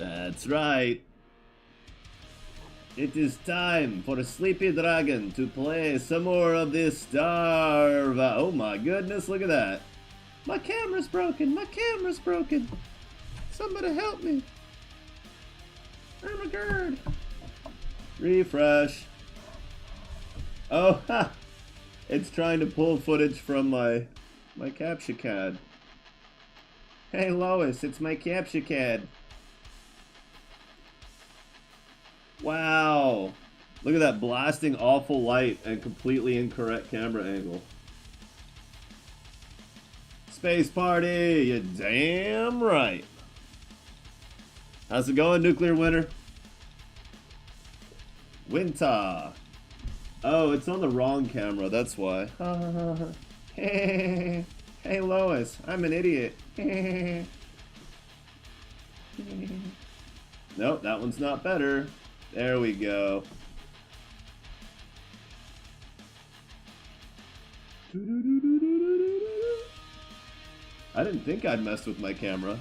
That's right. It is time for a sleepy dragon to play some more of this Star Valor. Oh my goodness, look at that. My camera's broken. My camera's broken. Somebody help me. Oh my god. Refresh. Oh, ha. It's trying to pull footage from my capture card. Hey Lois, it's my capture card. Wow. Look at that blasting awful light and completely incorrect camera angle. Space party, you damn right. How's it going, nuclear winter? Winter. Oh, it's on the wrong camera, that's why. Hey Lois, I'm an idiot. Nope, that one's not better. There we go. I didn't think I'd messed with my camera.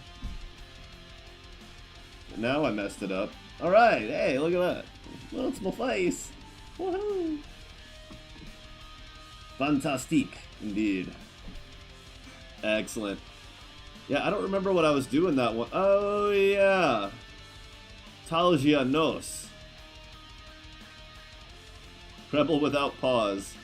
But now I messed it up. Alright, hey, look at that. Well, it's my face. Woohoo! Fantastique, indeed. Excellent. Yeah, I don't remember what I was doing that one. Oh, yeah. Talgia nos. Treble without pause.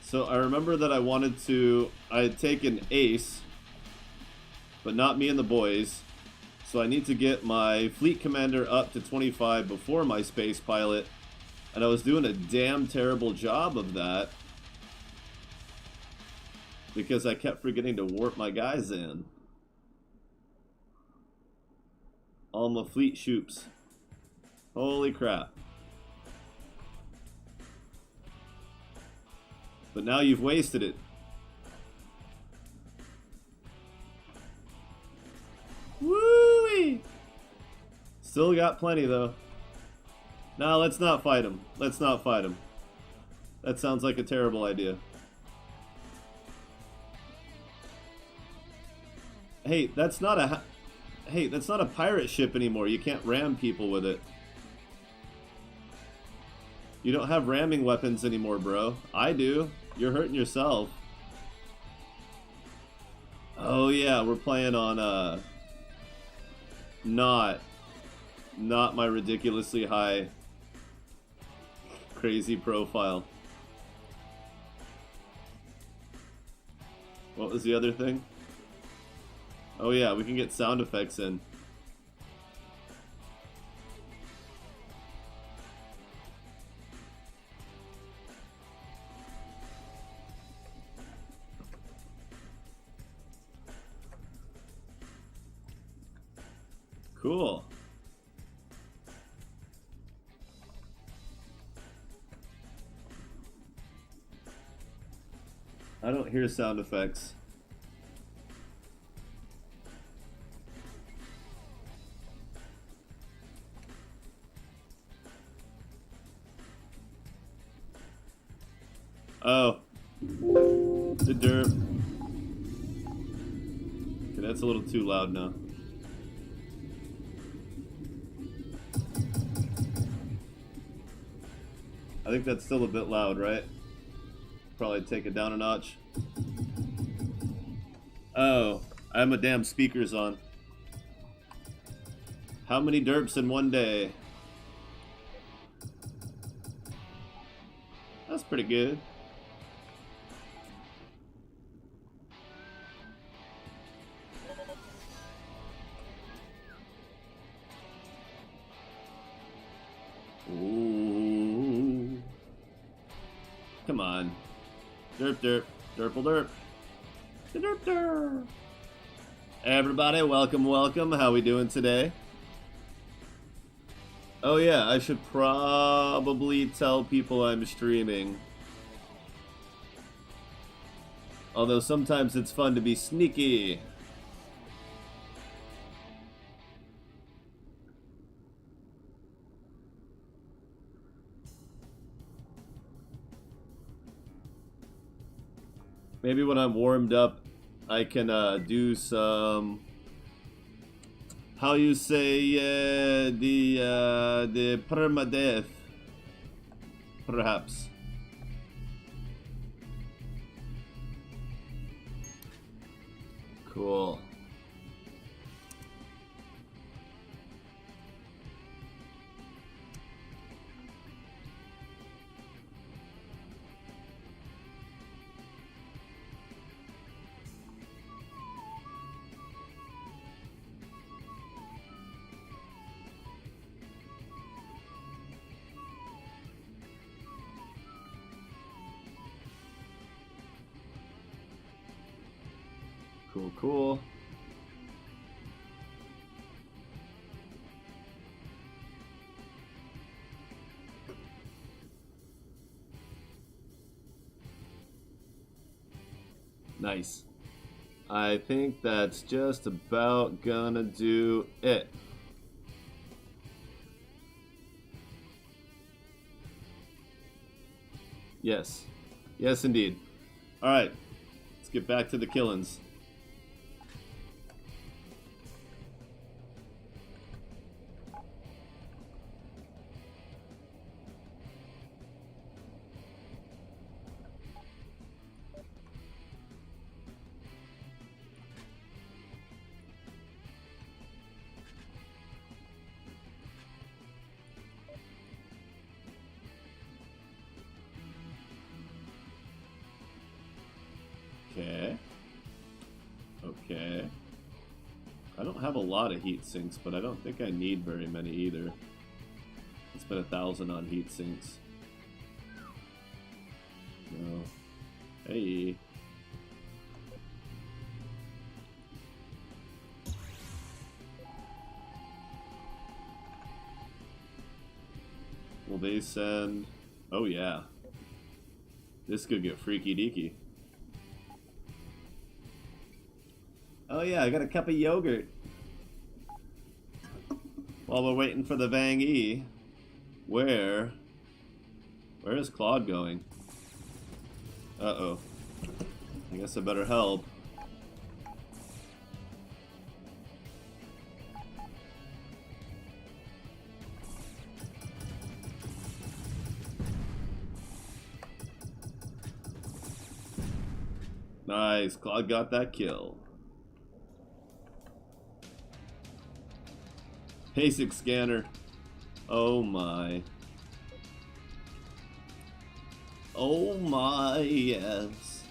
So I remember that I had taken Ace, but not me and the boys. So I need to get my fleet commander up to 25 before my space pilot. And I was doing a damn terrible job of that, because I kept forgetting to warp my guys in. All my fleet shoops. Holy crap. But now you've wasted it. Woo-wee! Still got plenty though. No, let's not fight him. Let's not fight him. That sounds like a terrible idea. Hey, that's not a pirate ship anymore. You can't ram people with it. You don't have ramming weapons anymore, bro. I do. You're hurting yourself. Oh yeah, we're playing on not my ridiculously high crazy profile. What was the other thing? Oh yeah, we can get sound effects in. Cool. I don't hear sound effects. Oh. The derp. Okay, that's a little too loud now. I think that's still a bit loud, right? Probably take it down a notch. Oh, I have my damn speakers on. How many derps in one day? That's pretty good. Ooh. Come on. Derp derp. Derple derp. Derp derp. Everybody, welcome, welcome. How we doing today? Oh yeah, I should probably tell people I'm streaming. Although sometimes it's fun to be sneaky. Maybe when I'm warmed up, I can do some. How you say the permadeath? Perhaps. Cool. Cool, cool. Nice. I think that's just about gonna do it. Yes. Yes, indeed. Alright. Let's get back to the killings. Okay. Okay. I don't have a lot of heat sinks, but I don't think I need very many either. I spent 1,000 on heat sinks. No. Hey. Will they send... Oh yeah. This could get freaky deaky. Oh yeah, I got a cup of yogurt. While we're waiting for the Vang E, where is Claude going? Uh-oh. I guess I better help. Nice, Claude got that kill. Basic scanner. Oh my. Oh my, yes.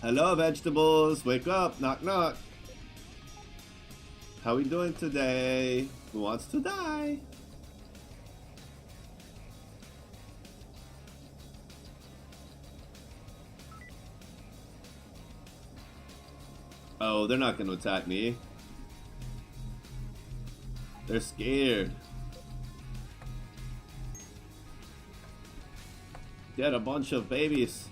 Hello, vegetables. Wake up. Knock, knock. How we doing today? Who wants to die? Oh, they're not going to attack me. They're scared. Get a bunch of babies.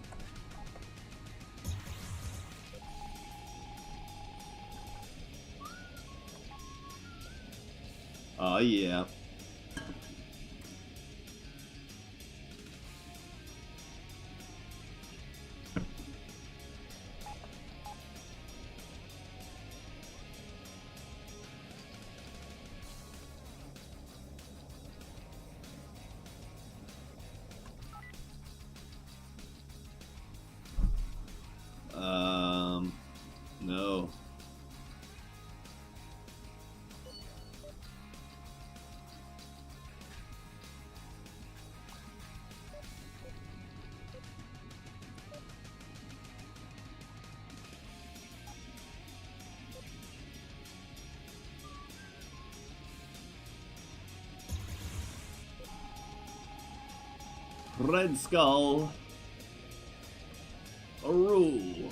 Oh yeah. No. Red Skull. A rule.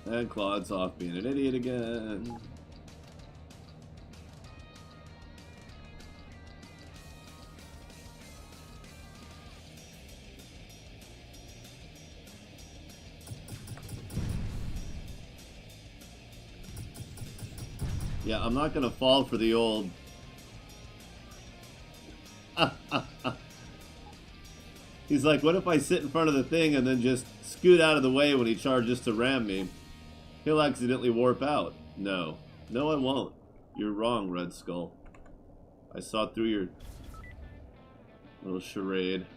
And Claude's off being an idiot again. Yeah, I'm not gonna fall for the old... He's like, what if I sit in front of the thing and then just scoot out of the way when he charges to ram me? He'll accidentally warp out. No. No, I won't. You're wrong, Red Skull. I saw through your little charade.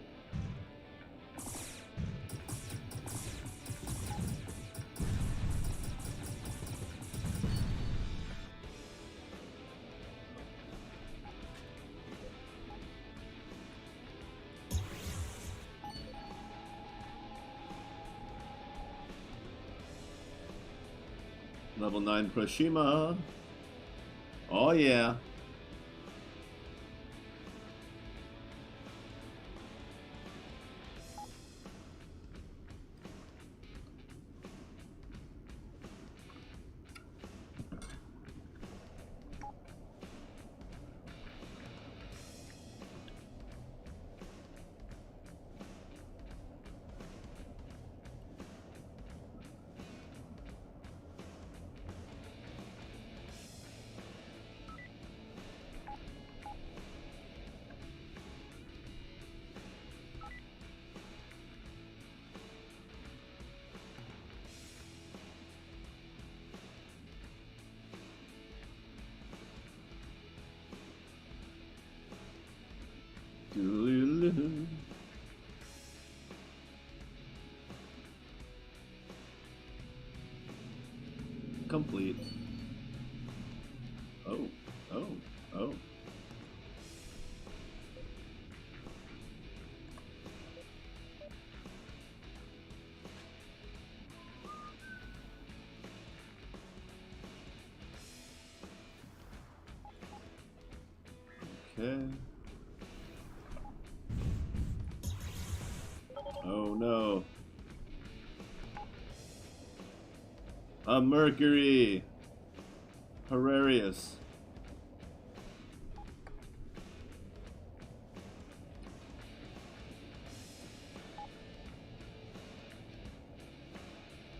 Level 9 Proshima. Oh yeah. Complete. Oh, oh, oh. Okay. Oh no. A Mercury! Hilarious.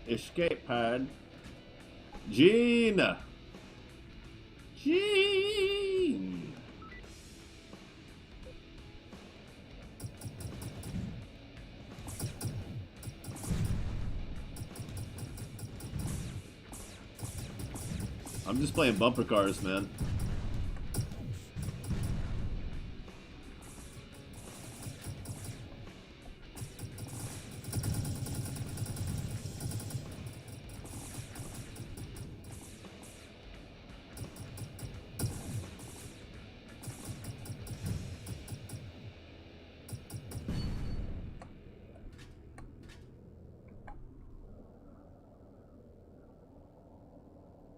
Escape pod. Gene! Gene! I'm just playing bumper cars, man.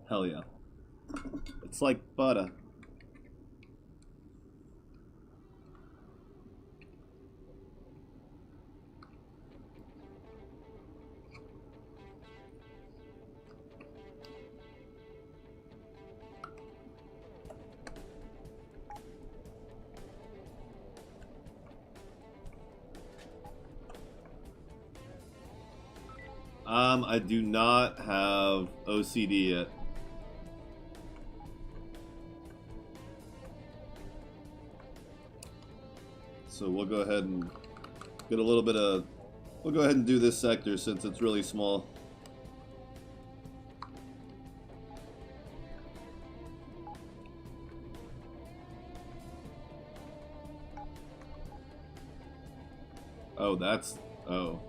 Hell yeah. It's like butter. I do not have OCD yet. So we'll go ahead and get a little bit of... We'll go ahead and do this sector since it's really small. Oh, that's... Oh.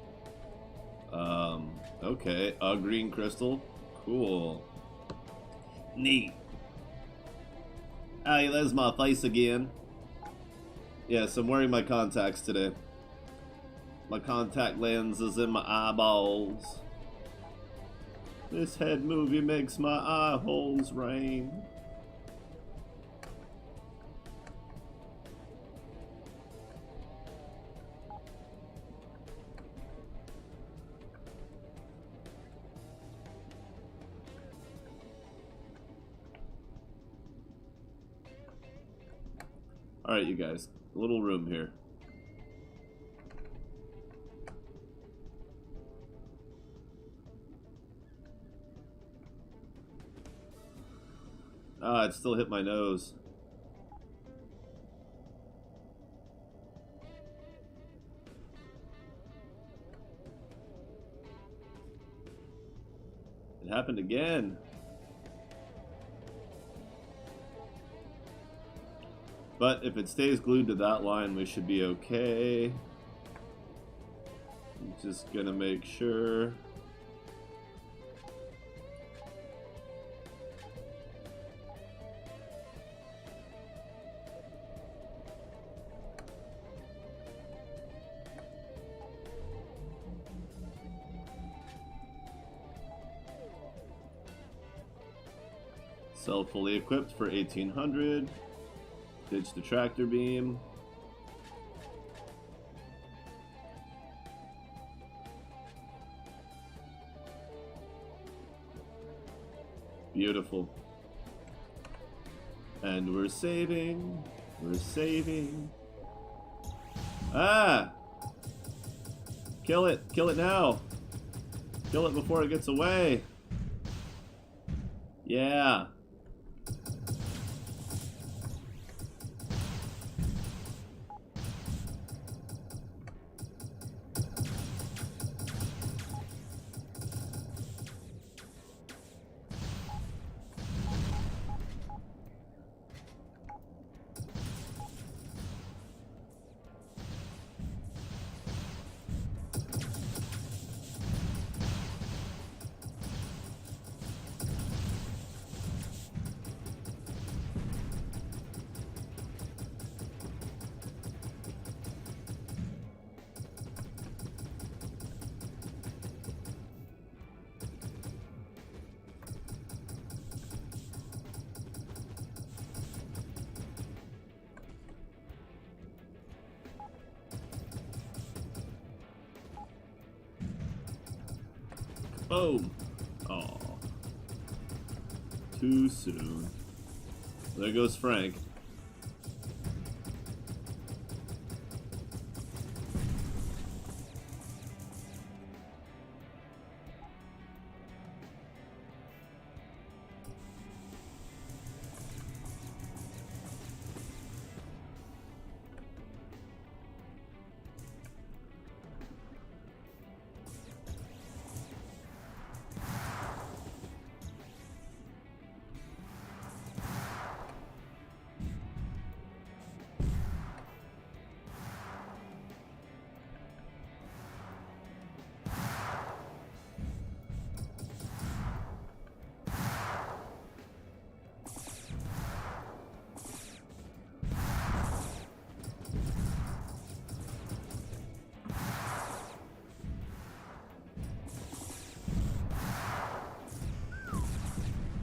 Okay. A green crystal. Cool. Neat. Hey, there's my face again. Yes, I'm wearing my contacts today. My contact lens is in my eyeballs. This head movie makes my eye holes rain. Alright, you guys. A little room here. Ah, it still hit my nose. It happened again. But if it stays glued to that line, we should be okay. I'm just gonna make sure. Cell fully equipped for 1800. Ditch the tractor beam. Beautiful. And we're saving. We're saving. Ah! Kill it. Kill it now. Kill it before it gets away. Yeah. Boom. Oh. Too soon. There goes Frank.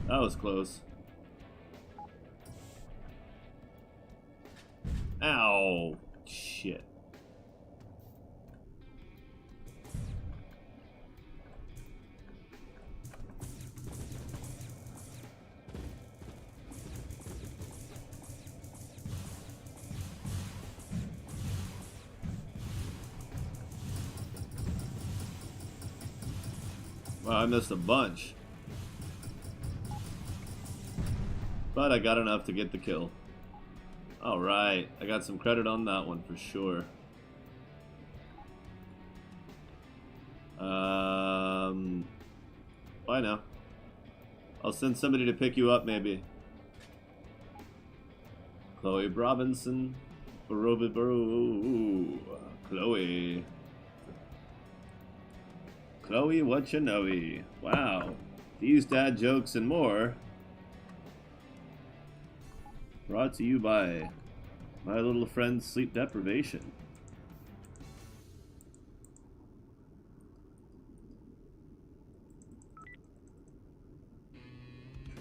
That was close. Ow. Shit. Wow, I missed a bunch. But I got enough to get the kill. Alright, I got some credit on that one for sure. Bye now. I'll send somebody to pick you up maybe. Chloe Robinson. Chloe. Chloe, what you know? Wow. These dad jokes and more. Brought to you by my little friend's sleep deprivation.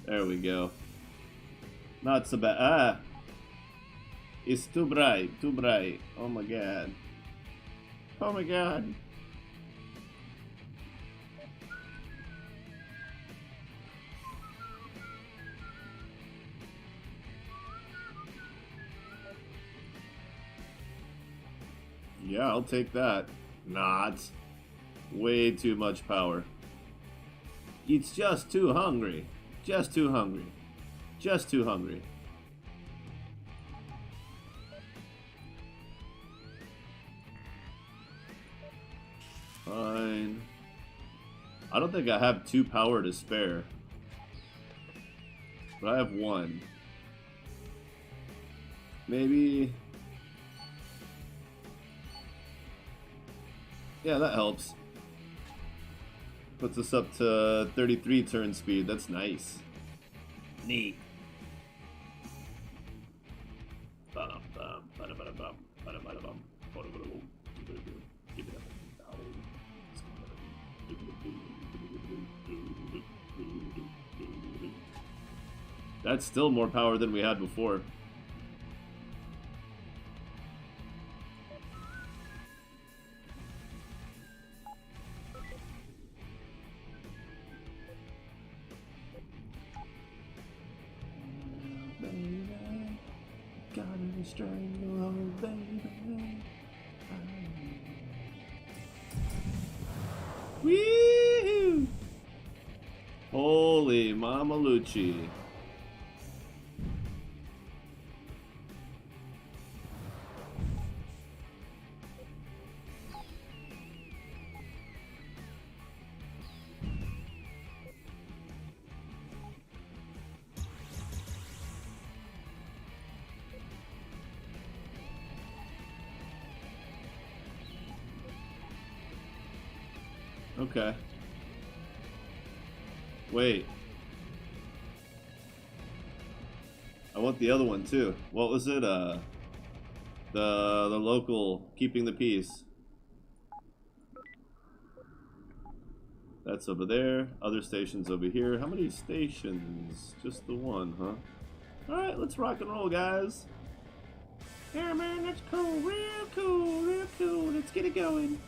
There we go. Not so bad. Ah! It's too bright, too bright. Oh my god. Oh my god. Yeah, I'll take that. Not. Way too much power. It's just too hungry. Just too hungry. Just too hungry. Fine. I don't think I have 2 power to spare. But I have 1. Maybe... Yeah, that helps. Puts us up to 33 turn speed. That's nice. Neat. That's still more power than we had before. Woo! Holy Mama Lucci. Okay. Wait. I want the other one too. What was it? The local keeping the peace. That's over there. Other stations over here. How many stations? Just the one, huh? Alright, let's rock and roll, guys. Yeah, man, that's cool. Real cool. Real cool. Let's get it going.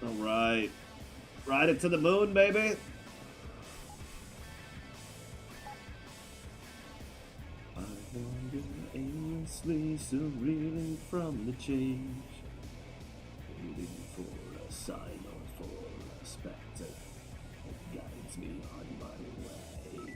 Alright. Ride it to the moon, baby. I wander aimlessly, still reeling from the change. Waiting for a sign or for a spectre that guides me on my way.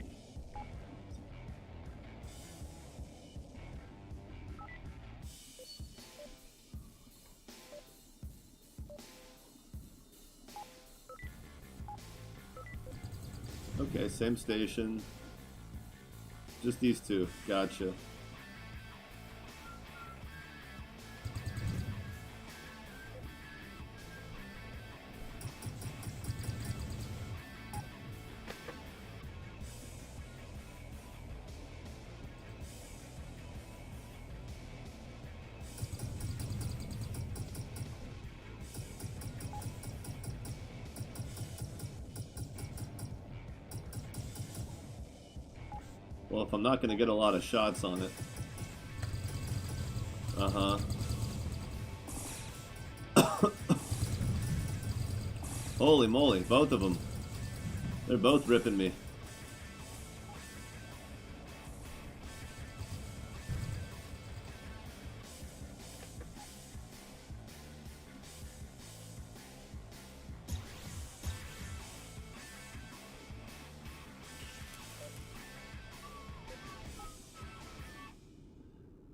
Okay, same station. Just these two. Gotcha. Well, if I'm not going to get a lot of shots on it. Uh-huh. Holy moly, both of them. They're both ripping me.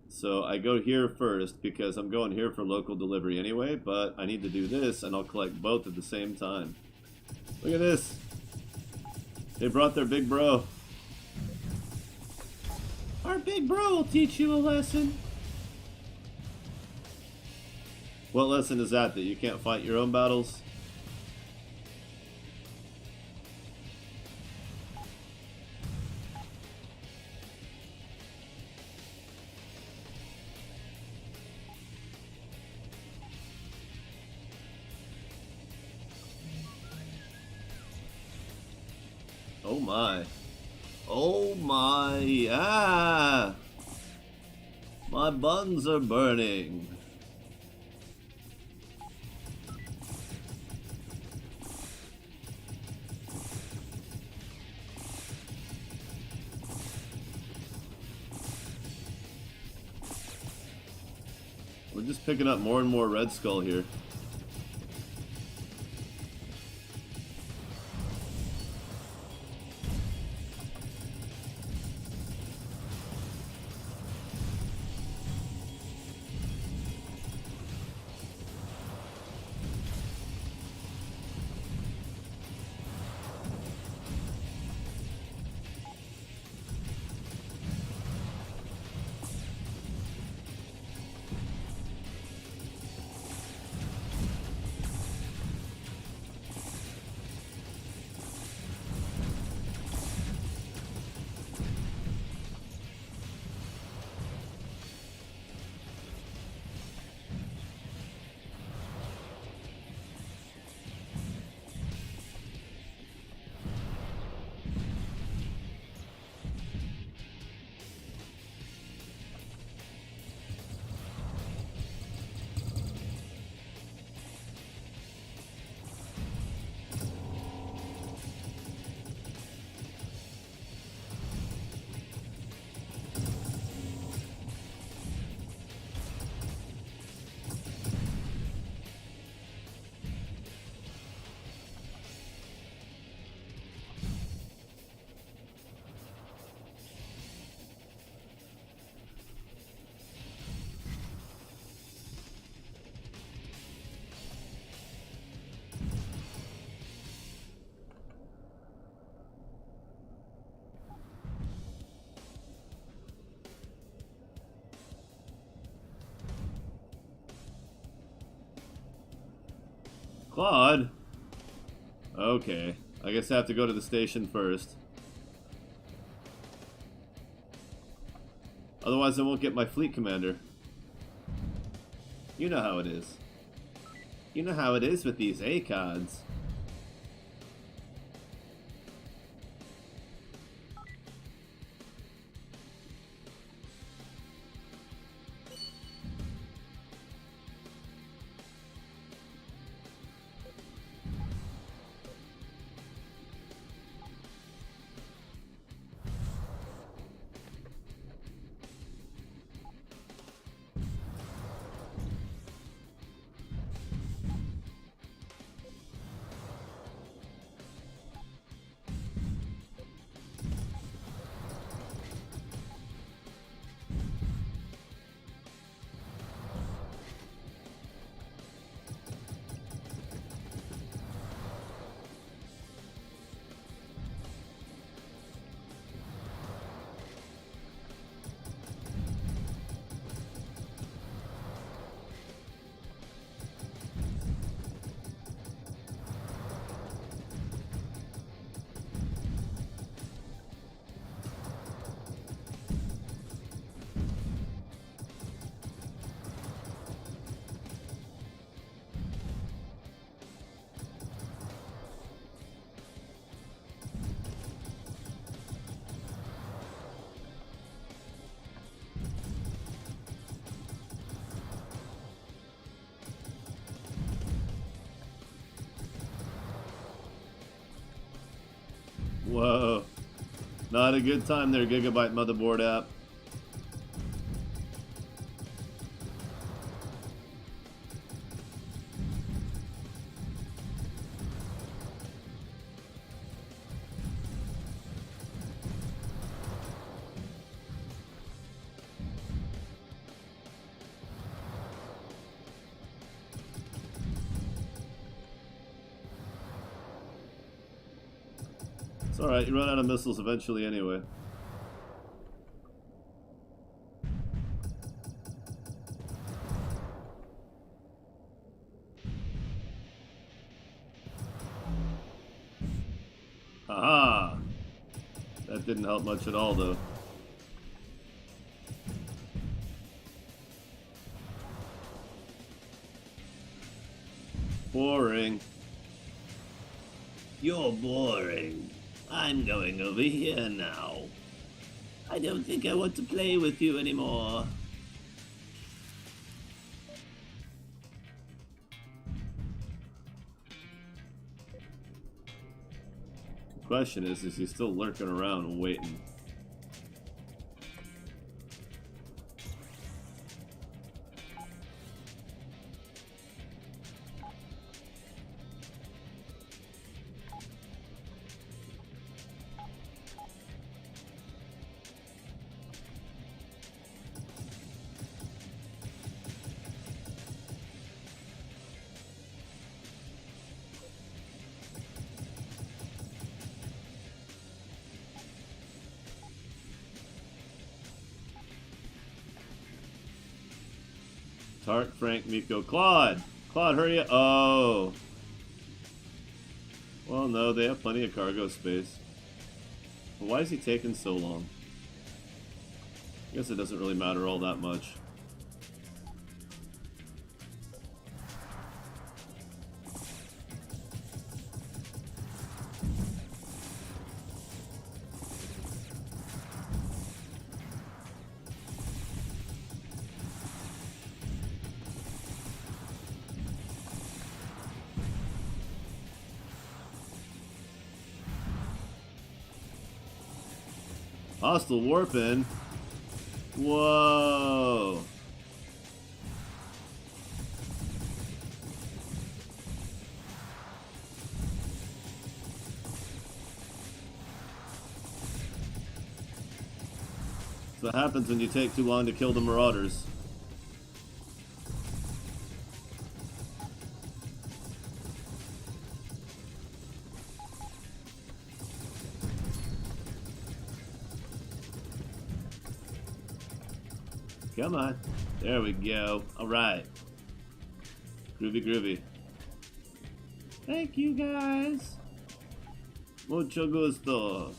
So I go here first because I'm going here for local delivery anyway, but I need to do this and I'll collect both at the same time. Look at this. They brought their big bro. Our big bro will teach you a lesson. What lesson is that? That you can't fight your own battles? Oh my. Oh my. Ah! My buns are burning. We're just picking up more and more Red Skull here. Claude? Okay. I guess I have to go to the station first. Otherwise I won't get my fleet commander. You know how it is. You know how it is with these ACODs. Whoa. Not a good time there, Gigabyte Motherboard app. It's alright, you run out of missiles eventually anyway. Haha! That didn't help much at all, though. Boring. You're boring. I'm going over here now. I don't think I want to play with you anymore. The question is he still lurking around and waiting? Tart, Frank, Miko, Claude! Claude, hurry up! Oh! Well, no, they have plenty of cargo space. But why is he taking so long? I guess it doesn't really matter all that much. Hostile warping. Whoa. That's what happens when you take too long to kill the marauders. Come on. There we go. Alright. Groovy, groovy. Thank you, guys. Mucho gusto.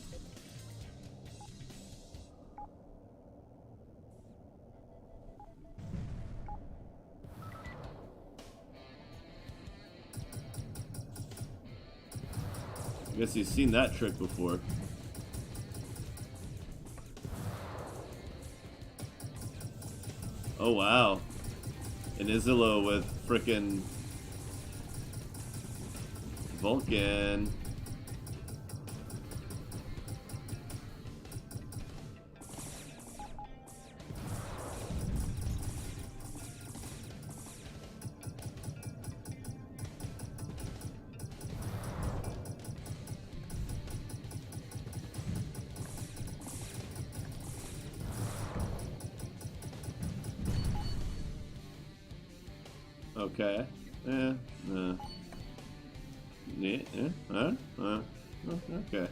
I guess he's seen that trick before. Oh wow. An Isillo with frickin' Vulcan. Okay. Yeah. Okay.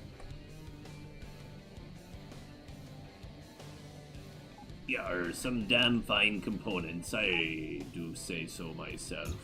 Yar, some damn fine components, I do say so myself.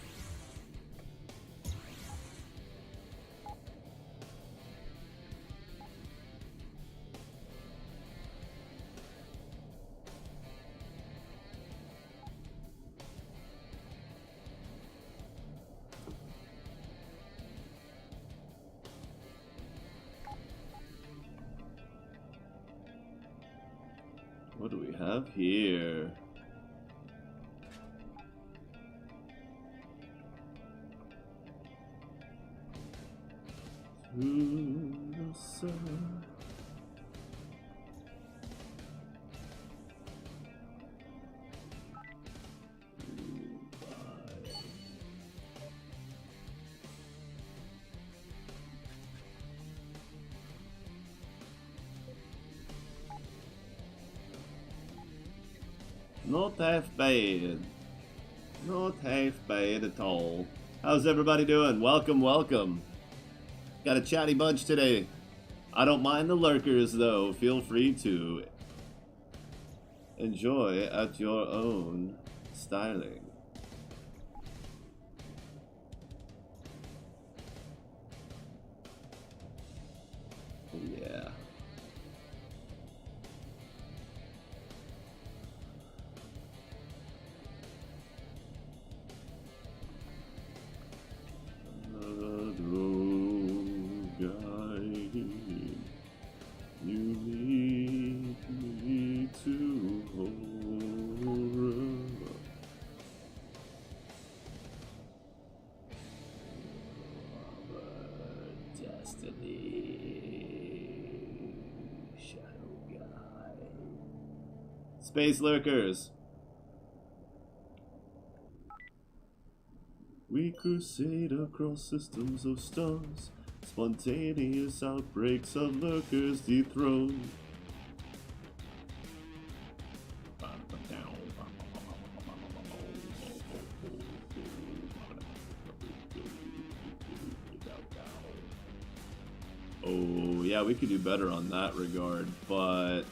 What do we have here? To the sun. Not half bad. Not half bad at all. How's everybody doing? Welcome, welcome. Got a chatty bunch today. I don't mind the lurkers though. Feel free to enjoy at your own styling. Yeah. Space lurkers. We crusade across systems of stars. Spontaneous outbreaks of lurkers dethroned. Oh, yeah, we could do better on that regard, but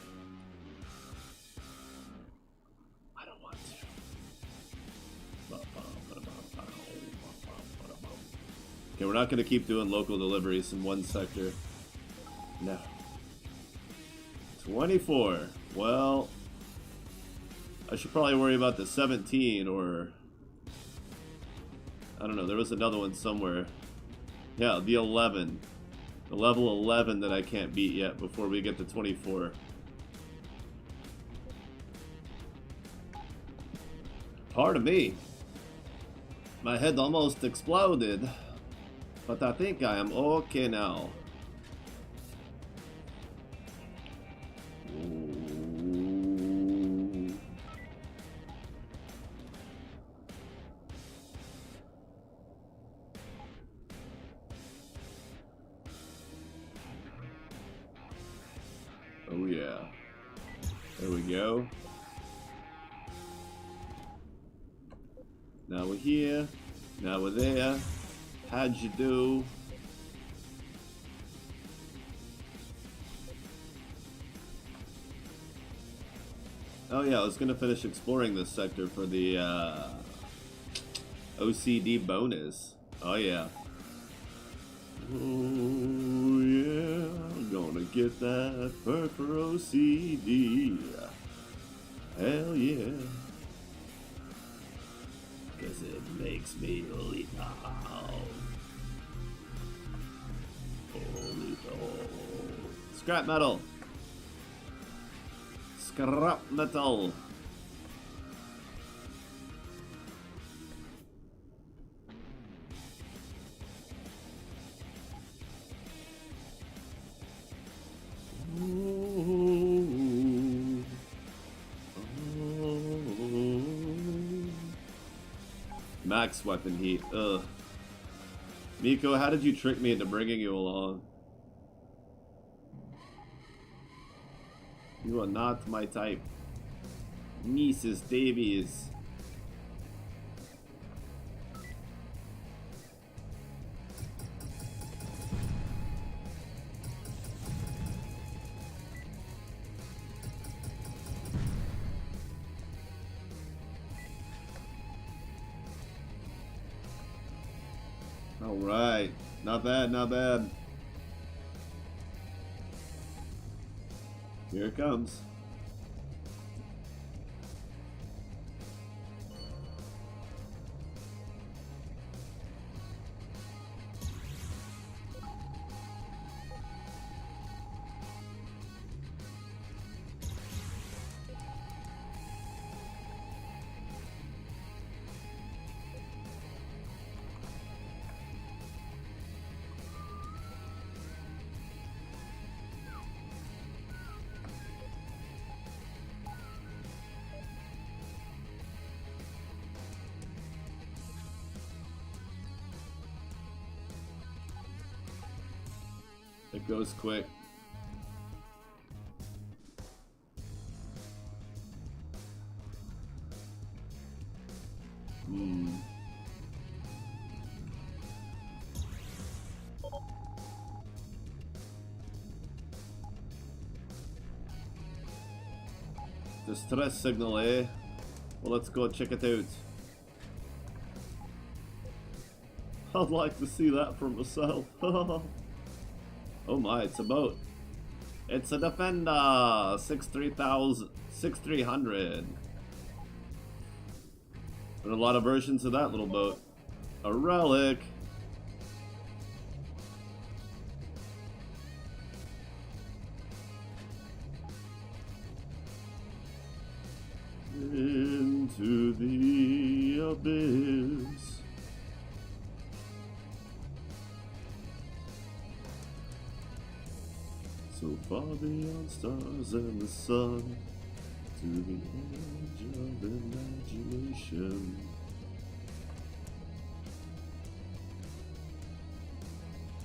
I don't want to. Okay, we're not going to keep doing local deliveries in one sector. No. 24. Well, I should probably worry about the 17 or... I don't know, there was another one somewhere. Yeah, the 11. The level 11 that I can't beat yet before we get to 24. Pardon me. My head almost exploded. But I think I am okay now. Ooh. Oh yeah. There we go. Now we're here. Now we're there. How'd you do? Oh yeah, I was gonna finish exploring this sector for the OCD bonus. Oh yeah. Oh yeah, I'm gonna get that perk for OCD. Hell yeah. Cause it makes me lethal. Scrap metal. Scrap metal. Ooh. Oh. Max weapon heat. Ugh. Miko, how did you trick me into bringing you along? You are not my type. Mrs. Davies. Alright. Not bad, not bad. Here it comes. It goes quick. Distress signal, eh? Well, let's go check it out. I'd like to see that for myself. Oh my, it's a boat. It's a Defender 6300. There are a lot of versions of that little boat. A relic. Into the abyss. So far beyond stars and the sun, to the edge of imagination.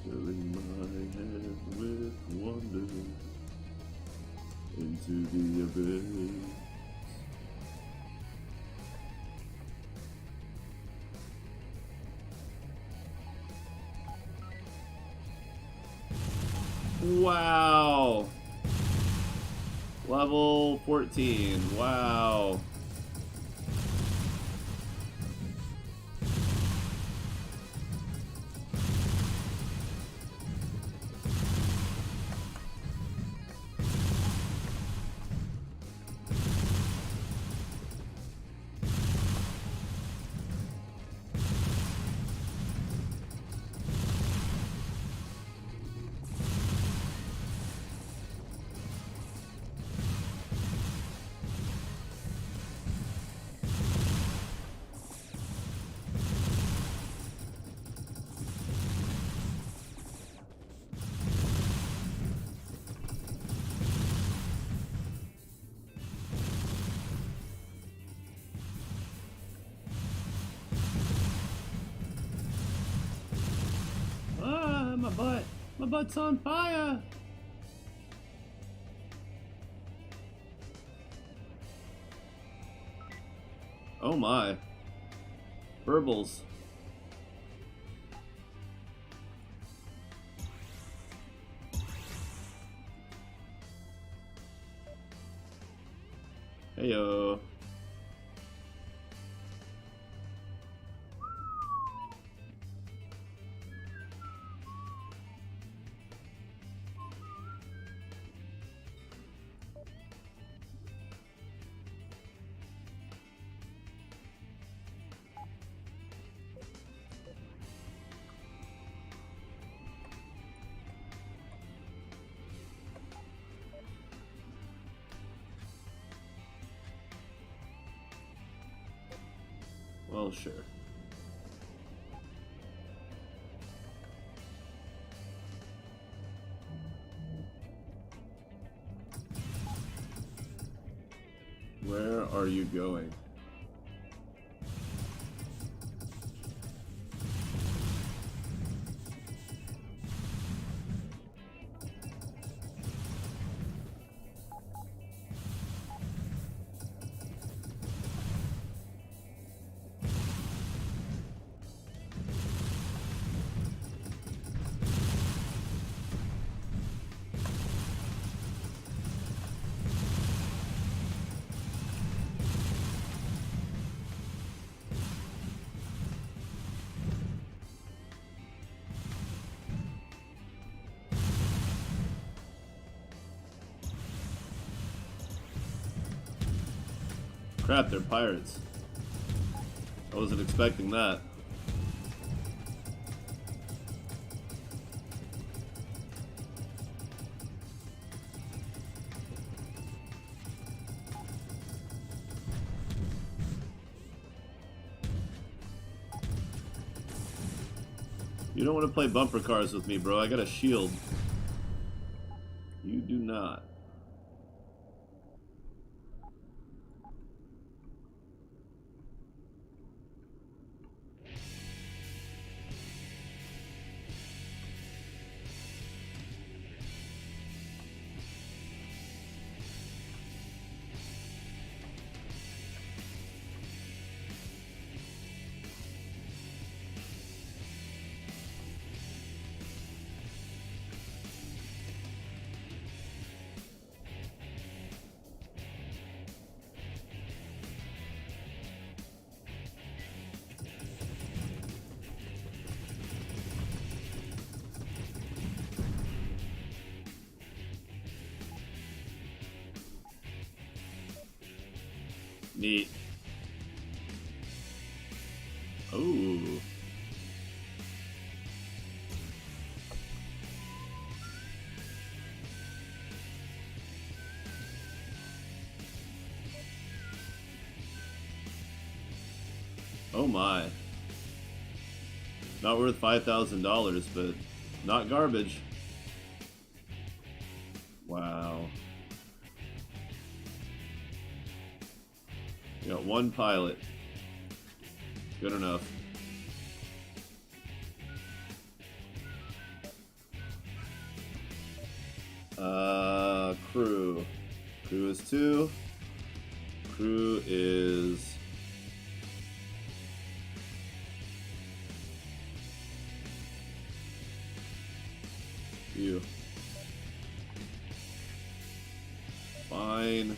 Filling my head with wonder into the abyss. Wow. Level 14. Wow. My butt. My butt's on fire. Oh my. Burbles. Heyo. Well, sure. Where are you going? Crap, they're pirates. I wasn't expecting that. You don't want to play bumper cars with me, bro. I got a shield. You do not. Neat. Ooh. Oh my. Not worth $5,000, but not garbage. Wow. We got one pilot. Good enough. Crew. Crew is 2. Crew is... you. Fine.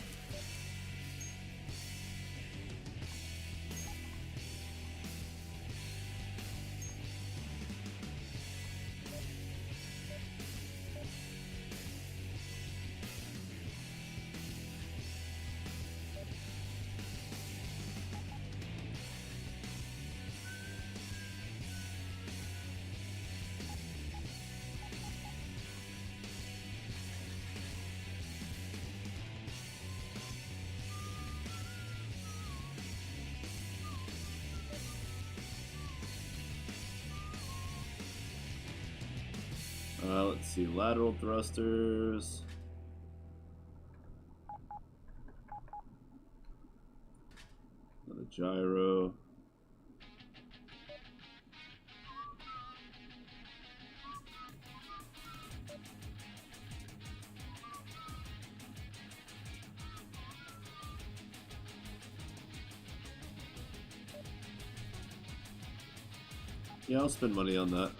Let's see, lateral thrusters. Another gyro. Yeah, I'll spend money on that.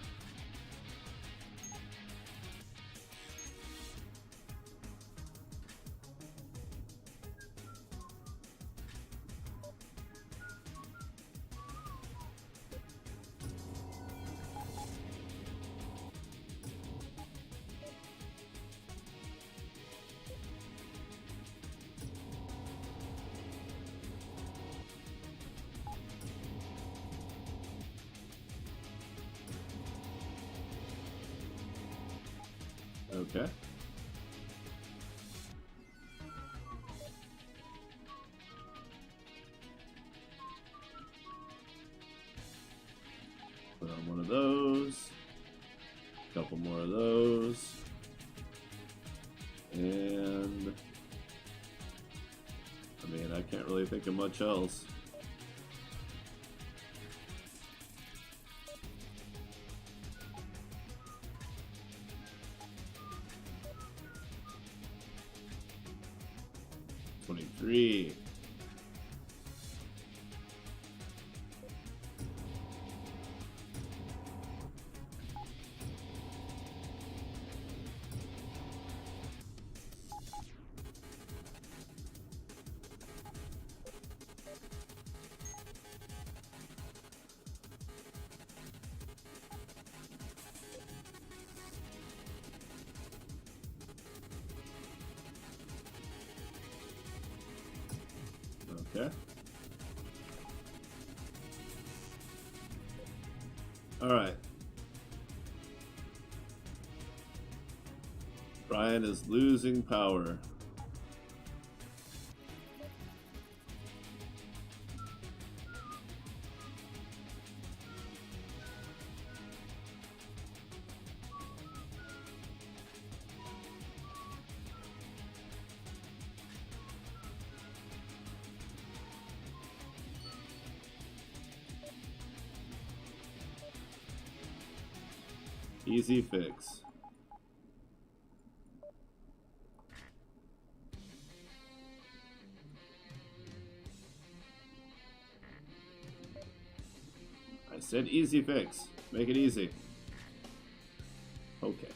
Okay. Put on one of those. A couple more of those. And... I mean, I can't really think of much else. Three. Okay. All right. Brian is losing power. Easy fix. I said easy fix. Make it easy. Okay.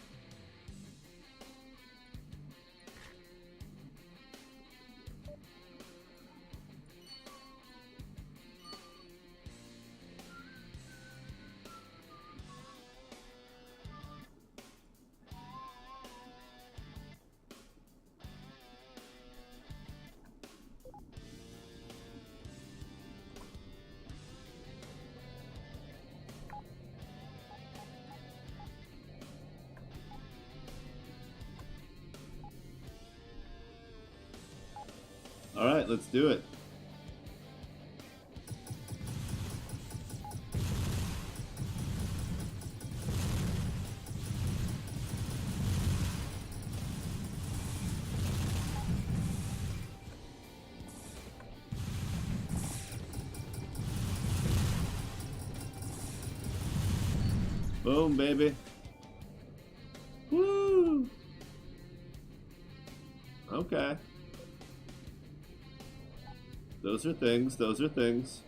All right, let's do it. Boom, baby. Woo! Okay. Those are things, those are things.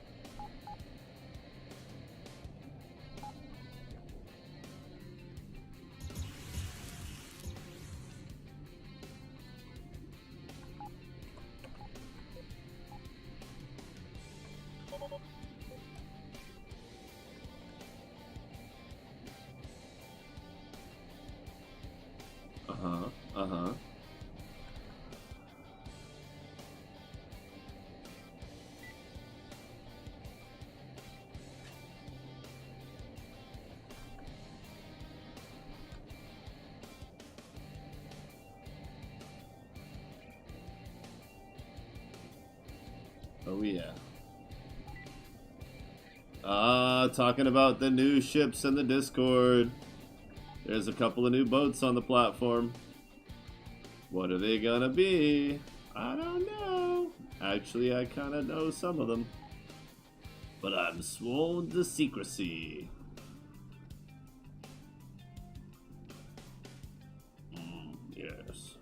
Uh-huh, uh-huh. Oh yeah. Talking about the new ships in the Discord. There's a couple of new boats on the platform. What are they gonna be? I don't know. Actually, I kinda know some of them. But I'm sworn to secrecy. Yes.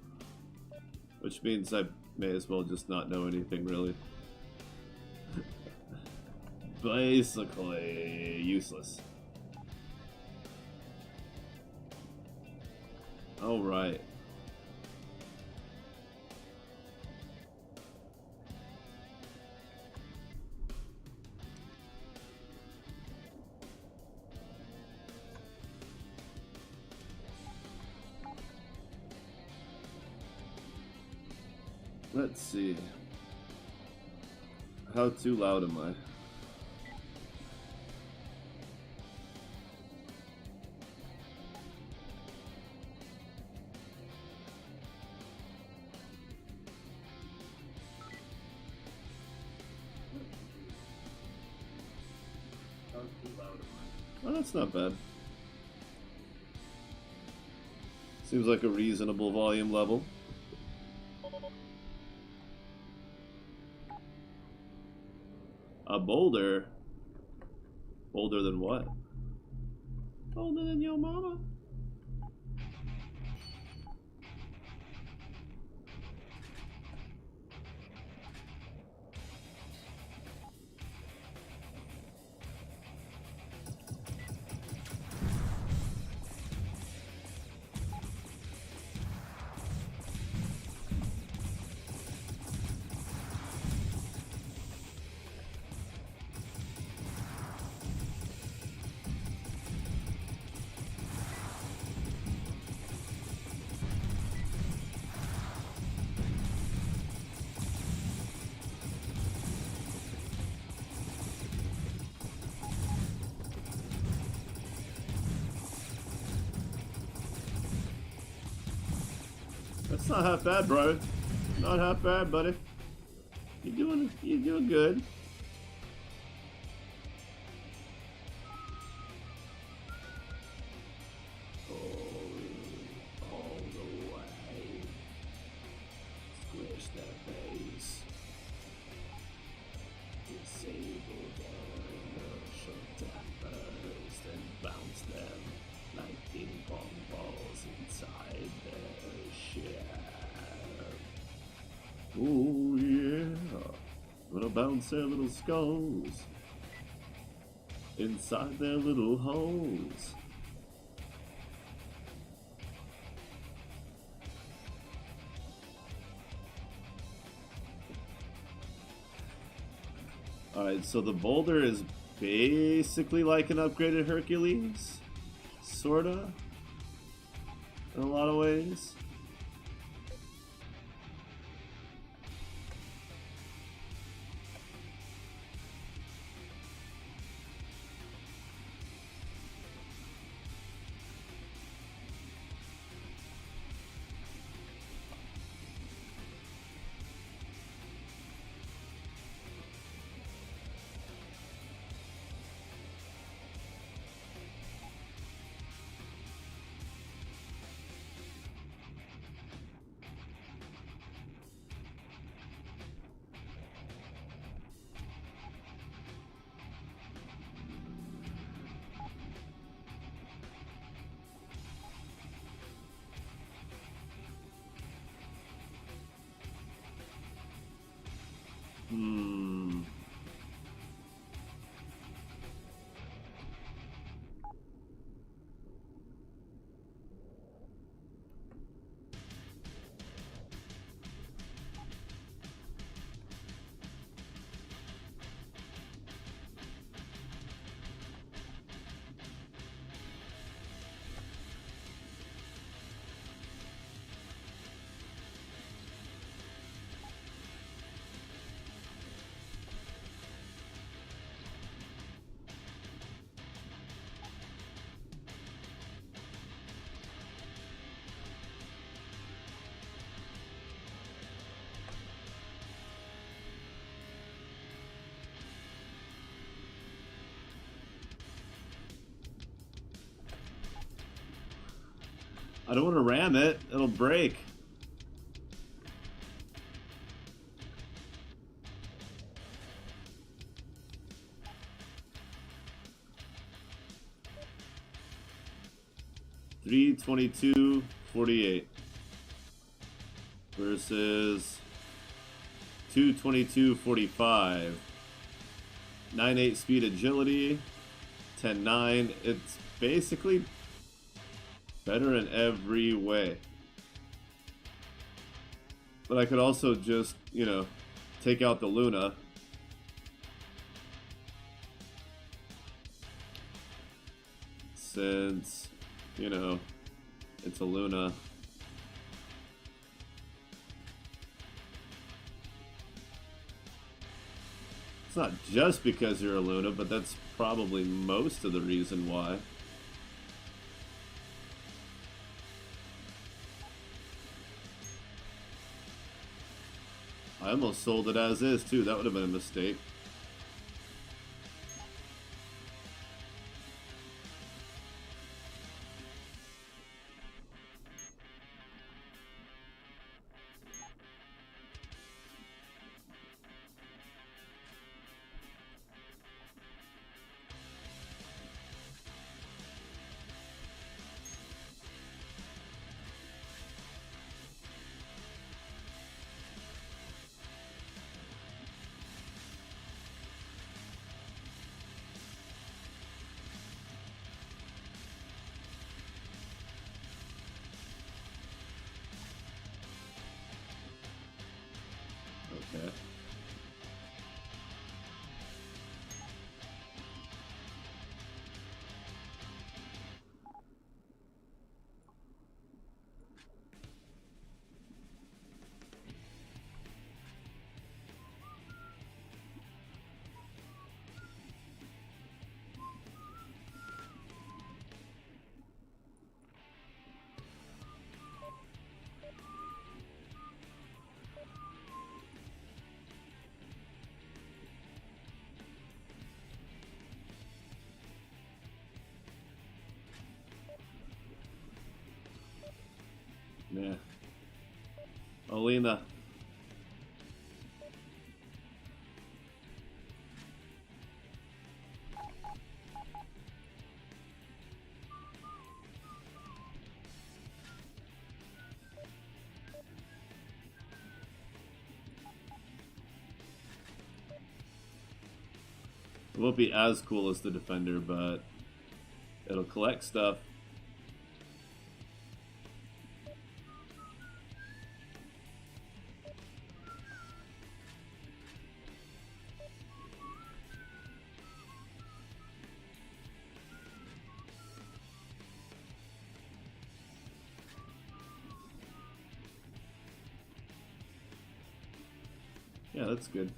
Which means I may as well just not know anything, really. Basically useless. All right. Let's see. How too loud am I? Oh, that's not bad. Seems like a reasonable volume level. A boulder? Bolder than what? Bolder than your mama? That's not half bad, bro. Not half bad, buddy. You're doing good. All the way. Squish that base. Disable their inertial dampers, then bounce them like ping pong balls inside their ship. Oh yeah, gonna bounce their little skulls inside their little holes. Alright, so the boulder is basically like an upgraded Hercules, sorta, in a lot of ways. I don't want to ram it. It'll break. $322.48 versus $222.45. 9.8 speed agility, 10.9. It's basically better in every way. But I could also just, you know, take out the Luna. Since, you know, it's a Luna. It's not just because you're a Luna, but that's probably most of the reason why. I almost sold it as is, too. That would have been a mistake. Okay. Yeah. Alina. It won't be as cool as the Defender, but it'll collect stuff. Yeah, that's good.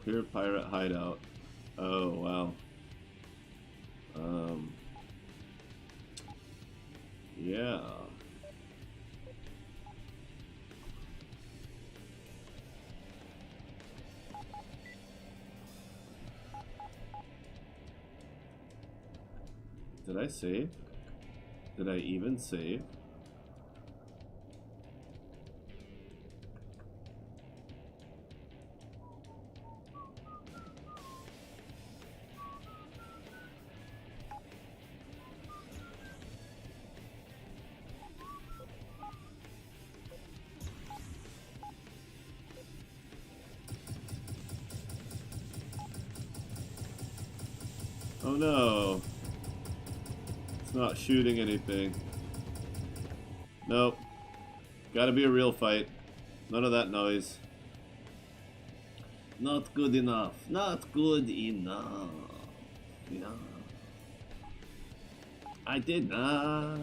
Clear pirate hideout. Oh, wow. Yeah. Did I save? Did I even save? Oh no. It's not shooting anything. Nope. Gotta be a real fight. None of that noise. Not good enough. Not good enough. Yeah. I did not.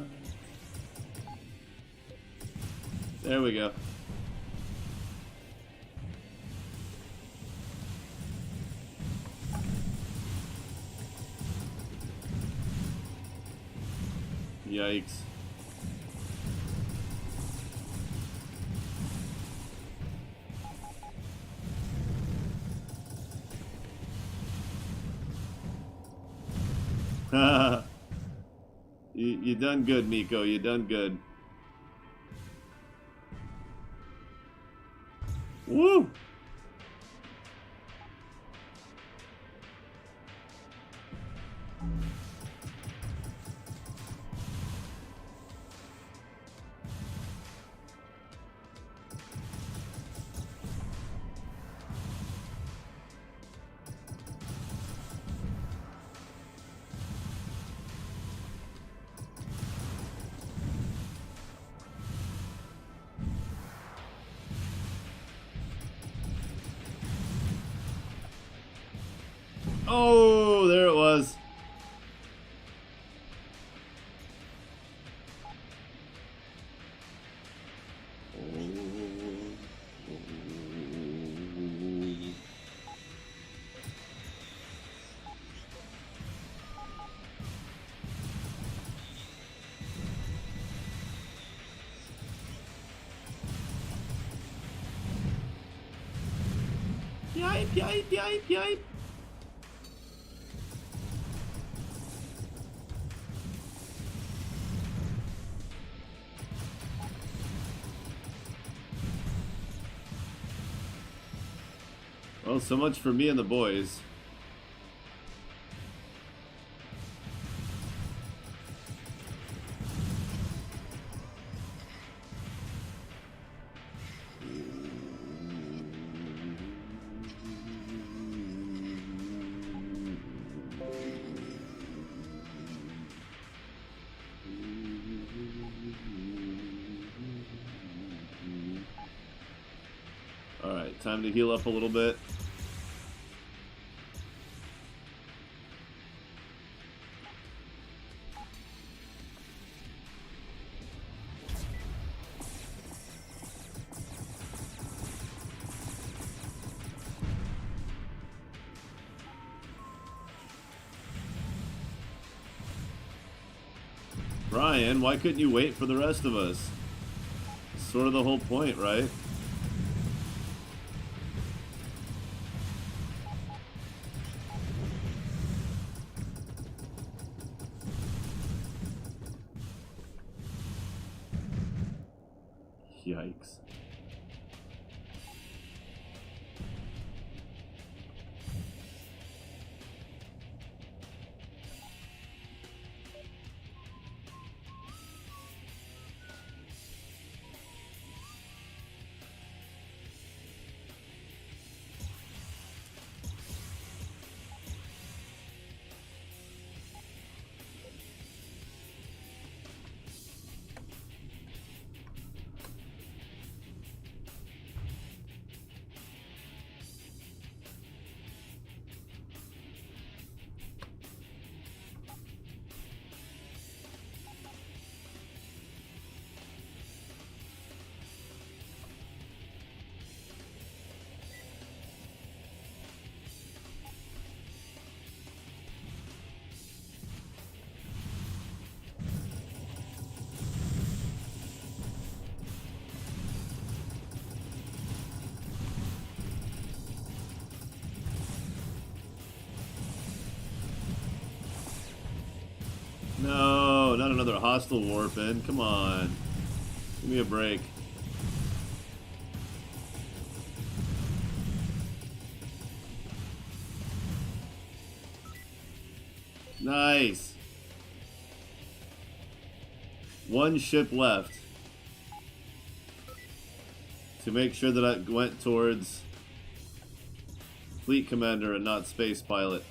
There we go. Yikes. You done good, Miko. You done good. Woo! Oh, there it was. Yipe, yipe, yipe, yipe. Well, so much for me and the boys. Alright, time to heal up a little bit. Brian, why couldn't you wait for the rest of us? It's sort of the whole point, right? Yikes. No, not another hostile warp in. Come on. Give me a break. Nice. One ship left. To make sure that I went towards Fleet Commander and not Space Pilot.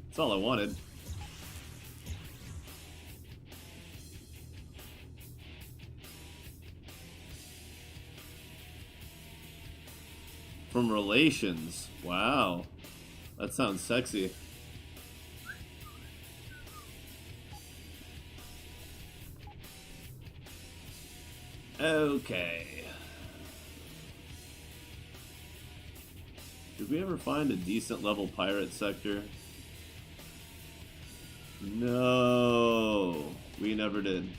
That's all I wanted. From Relations. Wow. That sounds sexy. Okay. Did we ever find a decent level pirate sector? No, we never did.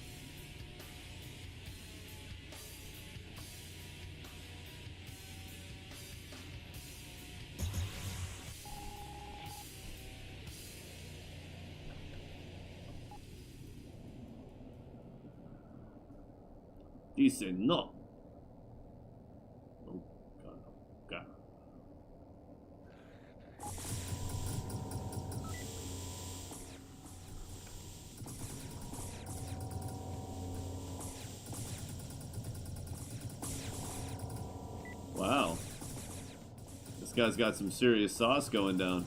Dice no. Oh, God. Oh, God. Wow. This guy's got some serious sauce going down.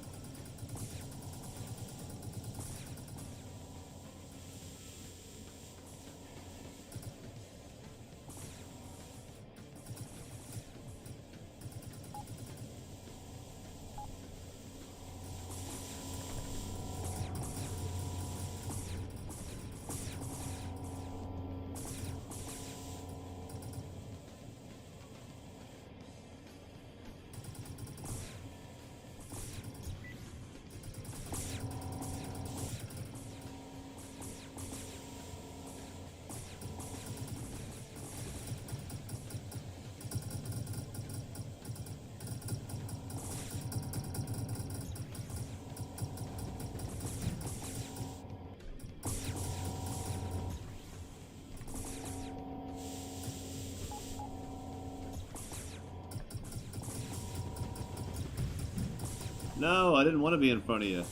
No, I didn't want to be in front of you.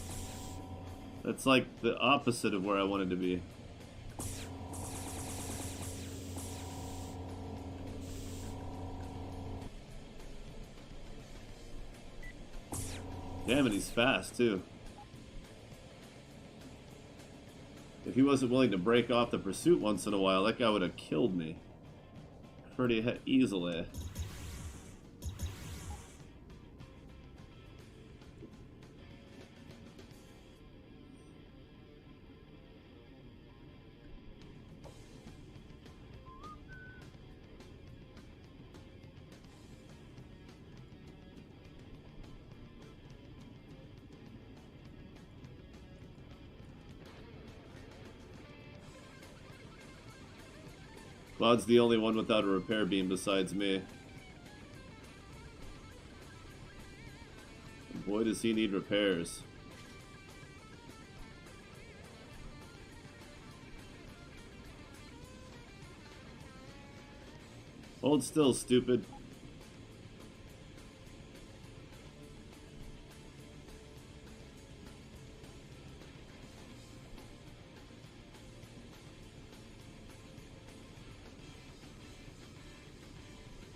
That's like the opposite of where I wanted to be. Damn it, he's fast too. If he wasn't willing to break off the pursuit once in a while, that guy would have killed me pretty easily. Claude's the only one without a repair beam besides me. And boy, does he need repairs. Hold still, stupid.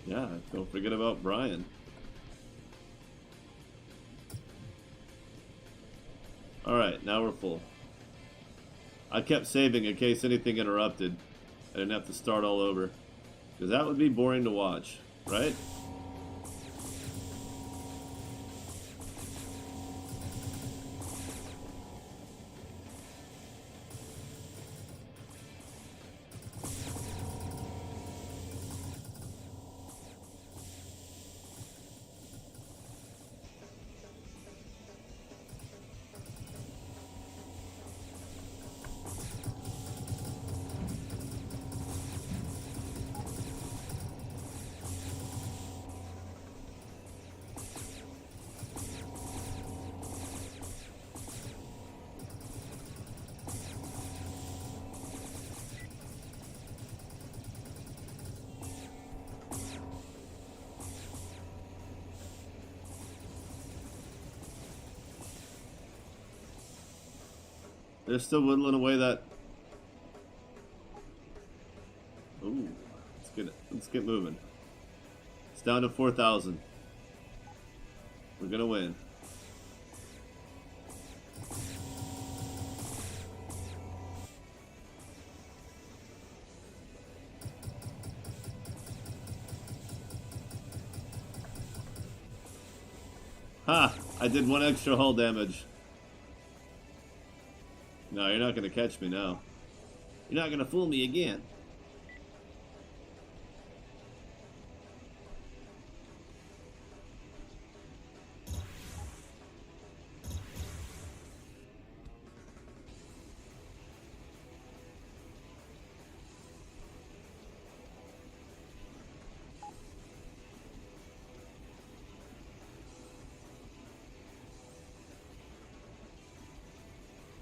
Yeah, don't forget about Brian. Alright, now we're full. I kept saving in case anything interrupted. I didn't have to start all over. Because that would be boring to watch, right? They're still whittling away that. Ooh, let's get moving. It's down to 4,000. We're gonna win. Ha! I did one extra hull damage. No, you're not gonna catch me now. You're not gonna fool me again.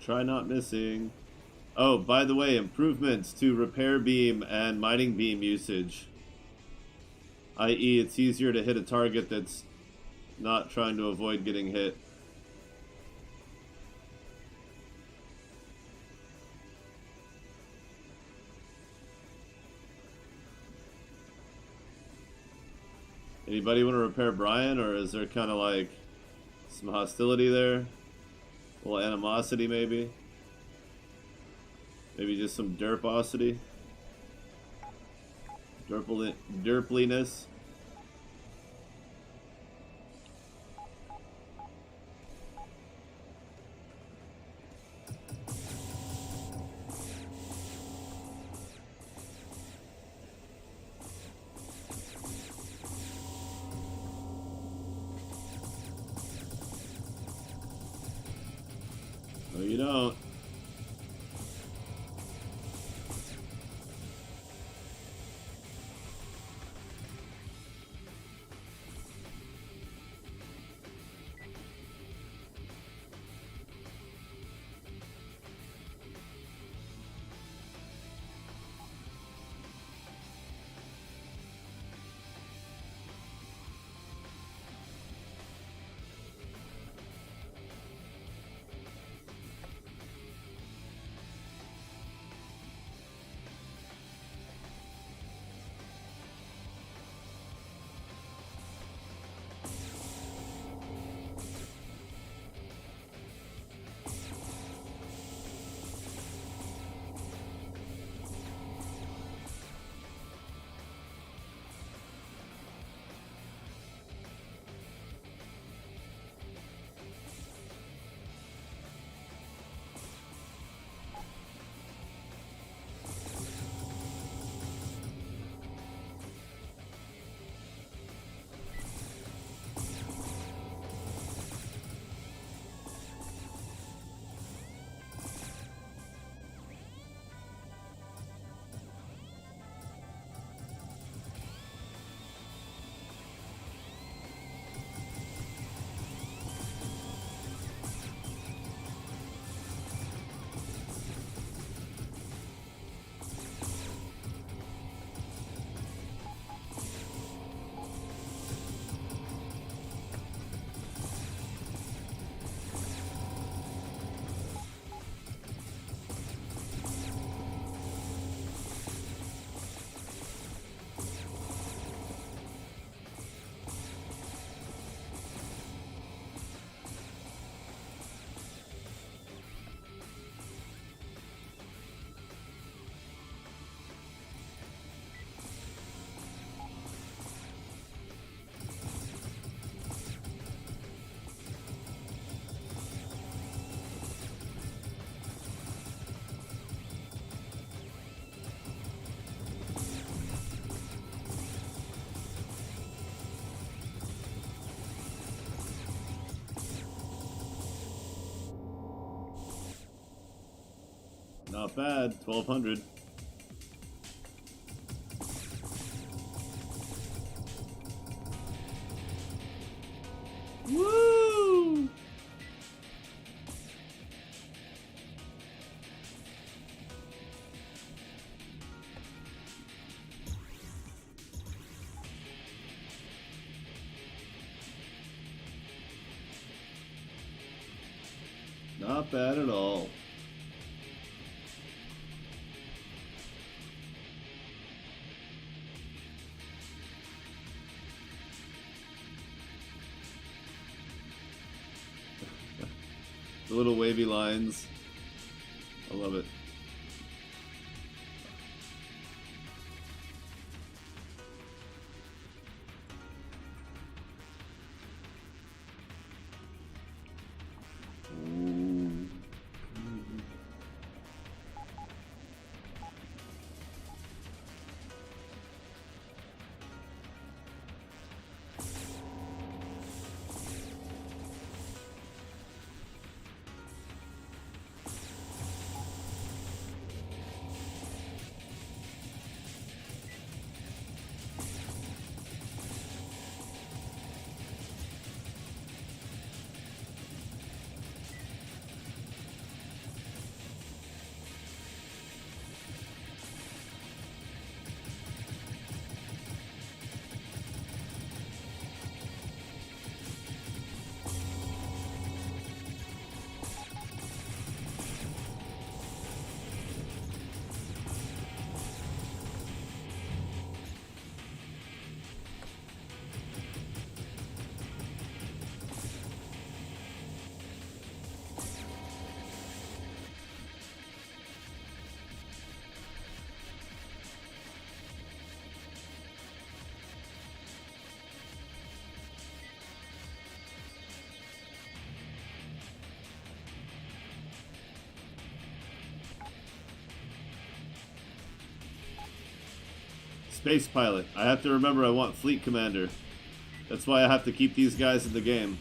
Try not missing. Oh, by the way, improvements to repair beam and mining beam usage. I.e., it's easier to hit a target that's not trying to avoid getting hit. Anybody want to repair Brian, or is there kind of like some hostility there? A little animosity, maybe? Maybe just some derposity? Derpliness? No, you don't. Not bad. 1200. Woo! Not bad at all. The little wavy lines. I love it. Ooh. Space pilot. I have to remember I want fleet commander. That's why I have to keep these guys in the game.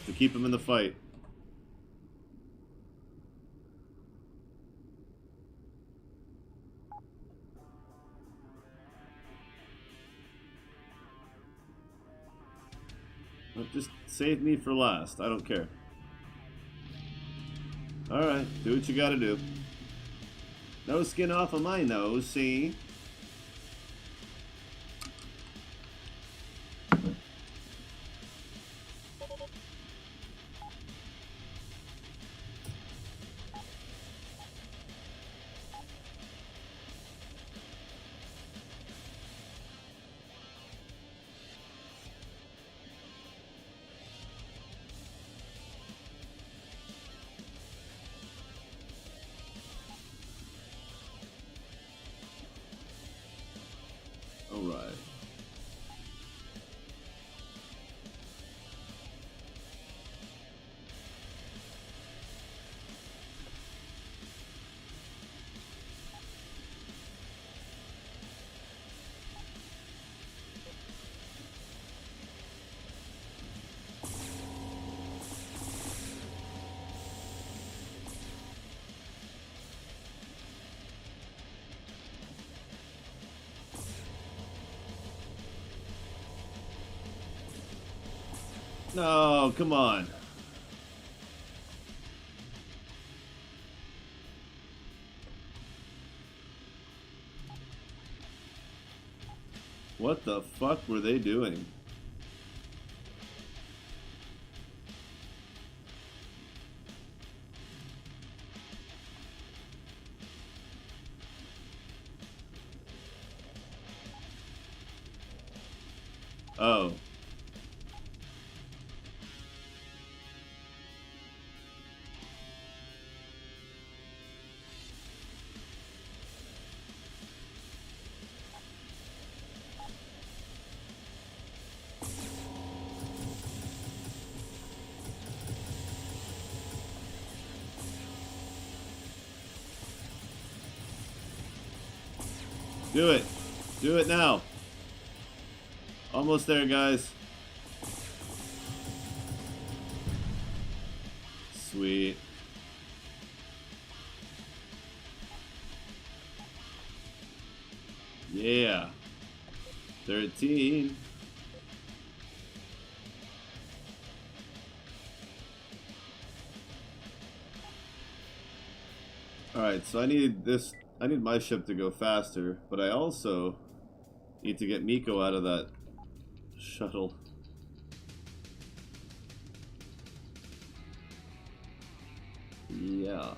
To keep them in the fight. But just save me for last. I don't care. Alright, do what you gotta do. No skin off of my nose, see? Alright. No, come on. What the fuck were they doing? Oh. Do it. Do it now. Almost there, guys. Sweet. Yeah. 13. Alright, so I need my ship to go faster, but I also need to get Miko out of that shuttle. Yeah.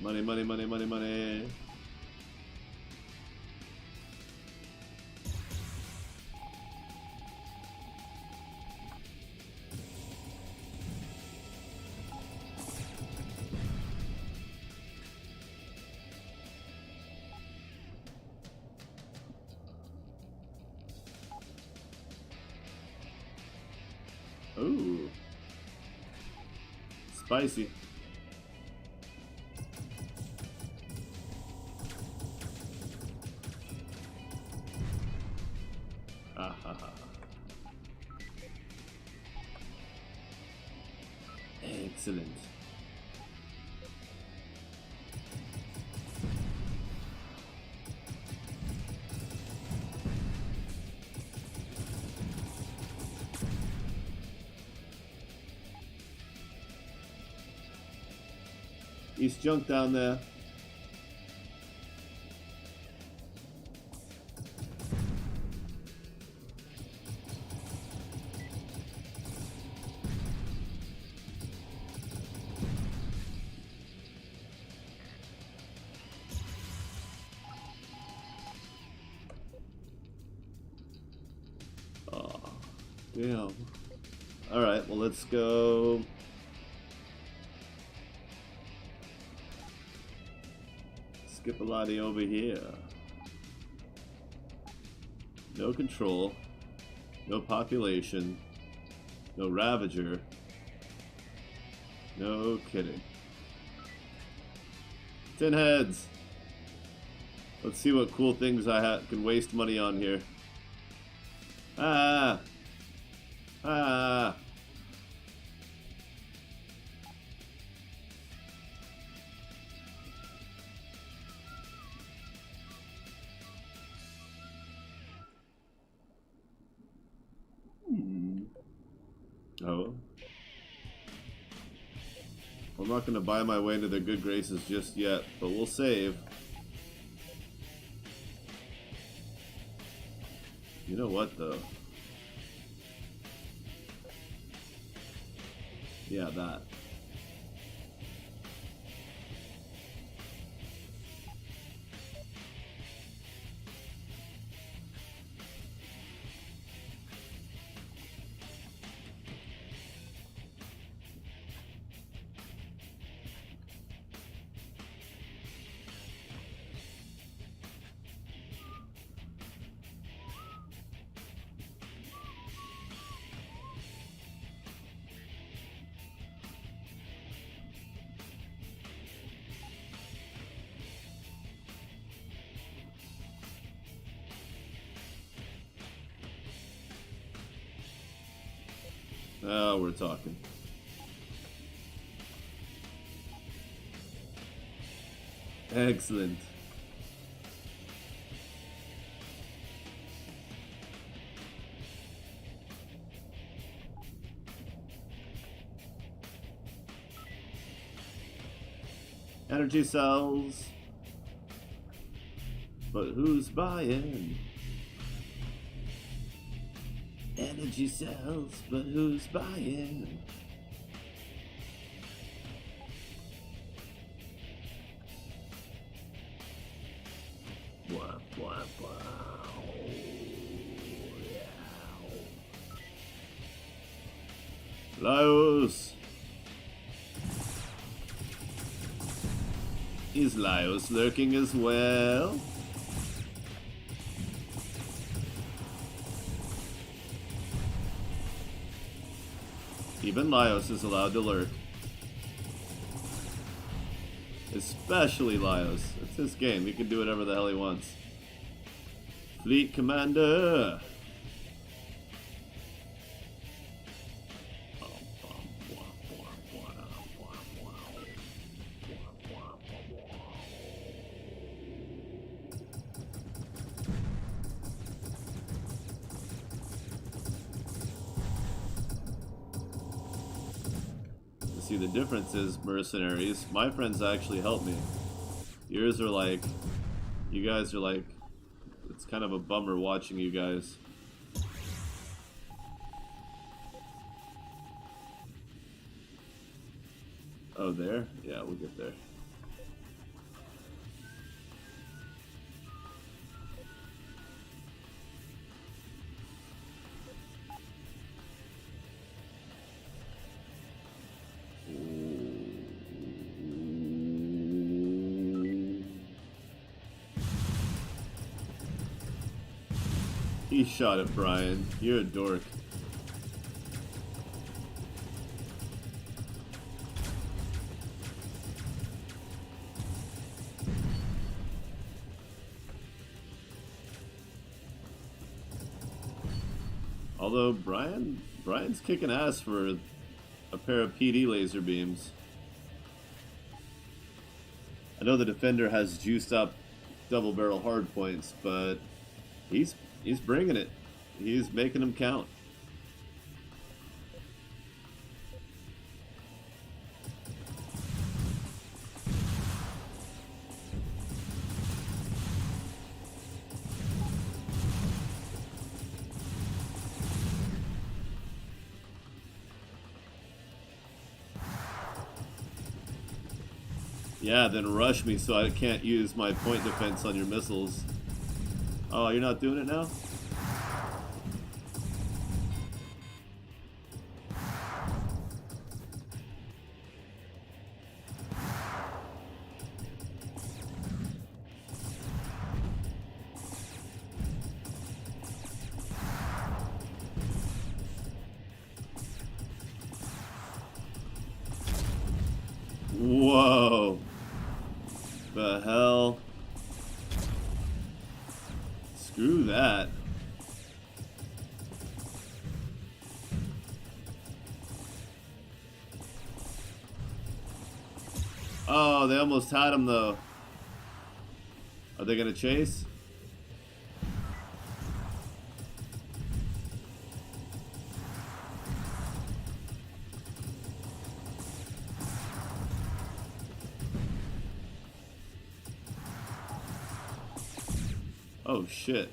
Money, money, money, money, money. Ooh. Spicy. Ah, ha, ha. Excellent. He's junk down there. Oh, damn. Alright, well, let's go. Skip a lottie over here. No control. No population. No Ravager. No kidding. 10 heads. Let's see what cool things I can waste money on here. Ah! Ah! Oh. I'm not going to buy my way into their good graces just yet, but we'll save. You know what, though? Yeah, that. Oh, we're talking. Excellent. Energy cells. But who's buying? Energy cells, but who's buying? Blah, blah, blah. Laios. Is Laios lurking as well? Even Laios is allowed to lurk. Especially Laios. It's his game. He can do whatever the hell he wants. Fleet Commander! See, the difference is, mercenaries, my friends actually help me. Yours are like, you guys are like, it's kind of a bummer watching you guys. Oh, there? Yeah, we'll get there. He shot at Brian. You're a dork. Although Brian's kicking ass for a pair of PD laser beams. I know the defender has juiced up double barrel hard points, but he's bringing it. He's making them count. Yeah, then rush me so I can't use my point defense on your missiles. Oh, you're not doing it now? Oh, they almost had him though. Are they gonna chase? Oh shit.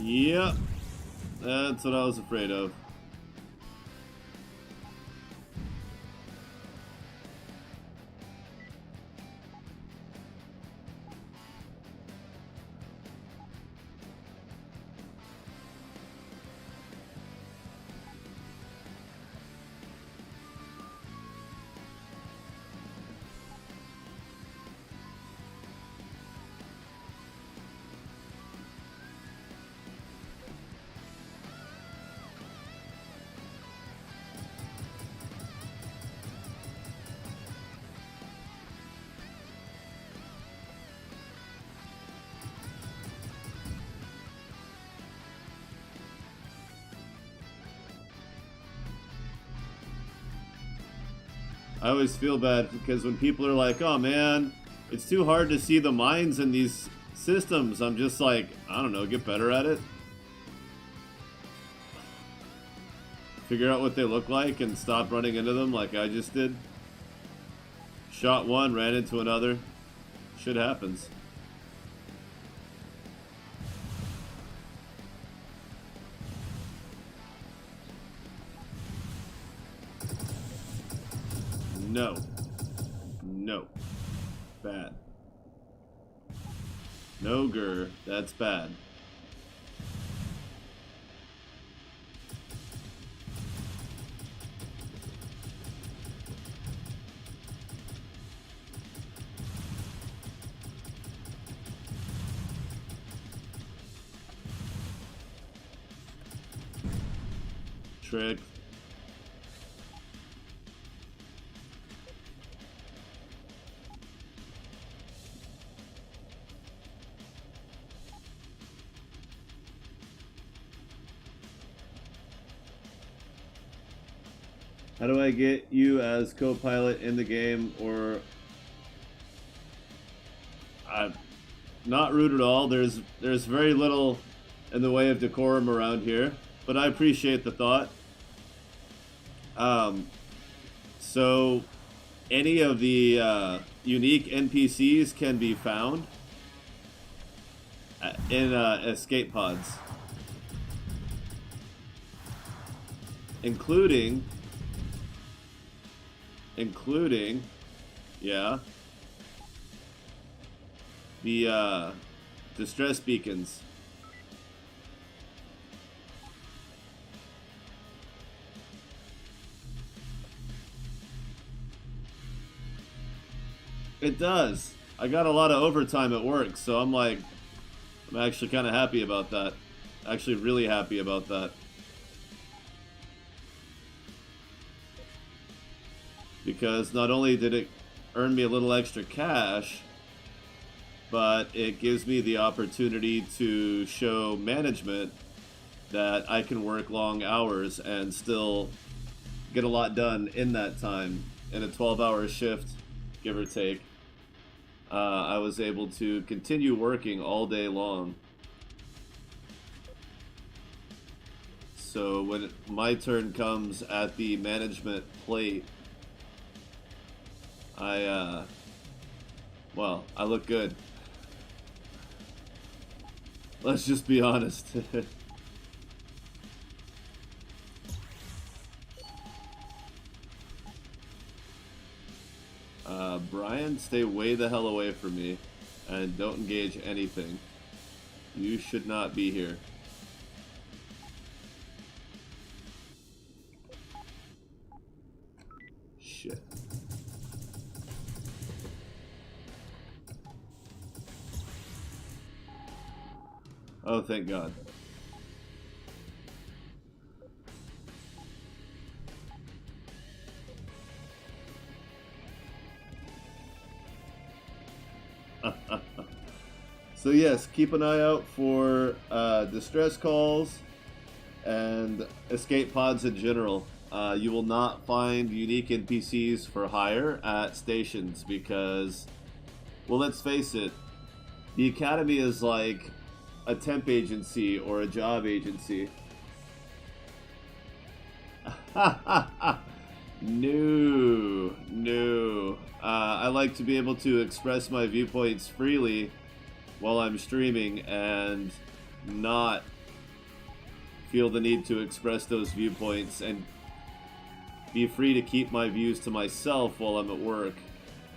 Yep. That's what I was afraid of. I always feel bad because when people are like, oh man, it's too hard to see the mines in these systems, I'm just like, I don't know, get better at it. Figure out what they look like and stop running into them like I just did. Shot one, ran into another. Shit happens. No. No. Bad. No gur. That's bad. Trick. How do I get you as co-pilot in the game? Or I'm not rude at all. There's very little in the way of decorum around here, but I appreciate the thought. So any of the unique NPCs can be found in escape pods, including, yeah, the distress beacons. It does. I got a lot of overtime at work, so I'm actually kind of happy about that. Actually really happy about that. Because not only did it earn me a little extra cash, but it gives me the opportunity to show management that I can work long hours and still get a lot done in that time. In a 12-hour shift, give or take, I was able to continue working all day long. So when my turn comes at the management plate, well, I look good. Let's just be honest. Brian, stay way the hell away from me and don't engage anything. You should not be here. Shit. Oh, thank God. So yes, keep an eye out for distress calls and escape pods in general. You will not find unique NPCs for hire at stations because, well, let's face it, the Academy is like a temp agency or a job agency. No. I like to be able to express my viewpoints freely while I'm streaming and not feel the need to express those viewpoints and be free to keep my views to myself while I'm at work.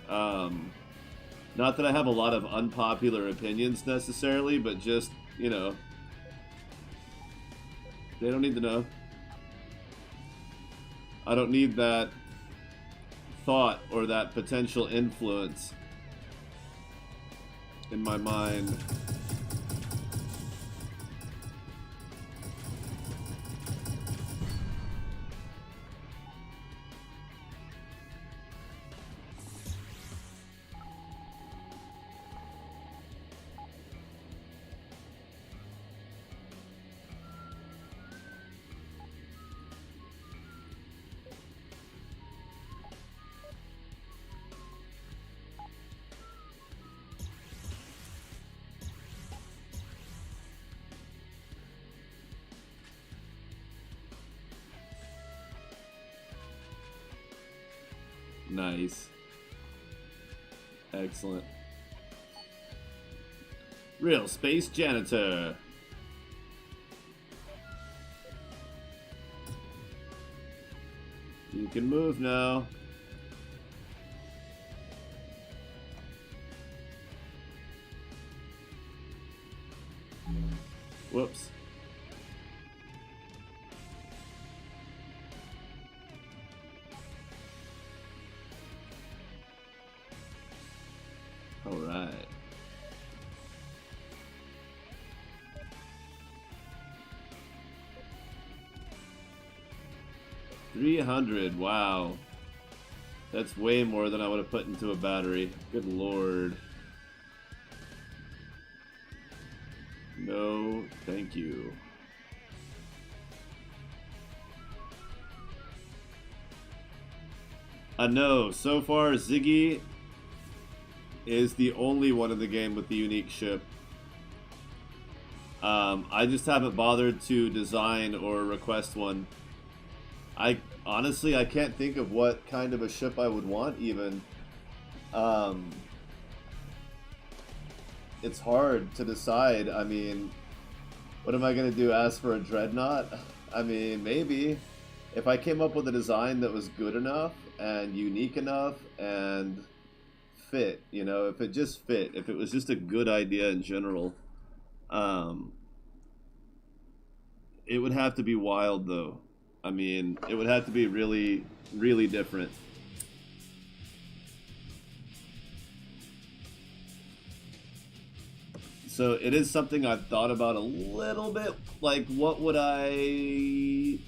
Not that I have a lot of unpopular opinions necessarily, but just, you know, they don't need to know. I don't need that thought or that potential influence in my mind. Nice. Excellent. Real space janitor. You can move now. Whoops. All right. $300. Wow. That's way more than I would have put into a battery. Good lord. No, thank you. No, so far Ziggy is the only one in the game with the unique ship. I just haven't bothered to design or request one. Honestly, I can't think of what kind of a ship I would want even. It's hard to decide. I mean, what am I going to do? Ask for a dreadnought? I mean, maybe. If I came up with a design that was good enough and unique enough and fit, you know, if it just fit, if it was just a good idea in general, it would have to be wild though. I mean, it would have to be really, really different. So it is something I've thought about a little bit, like what would I...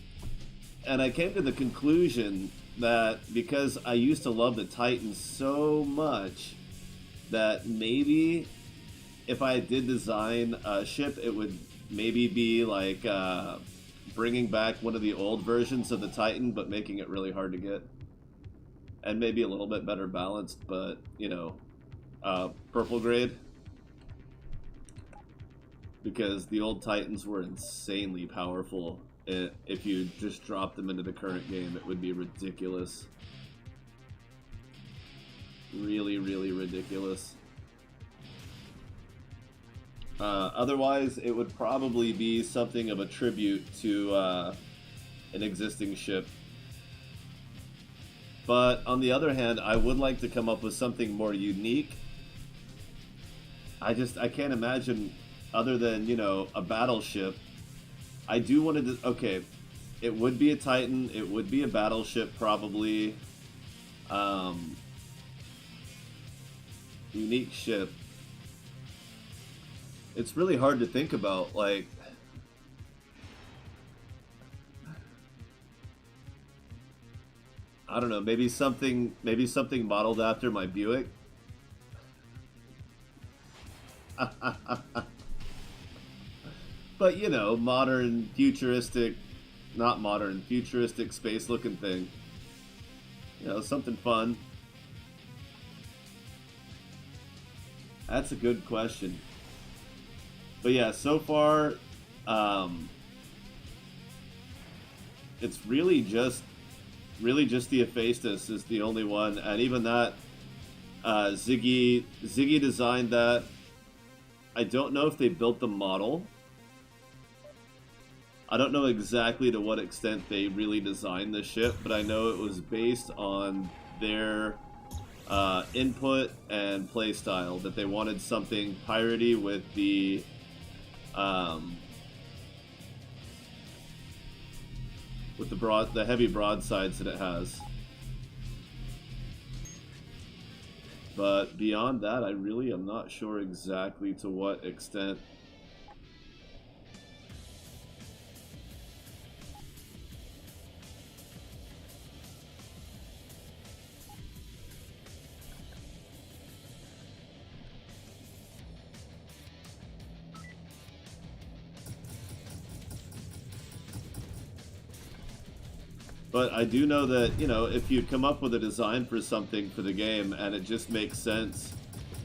And I came to the conclusion that because I used to love the Titan so much, that maybe if I did design a ship, it would maybe be like bringing back one of the old versions of the Titan, but making it really hard to get, and maybe a little bit better balanced, but you know, purple grade, because the old Titans were insanely powerful. If you just dropped them into the current game, it would be ridiculous. Really, really ridiculous. Otherwise, it would probably be something of a tribute to an existing ship. But on the other hand, I would like to come up with something more unique. I can't imagine, other than, you know, a battleship. I do want to, okay, it would be a Titan, it would be a battleship probably. Unique ship. It's really hard to think about, like, I don't know, maybe something modeled after my Buick. But you know, modern, futuristic, not modern, futuristic space looking thing. You know, something fun. That's a good question. But yeah, so far, it's really just the Hephaestus is the only one, and even that, Ziggy designed that. I don't know if they built the model. I don't know exactly to what extent they really designed the ship, but I know it was based on their input and play style, that they wanted something piratey with the heavy broadsides that it has. But beyond that, I really am not sure exactly to what extent. But I do know that, you know, if you come up with a design for something for the game and it just makes sense,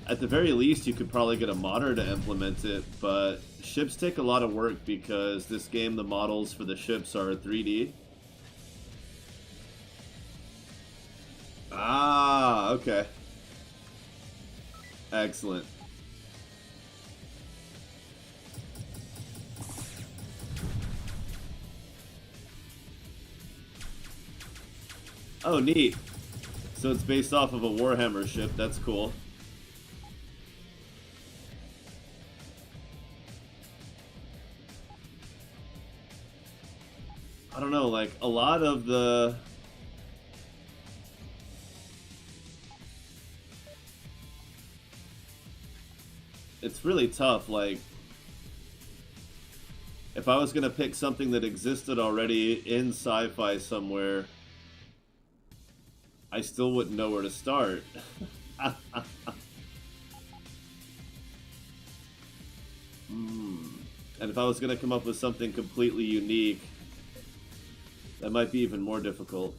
at the very least you could probably get a modder to implement it, but ships take a lot of work because this game, the models for the ships are 3D. Ah, okay. Excellent. Oh, neat. So it's based off of a Warhammer ship. That's cool. I don't know, like, a lot of the... It's really tough, like... If I was gonna pick something that existed already in sci-fi somewhere, I still wouldn't know where to start. And if I was going to come up with something completely unique, that might be even more difficult.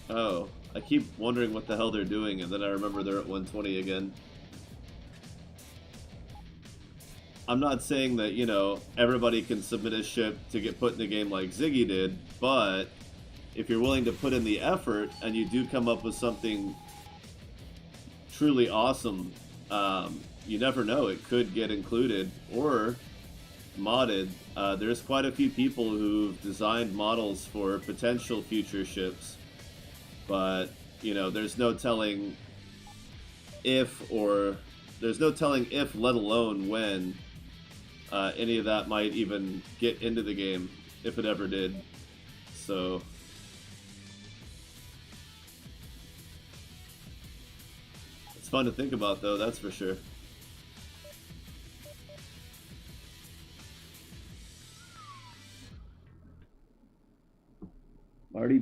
Oh, I keep wondering what the hell they're doing, and then I remember they're at 120 again. I'm not saying that, you know, everybody can submit a ship to get put in the game like Ziggy did, but if you're willing to put in the effort and you do come up with something truly awesome, you never know, it could get included or modded. There's quite a few people who've designed models for potential future ships, but, you know, there's no telling if, let alone when, any of that might even get into the game, if it ever did. So it's fun to think about, though, that's for sure.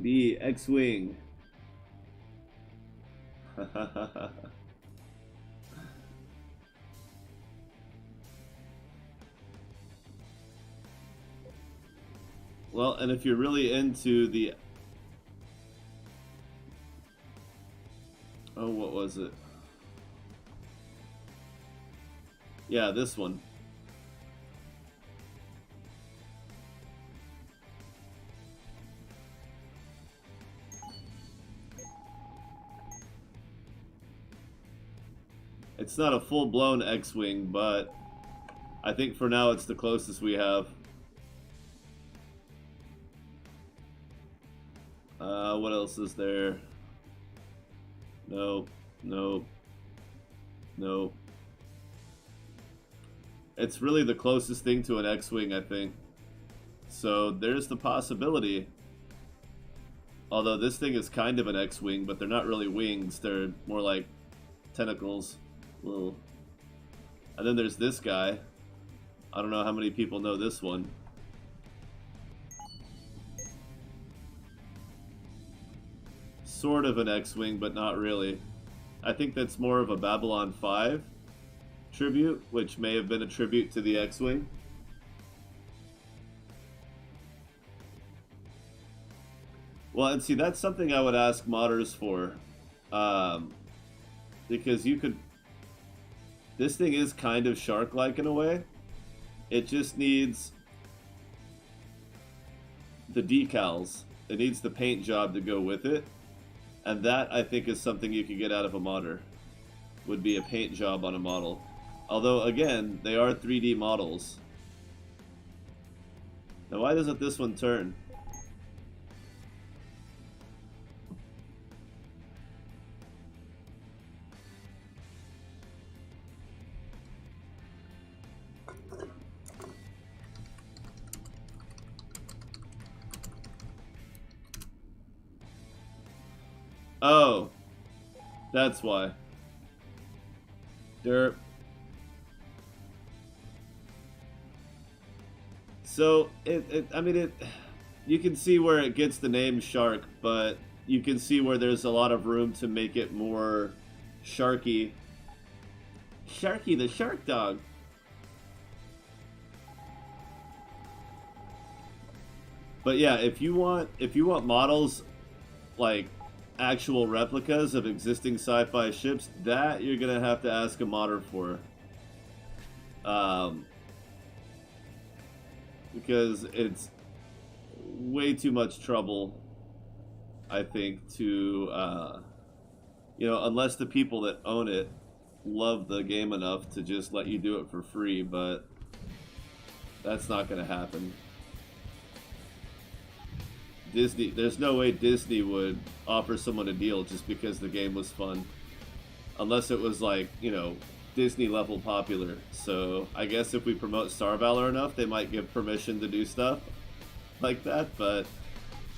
2D X-Wing. Well, and if you're really into the... Oh, what was it? Yeah, this one. It's not a full-blown X-Wing, but I think for now it's the closest we have. What else is there? Nope, nope, nope. It's really the closest thing to an X-Wing, I think. So there's the possibility. Although this thing is kind of an X-Wing, but they're not really wings. They're more like tentacles. Little. And then there's this guy. I don't know how many people know this one. Sort of an X-Wing, but not really. I think that's more of a Babylon 5 tribute, which may have been a tribute to the X-Wing. Well, and see, that's something I would ask modders for. Because you could... This thing is kind of shark-like in a way. It just needs the decals. It needs the paint job to go with it. And that, I think, is something you could get out of a modder. Would be a paint job on a model. Although, again, they are 3D models. Now, why doesn't this one turn? Oh, that's why. Derp. So I mean, you can see where it gets the name Shark, but you can see where there's a lot of room to make it more sharky. Sharky the shark dog. But yeah, if you want models like actual replicas of existing sci-fi ships, that you're gonna have to ask a modder for, because it's way too much trouble, I think, to you know, unless the people that own it love the game enough to just let you do it for free, but that's not gonna happen. Disney, there's no way Disney would offer someone a deal just because the game was fun. Unless it was like, you know, Disney level popular. So I guess if we promote Star Valor enough, they might give permission to do stuff like that, but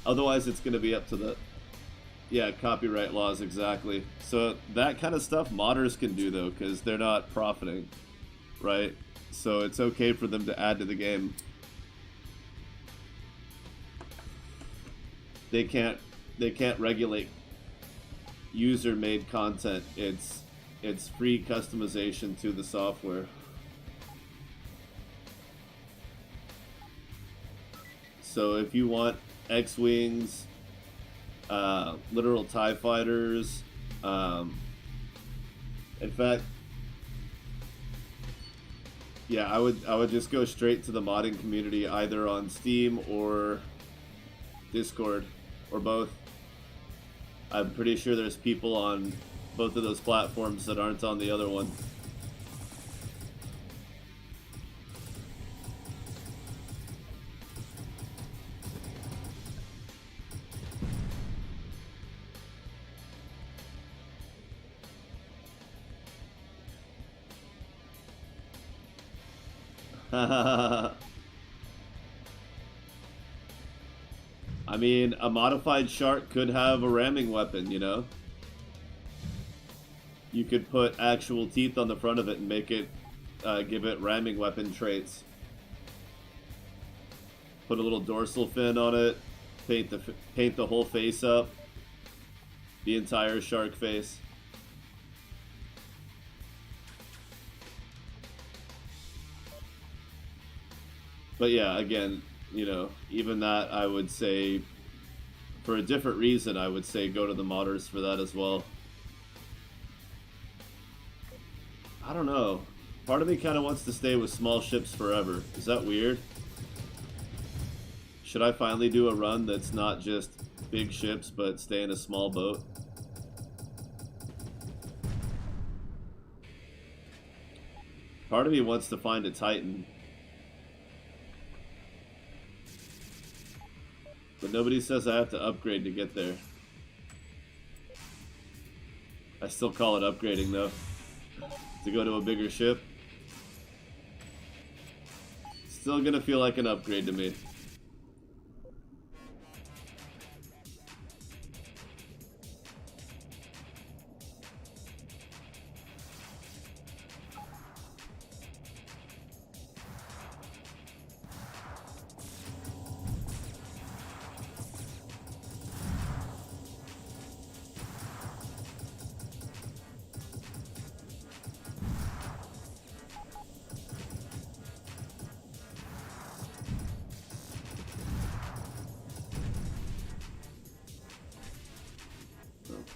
otherwise it's going to be up to the, yeah, copyright laws, exactly. So that kind of stuff modders can do though, because they're not profiting, right? So it's okay for them to add to the game. They can't regulate user-made content. It's free customization to the software. So if you want X-Wings, literal TIE fighters, in fact, yeah, I would just go straight to the modding community, either on Steam or Discord, or both. I'm pretty sure there's people on both of those platforms that aren't on the other one. I mean, a modified shark could have a ramming weapon, you know? You could put actual teeth on the front of it and make it, give it ramming weapon traits. Put a little dorsal fin on it, paint the whole face up, the entire shark face. But yeah, again, you know, even that, I would say, for a different reason, I would say go to the modders for that as well. I don't know. Part of me kind of wants to stay with small ships forever. Is that weird? Should I finally do a run that's not just big ships, but stay in a small boat? Part of me wants to find a Titan. But nobody says I have to upgrade to get there. I still call it upgrading though. To go to a bigger ship. Still gonna feel like an upgrade to me.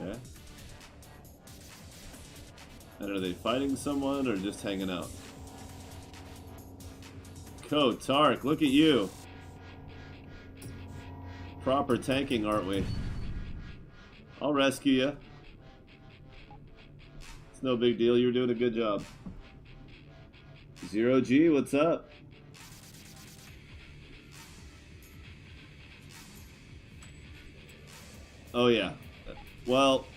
Okay. And are they fighting someone or just hanging out? Tark, look at you. Proper tanking, aren't we? I'll rescue you. It's no big deal, you're doing a good job. Zero G, what's up? Oh yeah. Well,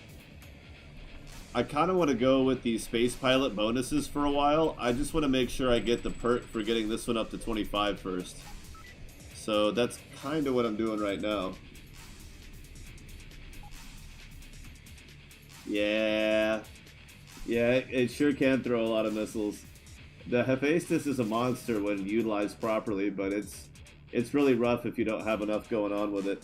I kind of want to go with the space pilot bonuses for a while. I just want to make sure I get the perk for getting this one up to 25 first. So that's kind of what I'm doing right now. Yeah. Yeah, it sure can throw a lot of missiles. The Hephaestus is a monster when utilized properly, but it's really rough if you don't have enough going on with it.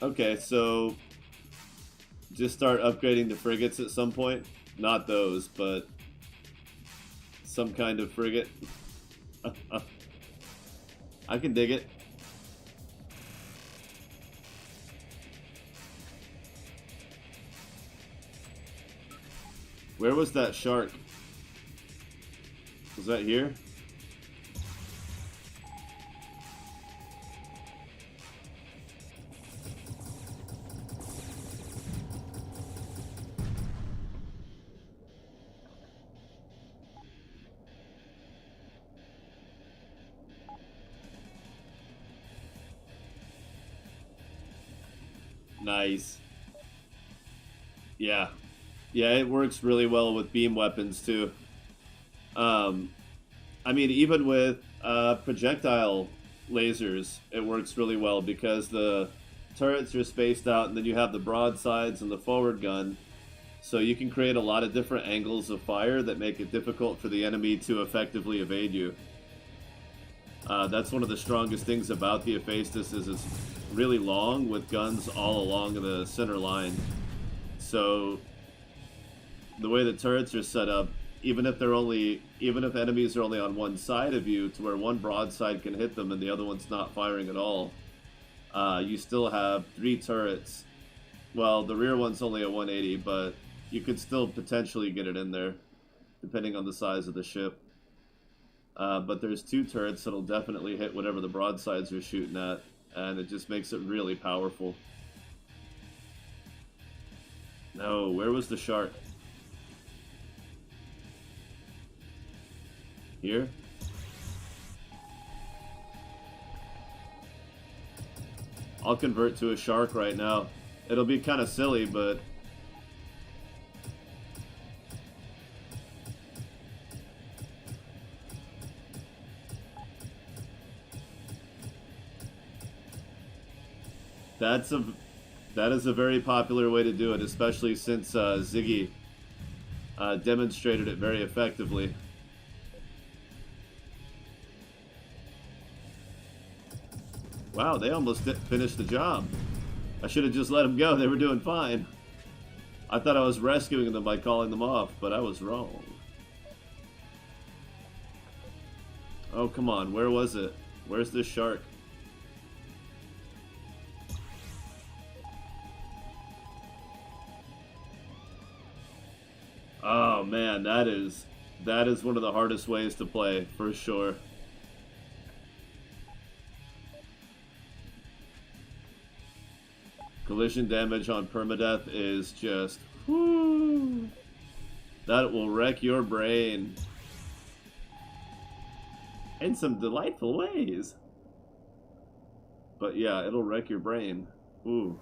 Okay, so just start upgrading the frigates at some point. Not those, but some kind of frigate. I can dig it. Where was that shark? Was that here? Nice. Yeah. Yeah, it works really well with beam weapons too. I mean, even with projectile lasers, it works really well because the turrets are spaced out and then you have the broadsides and the forward gun. So you can create a lot of different angles of fire that make it difficult for the enemy to effectively evade you. That's one of the strongest things about the Hephaestus is it's really long with guns all along the center line. So the way the turrets are set up, even if enemies are only on one side of you, to where one broadside can hit them and the other one's not firing at all, you still have 3 turrets. Well, the rear one's only a 180, but you could still potentially get it in there, depending on the size of the ship. But there's 2 turrets that'll definitely hit whatever the broadsides are shooting at, and it just makes it really powerful. No, where was the shark? Here? I'll convert to a shark right now. It'll be kind of silly, but... that is a very popular way to do it, especially since Ziggy demonstrated it very effectively. Wow, they almost finished the job. I should have just let them go. They were doing fine. I thought I was rescuing them by calling them off, but I was wrong. Oh, come on. Where was it? Where's this shark? Oh, man. That is one of the hardest ways to play, for sure. Collision damage on permadeath is just... whoo, that will wreck your brain. In some delightful ways. But yeah, it'll wreck your brain. Ooh.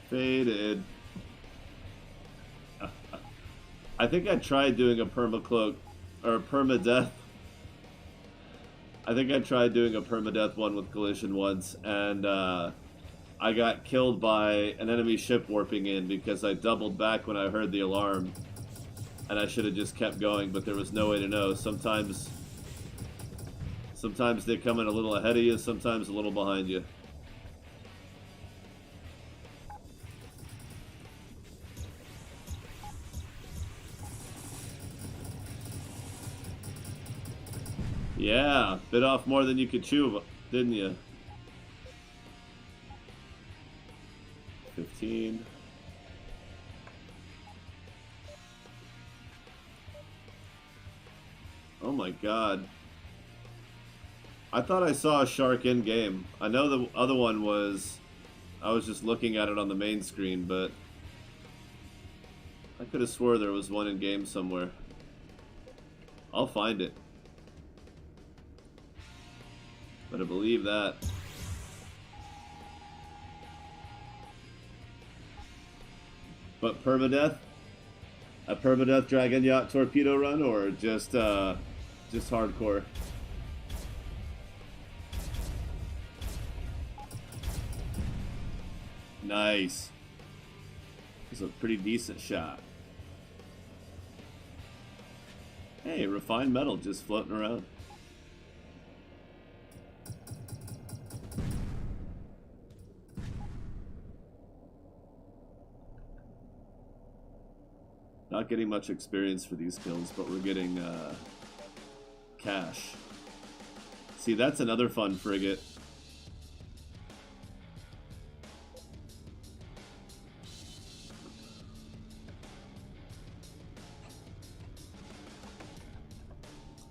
Faded. I think I tried doing a permacloak or a permadeath. I think I tried doing a permadeath one with collision once, and I got killed by an enemy ship warping in because I doubled back when I heard the alarm, and I should have just kept going, but there was no way to know. Sometimes they come in a little ahead of you, sometimes a little behind you. Yeah, bit off more than you could chew, didn't you? 15. Oh my god. I thought I saw a shark in game. I know the other one was... I was just looking at it on the main screen, but... I could have swore there was one in game somewhere. I'll find it. Better believe that. But permadeath? A permadeath Dragon Yacht torpedo run, or just hardcore? Nice. It's a pretty decent shot. Hey, refined metal just floating around. Not getting much experience for these kills, but we're getting cash. See, that's another fun frigate.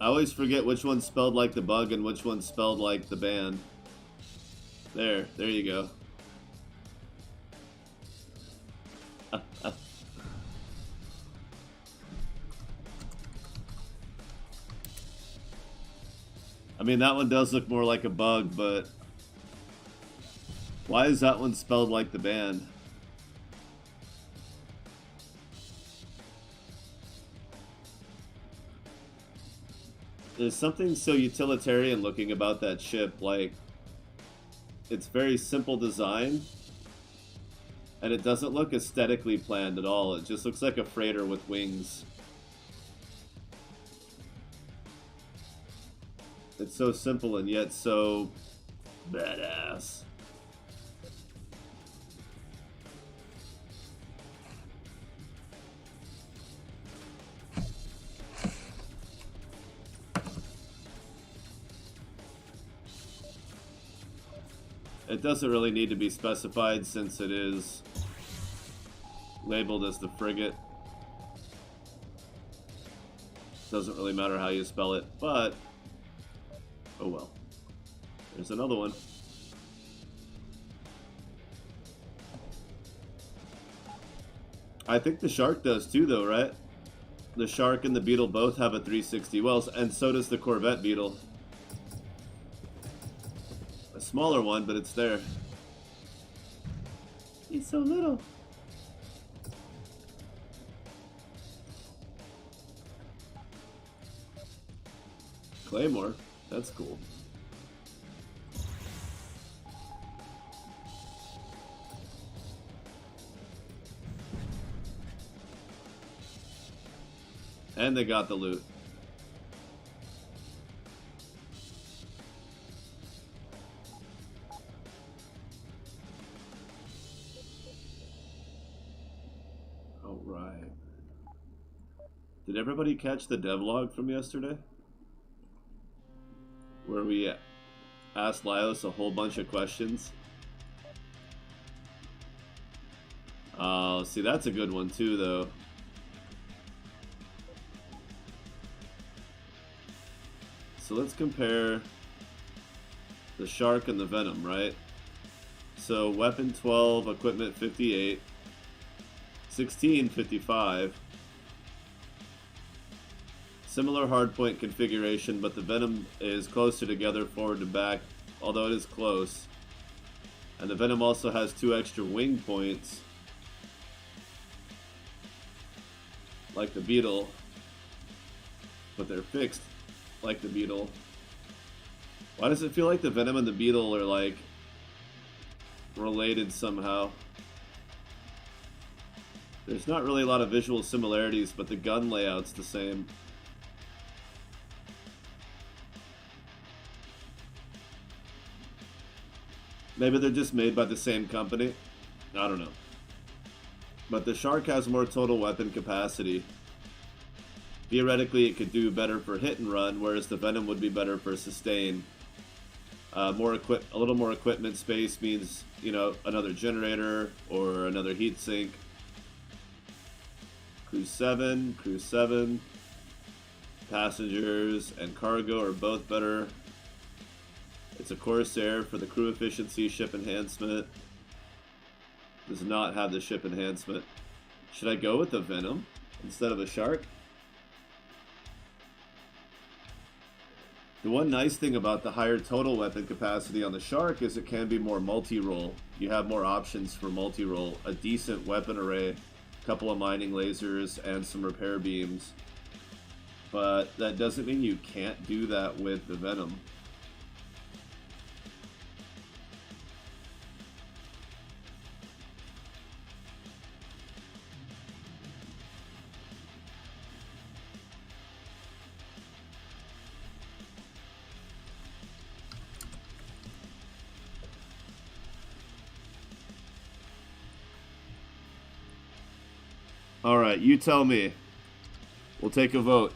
I always forget which one spelled like the bug and which one spelled like the band. There you go. I mean, that one does look more like a bug, but why is that one spelled like the band? There's something so utilitarian looking about that ship. Like, it's very simple design, and it doesn't look aesthetically planned at all. It just looks like a freighter with wings. It's so simple and yet so badass. It doesn't really need to be specified since it is labeled as the frigate. Doesn't really matter how you spell it, but oh well. There's another one. I think the shark does too, though, right? The shark and the beetle both have a 360 wells, and so does the Corvette beetle. A smaller one, but it's there. He's so little. Claymore, that's cool. And they got the loot. All right. Did everybody catch the devlog from yesterday? Where we asked Lyos a whole bunch of questions. See, that's a good one too, though. So let's compare the shark and the venom, right? So weapon 12, equipment 58, 16, 55. Similar hardpoint configuration, but the venom is closer together forward to back, although it is close. And the venom also has 2 extra wing points, like the beetle, but they're fixed like the beetle. Why does it feel like the venom and the beetle are like related somehow? There's not really a lot of visual similarities, but the gun layout's the same. Maybe they're just made by the same company. I don't know. But the shark has more total weapon capacity. Theoretically, it could do better for hit and run, whereas the venom would be better for sustain. A little more equipment space means, you know, another generator or another heat sink. Crew 7. Passengers and cargo are both better. It's a Corsair for the crew efficiency ship enhancement. Does not have the ship enhancement. Should I go with the venom instead of a shark? The one nice thing about the higher total weapon capacity on the shark is it can be more multi-role. You have more options for multi-role. A decent weapon array, a couple of mining lasers, and some repair beams. But that doesn't mean you can't do that with the venom. Alright, you tell me. We'll take a vote.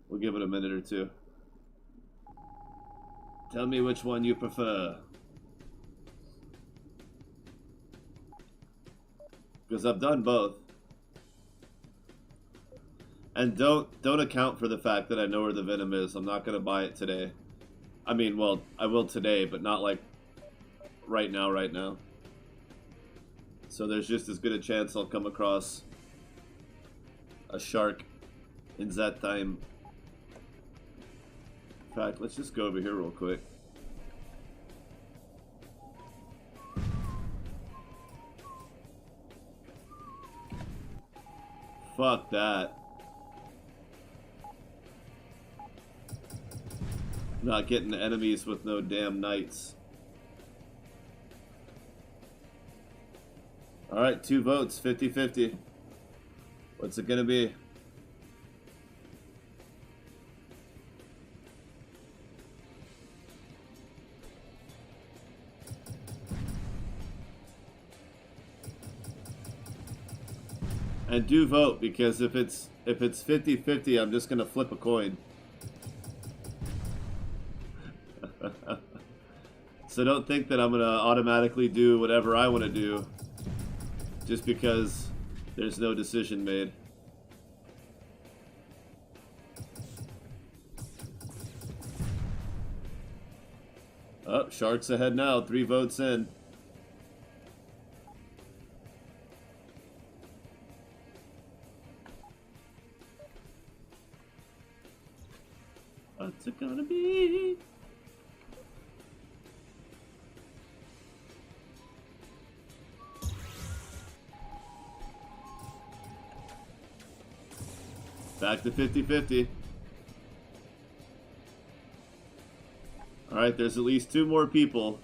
We'll give it a minute or two. Tell me which one you prefer. Because I've done both. And don't account for the fact that I know where the venom is. I'm not going to buy it today. I mean, well, I will today, but not like right now. So there's just as good a chance I'll come across a shark in that time. In fact, let's just go over here real quick. Fuck that. Not getting enemies with no damn knights. Alright, 2 votes, 50-50. What's it gonna be? And do vote, because if it's 50-50, I'm just gonna flip a coin. So don't think that I'm gonna automatically do whatever I want to do just because there's no decision made. Oh, Shark's ahead now, 3 votes in. What's it gonna be? Back to 50-50. Alright, there's at least 2 more people.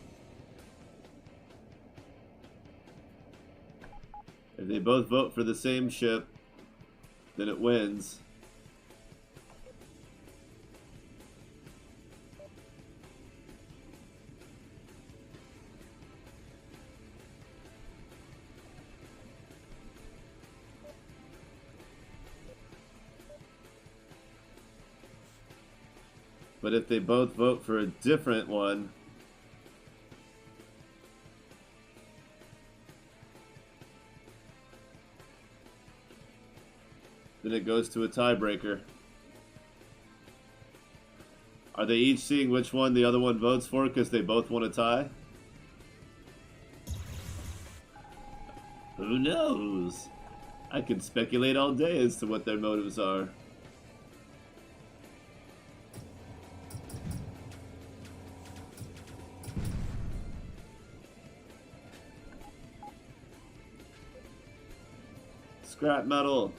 If they both vote for the same ship, then it wins. But if they both vote for a different one, then it goes to a tiebreaker. Are they each seeing which one the other one votes for because they both want to tie? Who knows? I can speculate all day as to what their motives are. Scrap metal.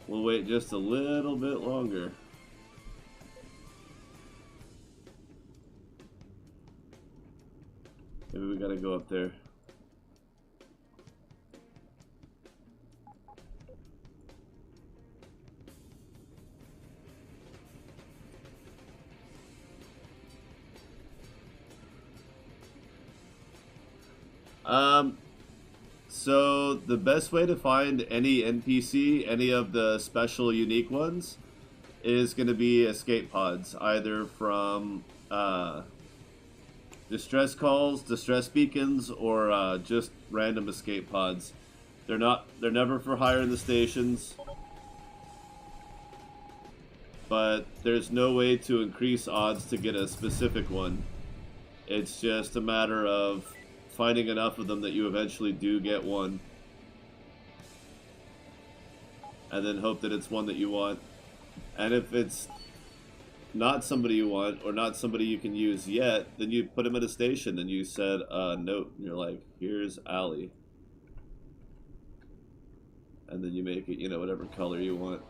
We'll wait just a little bit longer. Maybe we gotta go up there. So the best way to find any NPC, any of the special unique ones, is going to be escape pods, either from distress calls, distress beacons, or just random escape pods. They're never for hire in the stations, but there's no way to increase odds to get a specific one. It's just a matter of finding enough of them that you eventually do get one. And then hope that it's one that you want. And if it's not somebody you want, or not somebody you can use yet, then you put them at a station and you said note, and you're like, here's Allie. And then you make it, you know, whatever color you want.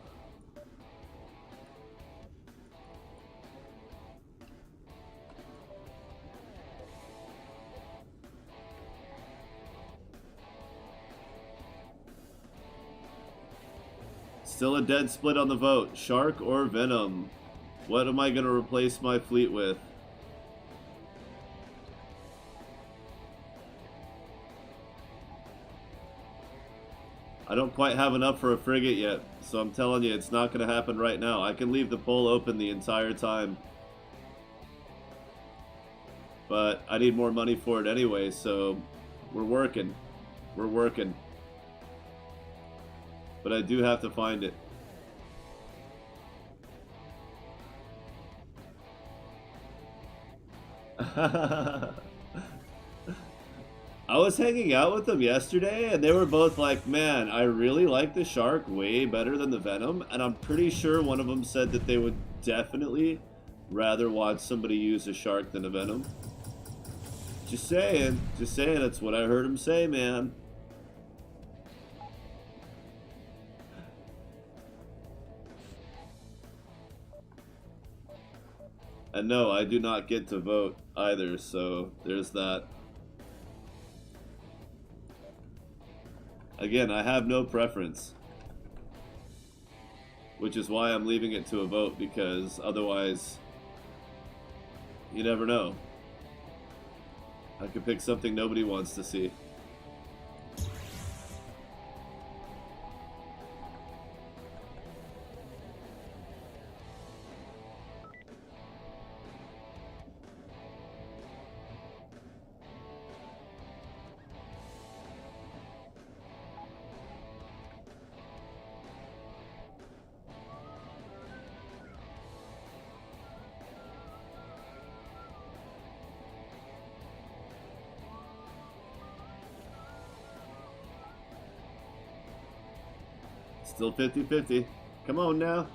Still a dead split on the vote. Shark or Venom? What am I going to replace my fleet with? I don't quite have enough for a frigate yet, so I'm telling you, it's not going to happen right now. I can leave the poll open the entire time. But I need more money for it anyway, so we're working. We're working. But I do have to find it. I was hanging out with them yesterday, and they were both like, man, I really like the Shark way better than the Venom, and I'm pretty sure one of them said that they would definitely rather watch somebody use a Shark than a Venom. Just saying, that's what I heard him say, man. And no, I do not get to vote either, so there's that. Again, I have no preference. Which is why I'm leaving it to a vote, because otherwise, you never know. I could pick something nobody wants to see. Still 50-50. Come on now.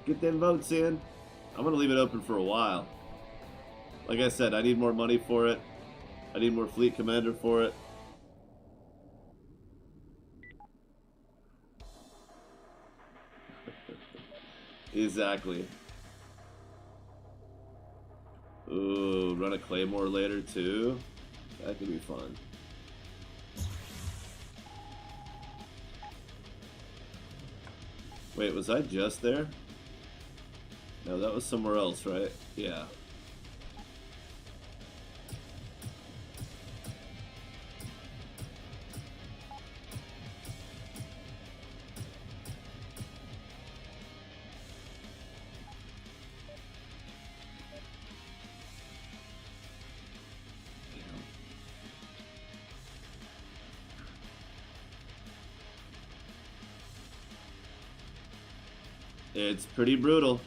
Get them votes in. I'm going to leave it open for a while. Like I said, I need more money for it. I need more fleet commander for it. Exactly. Ooh, run a Claymore later too. That could be fun. Wait, was I just there? No, that was somewhere else, right? Yeah. It's pretty brutal.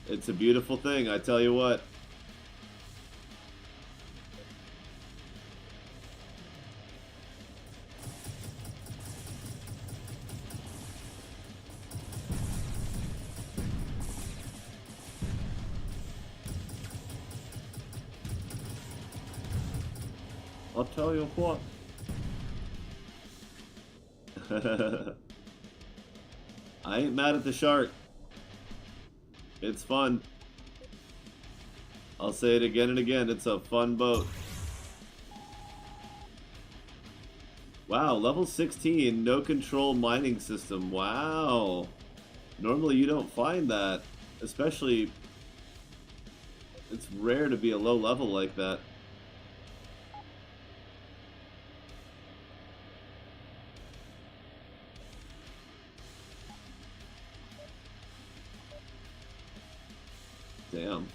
It's a beautiful thing, I tell you what. I'll tell you what. I ain't mad at the shark. It's fun. I'll say it again and again. It's a fun boat. Wow, level 16, no control mining system. Wow. Normally you don't find that. Especially, it's rare to be a low level like that. Damn.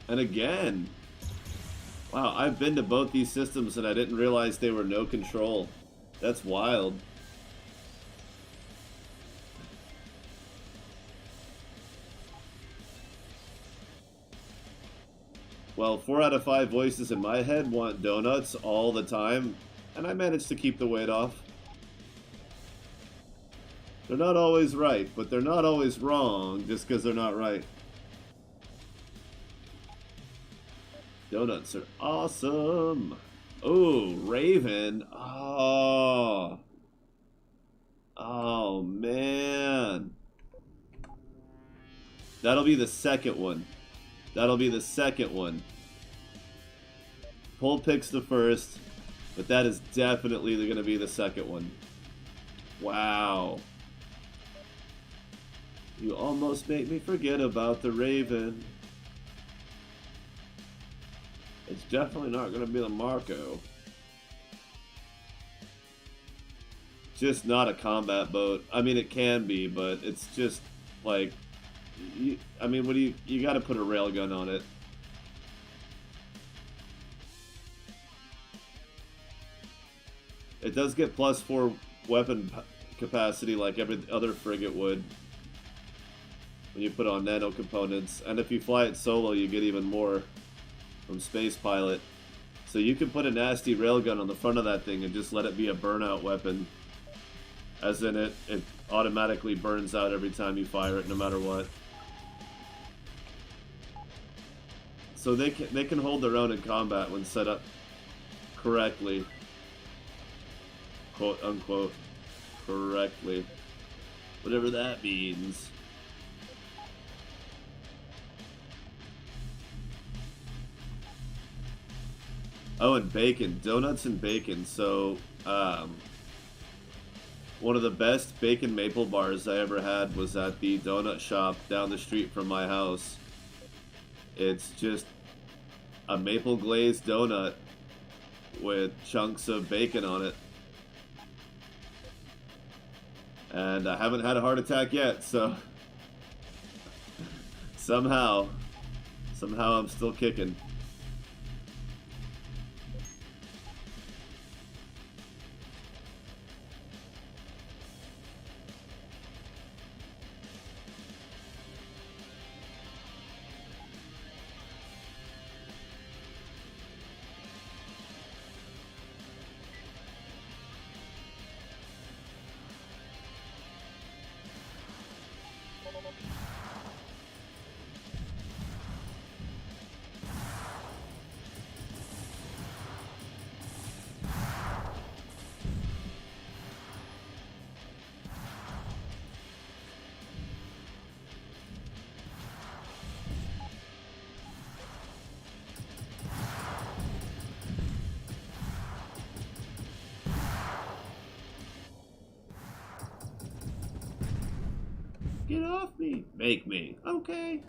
And again. Wow, I've been to both these systems and I didn't realize they were no control. That's wild. Well, 4 out of 5 voices in my head want donuts all the time, and I managed to keep the weight off. They're not always right, but they're not always wrong just because they're not right. Donuts are awesome. Oh, Raven. Oh. Oh, man. That'll be the second one. That'll be the second one. Pole picks the first, but that is definitely going to be the second one. Wow. You almost make me forget about the Raven. It's definitely not going to be the Marco. Just not a combat boat. I mean, it can be, but it's just like... I mean, what do you got to put a railgun on it. It does get +4 weapon capacity like every other frigate would when you put on nano components, and if you fly it solo you get even more from Space Pilot. So you can put a nasty railgun on the front of that thing and just let it be a burnout weapon, as in it automatically burns out every time you fire it no matter what. So they can hold their own in combat when set up correctly, quote unquote, correctly, whatever that means. Oh, and bacon, donuts and bacon. So one of the best bacon maple bars I ever had was at the donut shop down the street from my house. It's just a maple glazed donut with chunks of bacon on it. And I haven't had a heart attack yet, so somehow I'm still kicking. off me. Make me. Okay.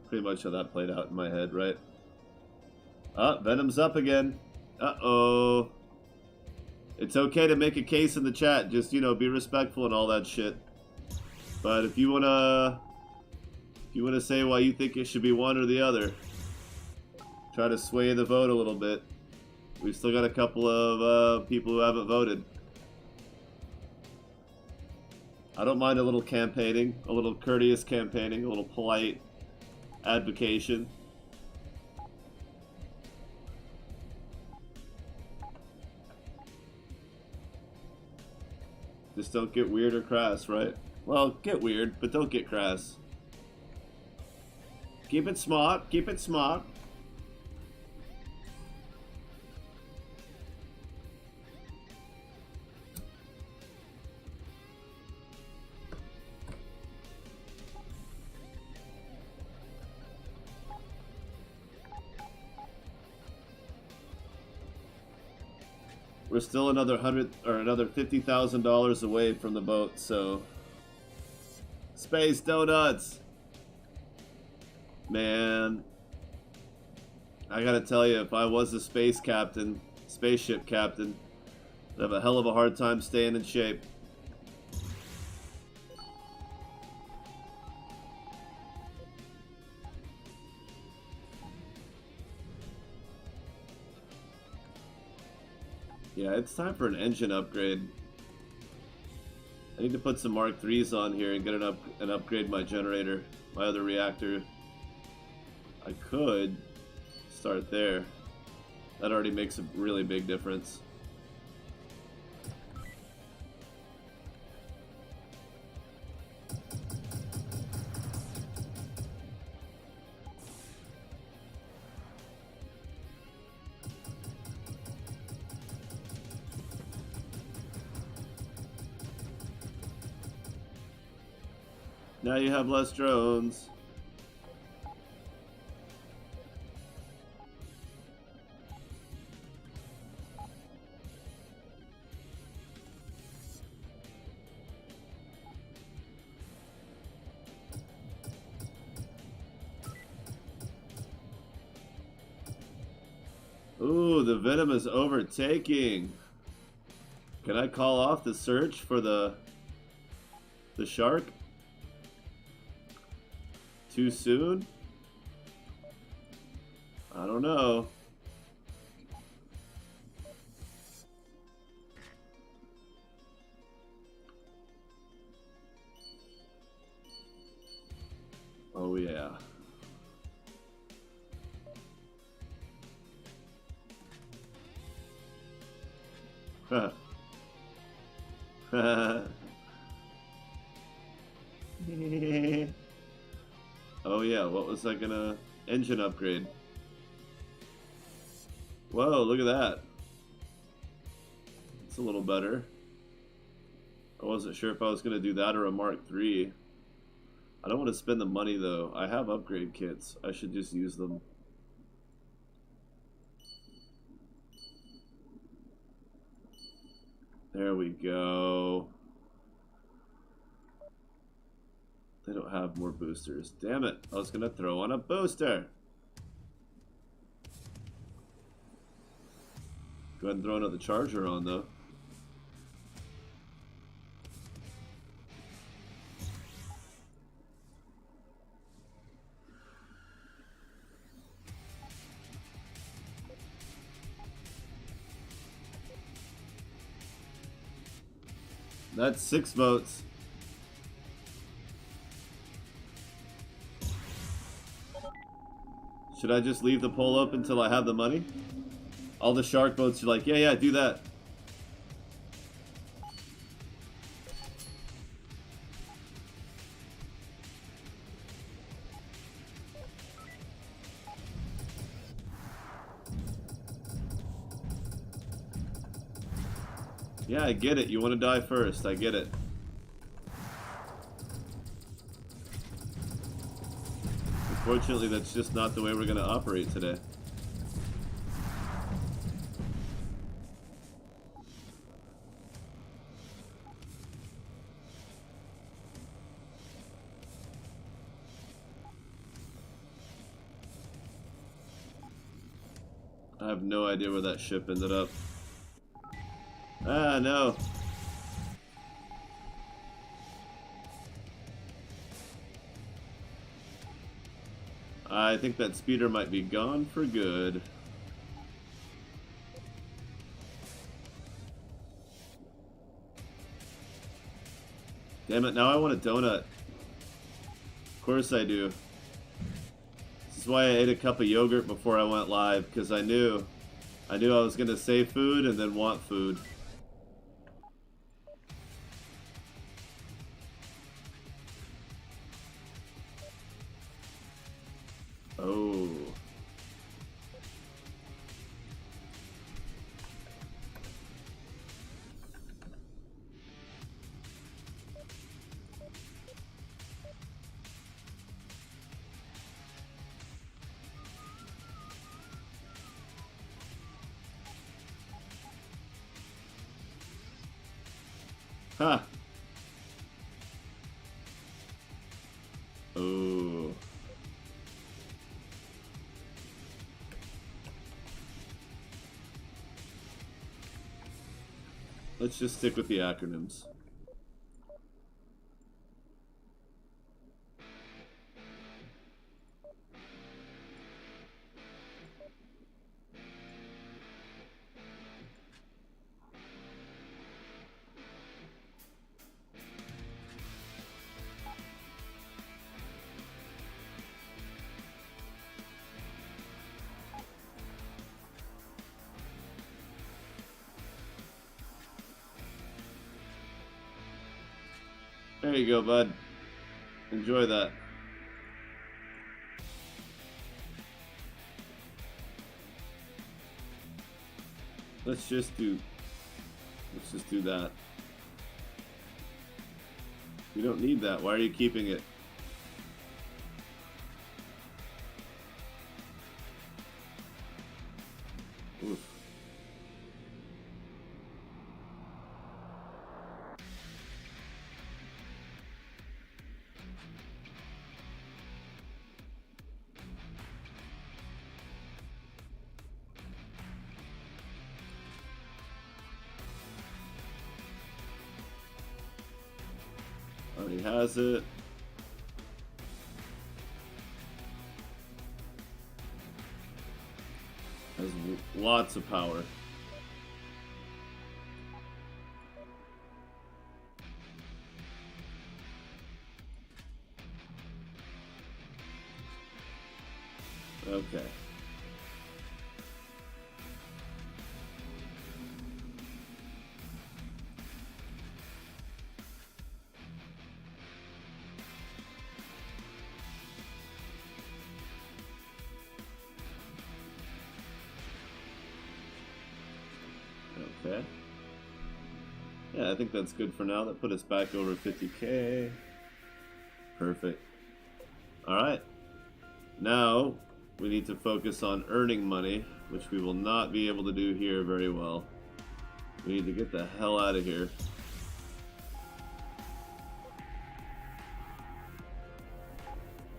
Pretty much how that played out in my head, right? Venom's up again. Uh-oh. It's okay to make a case in the chat. Just, you know, be respectful and all that shit. But if you wanna say why you think it should be one or the other, try to sway the vote a little bit. We've still got a couple of people who haven't voted. I don't mind a little campaigning, a little courteous campaigning, a little polite advocation. Just don't get weird or crass, right? Well, get weird, but don't get crass. Keep it smart, keep it smart. We're still another $50,000 away from the boat, so space donuts. Man, I gotta tell you, if I was a spaceship captain, I'd have a hell of a hard time staying in shape. Yeah, it's time for an engine upgrade. I need to put some Mark IIIs on here and get and upgrade my generator, my other reactor. I could start there. That already makes a really big difference. Now you have less drones. Ooh, the Venom is overtaking. Can I call off the search for the shark? Too soon? I don't know. Oh yeah. Oh yeah, what was I gonna... Engine upgrade. Whoa, look at that. It's a little better. I wasn't sure if I was gonna do that or a Mark III. I don't want to spend the money though. I have upgrade kits. I should just use them. There we go. They don't have more boosters. Damn it. I was going to throw on a booster. Go ahead and throw another charger on, though. That's 6 votes. Should I just leave the poll up until I have the money? All the shark boats are like, yeah, do that. Yeah, I get it. You want to die first. I get it. Unfortunately, that's just not the way we're going to operate today. I have no idea where that ship ended up. Ah, no. I think that speeder might be gone for good. Damn it, now I want a donut. Of course I do. This is why I ate a cup of yogurt before I went live, because I knew I was going to say food and then want food. Oh. Huh. Oh. Let's just stick with the acronyms. There you go, bud. Enjoy that. Let's just do that. You don't need that. Why are you keeping it? Oof. Already has it. Has lots of power. Okay. Okay. Yeah, I think that's good for now. That put us back over 50K. Perfect. Alright. Now, we need to focus on earning money, which we will not be able to do here very well. We need to get the hell out of here.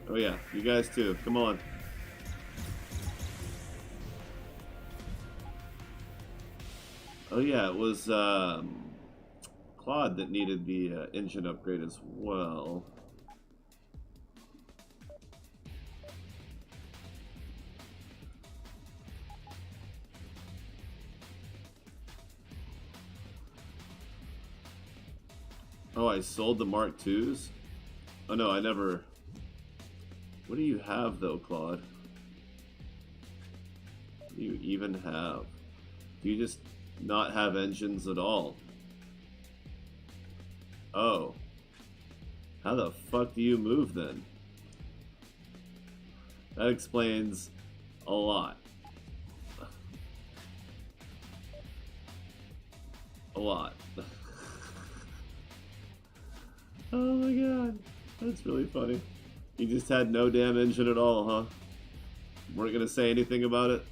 Oh yeah, you guys too. Come on. Oh yeah, it was Claude that needed the engine upgrade as well. Oh, I sold the Mark IIs? Oh no, I never... What do you have though, Claude? What do you even have? Do you just not have engines at all? Oh. How the fuck do you move then? That explains a lot. A lot. Oh my god. That's really funny. You just had no damn engine at all, huh? Weren't gonna say anything about it?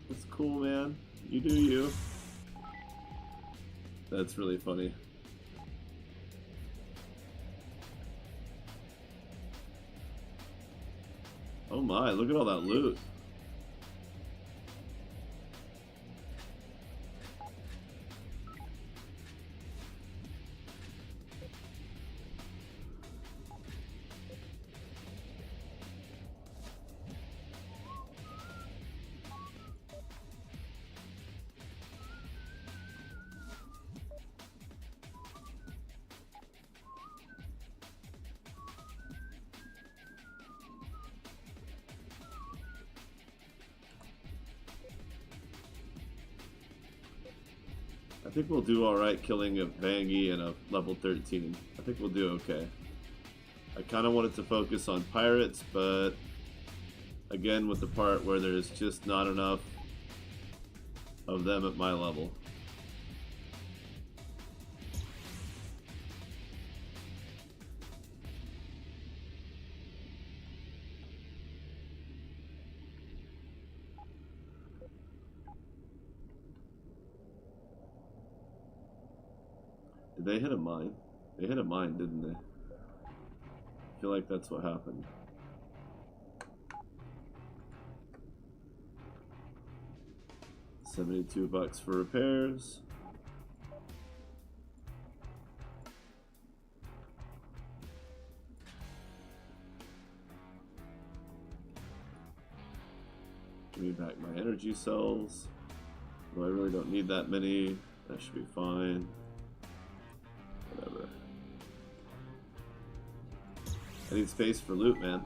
That's cool, man. You do you. That's really funny. Oh my, look at all that loot. I think we'll do alright killing a Vangie and a level 13. I think we'll do okay. I kind of wanted to focus on pirates, but again with the part where there's just not enough of them at my level. Did they hit a mine? They hit a mine, didn't they? I feel like that's what happened. $72 for repairs. Give me back my energy cells. Well, I really don't need that many. That should be fine. Whatever. I need space for loot, man.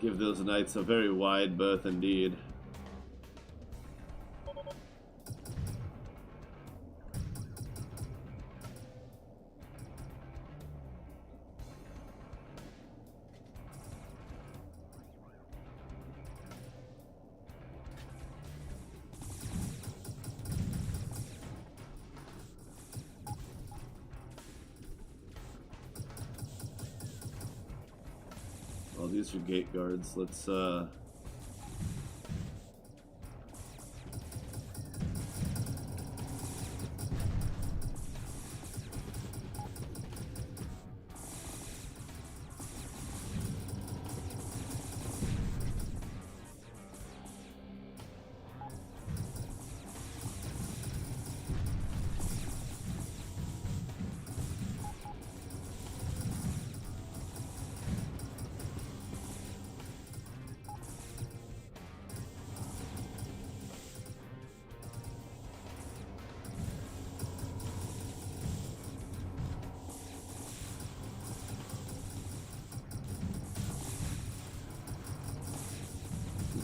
Give those knights a very wide berth indeed. Well, these are gate guards. Let's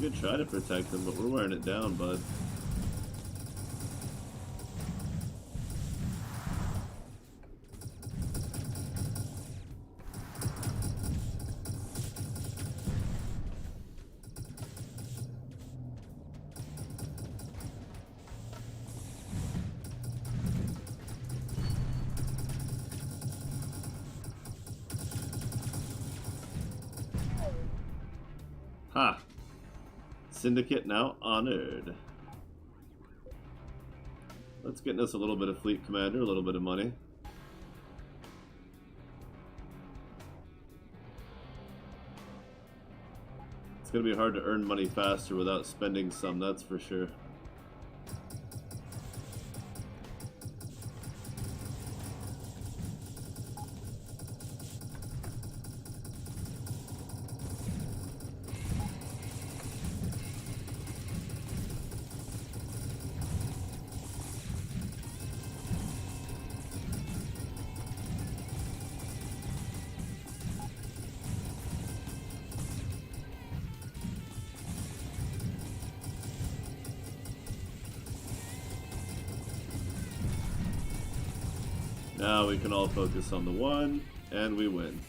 we could try to protect them, but we're wearing it down, bud. Ha! Syndicate now honored. Let's get us a little bit of fleet commander, a little bit of money. It's gonna be hard to earn money faster without spending some, that's for sure. Now we can all focus on the one. And we win.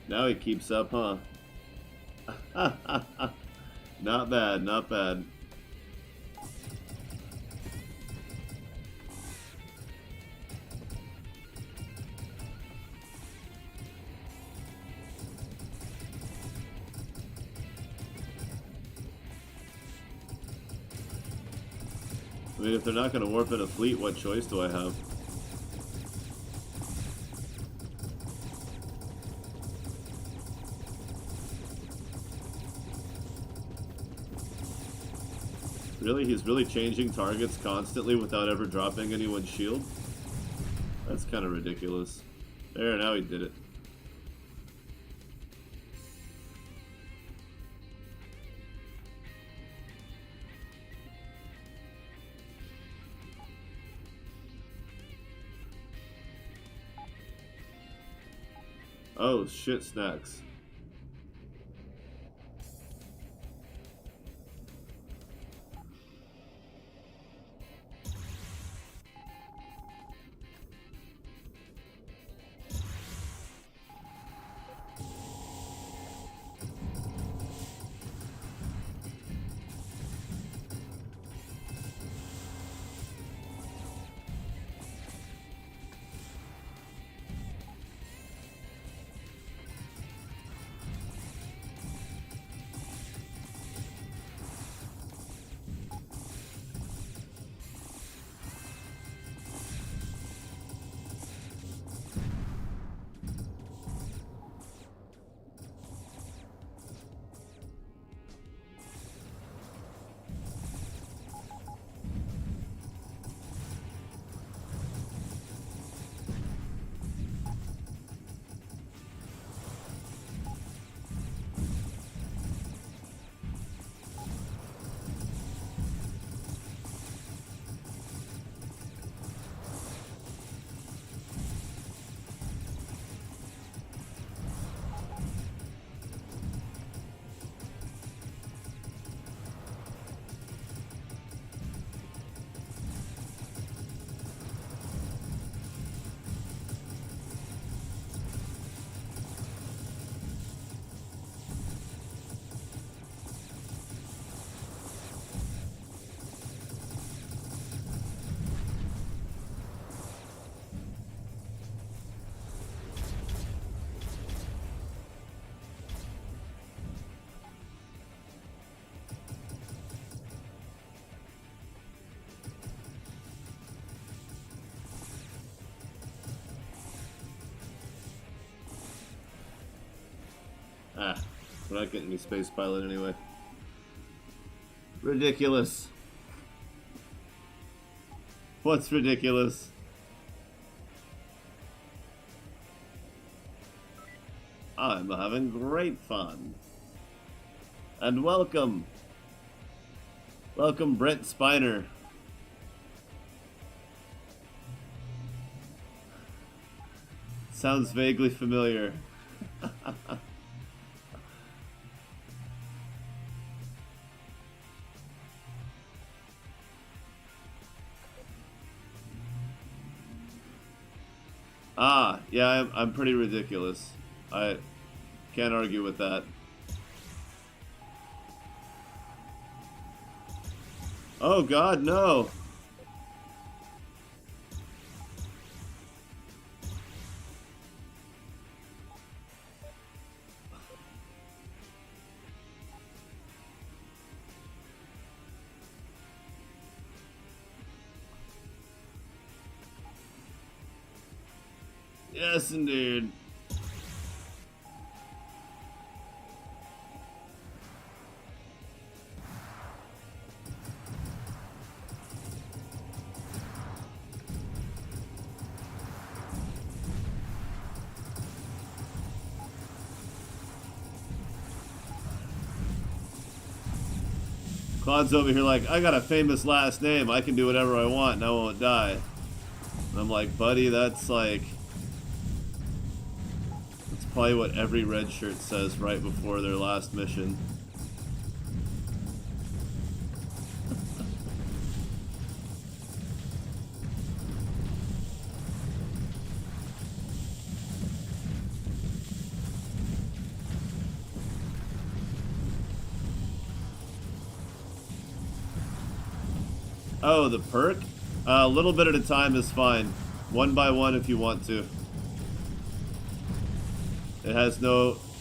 Now he keeps up, huh? Not bad, not bad. I mean, if they're not going to warp in a fleet, what choice do I have? Really? He's really changing targets constantly without ever dropping anyone's shield? That's kind of ridiculous. There, now he did it. Oh, shit snacks. Ah, we're not getting any space pilot anyway. Ridiculous. What's ridiculous? I'm having great fun. And welcome. Welcome, Brent Spiner. Sounds vaguely familiar. Ah, yeah, I'm pretty ridiculous. I can't argue with that. Oh God, no! Yes, indeed. Claude's over here like, I got a famous last name. I can do whatever I want and I won't die. And I'm like, buddy, that's like... That's probably what every red shirt says right before their last mission. Oh, the perk? A little bit at a time is fine. One by one if you want to. It has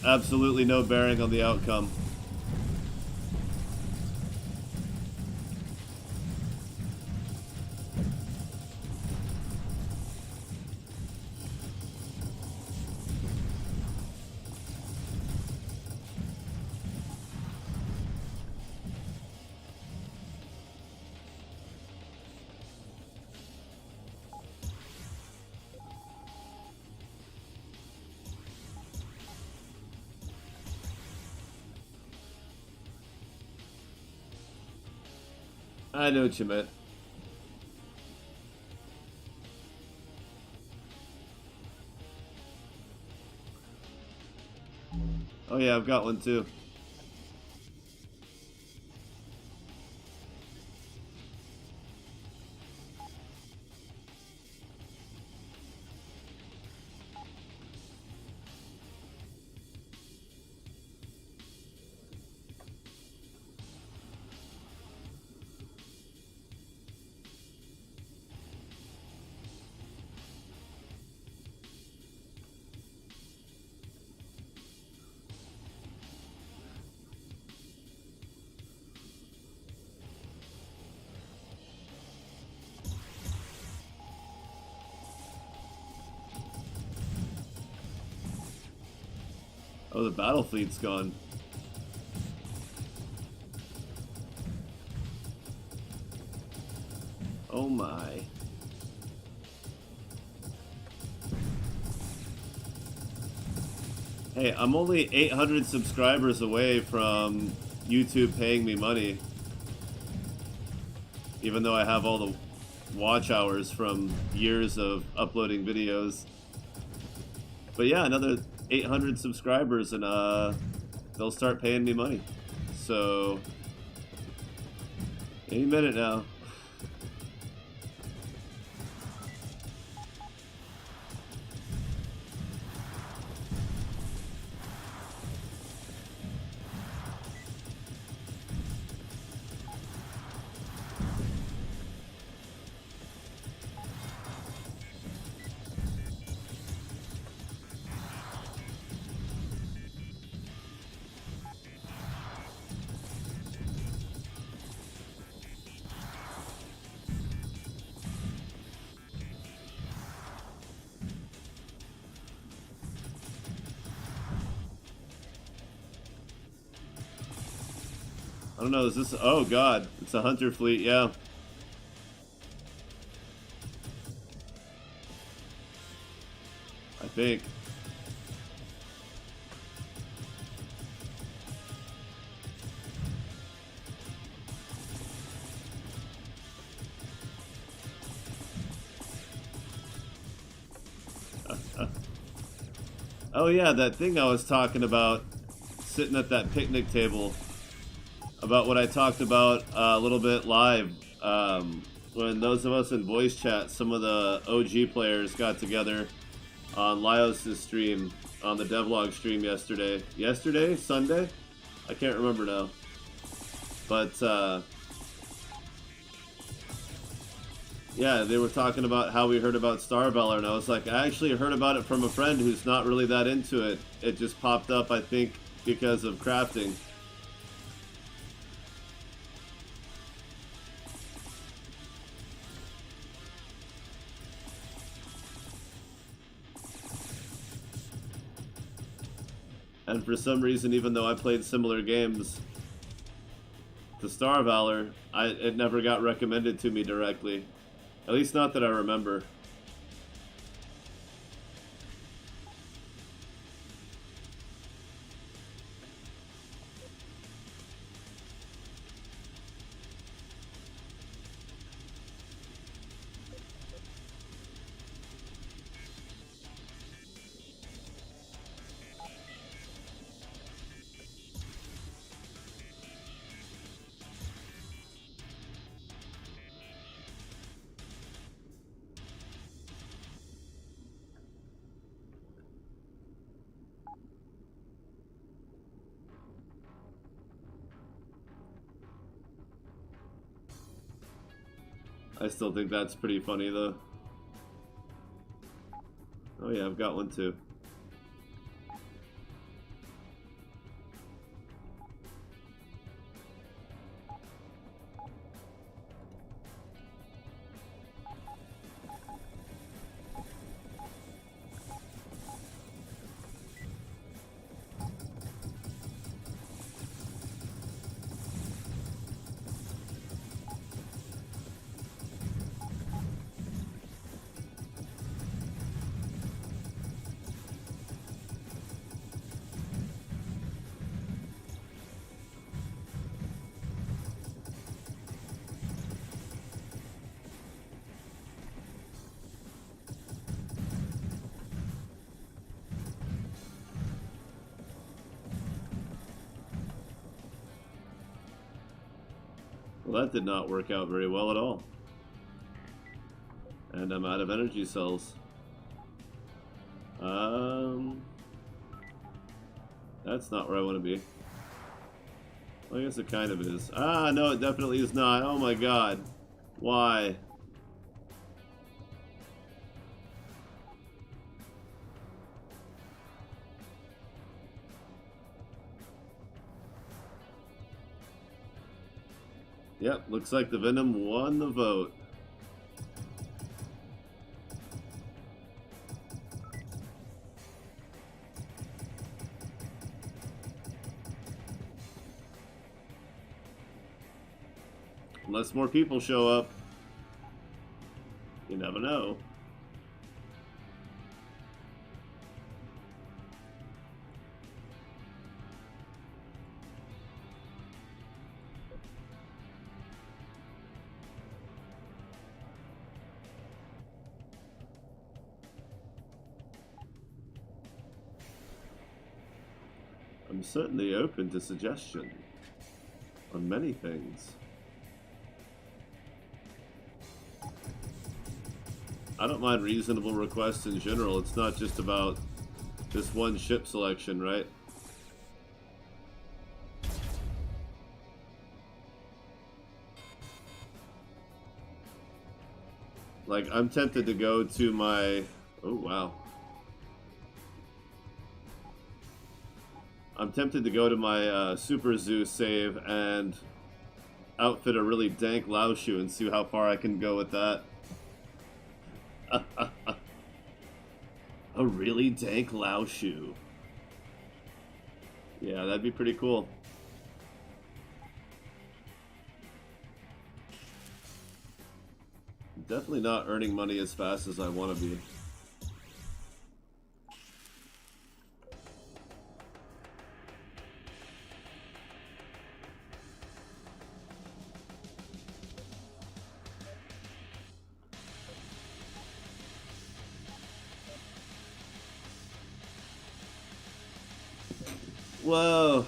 absolutely no bearing on the outcome. I know what you meant. Oh yeah, I've got one too. Oh, the battle fleet's gone. Oh my. Hey, I'm only 800 subscribers away from YouTube paying me money. Even though I have all the watch hours from years of uploading videos. But yeah, another 800 subscribers and they'll start paying me money. So any minute now. I don't know, is this... Oh, God. It's a hunter fleet, yeah. I think. Oh, yeah, that thing I was talking about, sitting at that picnic table. About what I talked about a little bit live. When those of us in voice chat, some of the OG players got together on Lyos' stream, on the devlog stream yesterday. Yesterday? Sunday? I can't remember now. But, yeah, they were talking about how we heard about Star Valor, and I was like, I actually heard about it from a friend who's not really that into it. It just popped up, I think, because of crafting. And for some reason, even though I played similar games to Star Valor, it never got recommended to me directly. At least not that I remember. I still think that's pretty funny though. Oh yeah, I've got one too. Well, that did not work out very well at all. And I'm out of energy cells. That's not where I want to be. Well, I guess it kind of is. Ah, no, it definitely is not. Oh my god. Why? Yep, looks like the Venom won the vote. Unless more people show up. You never know. I'm certainly open to suggestion on many things. I don't mind reasonable requests in general. It's not just about this one ship selection, right? Like, I'm tempted to go to my... Oh, wow. I'm tempted to go to my Super Zoo save and outfit a really dank Laoshu and see how far I can go with that. A really dank Laoshu. Yeah, that'd be pretty cool. Definitely not earning money as fast as I want to be. Whoa.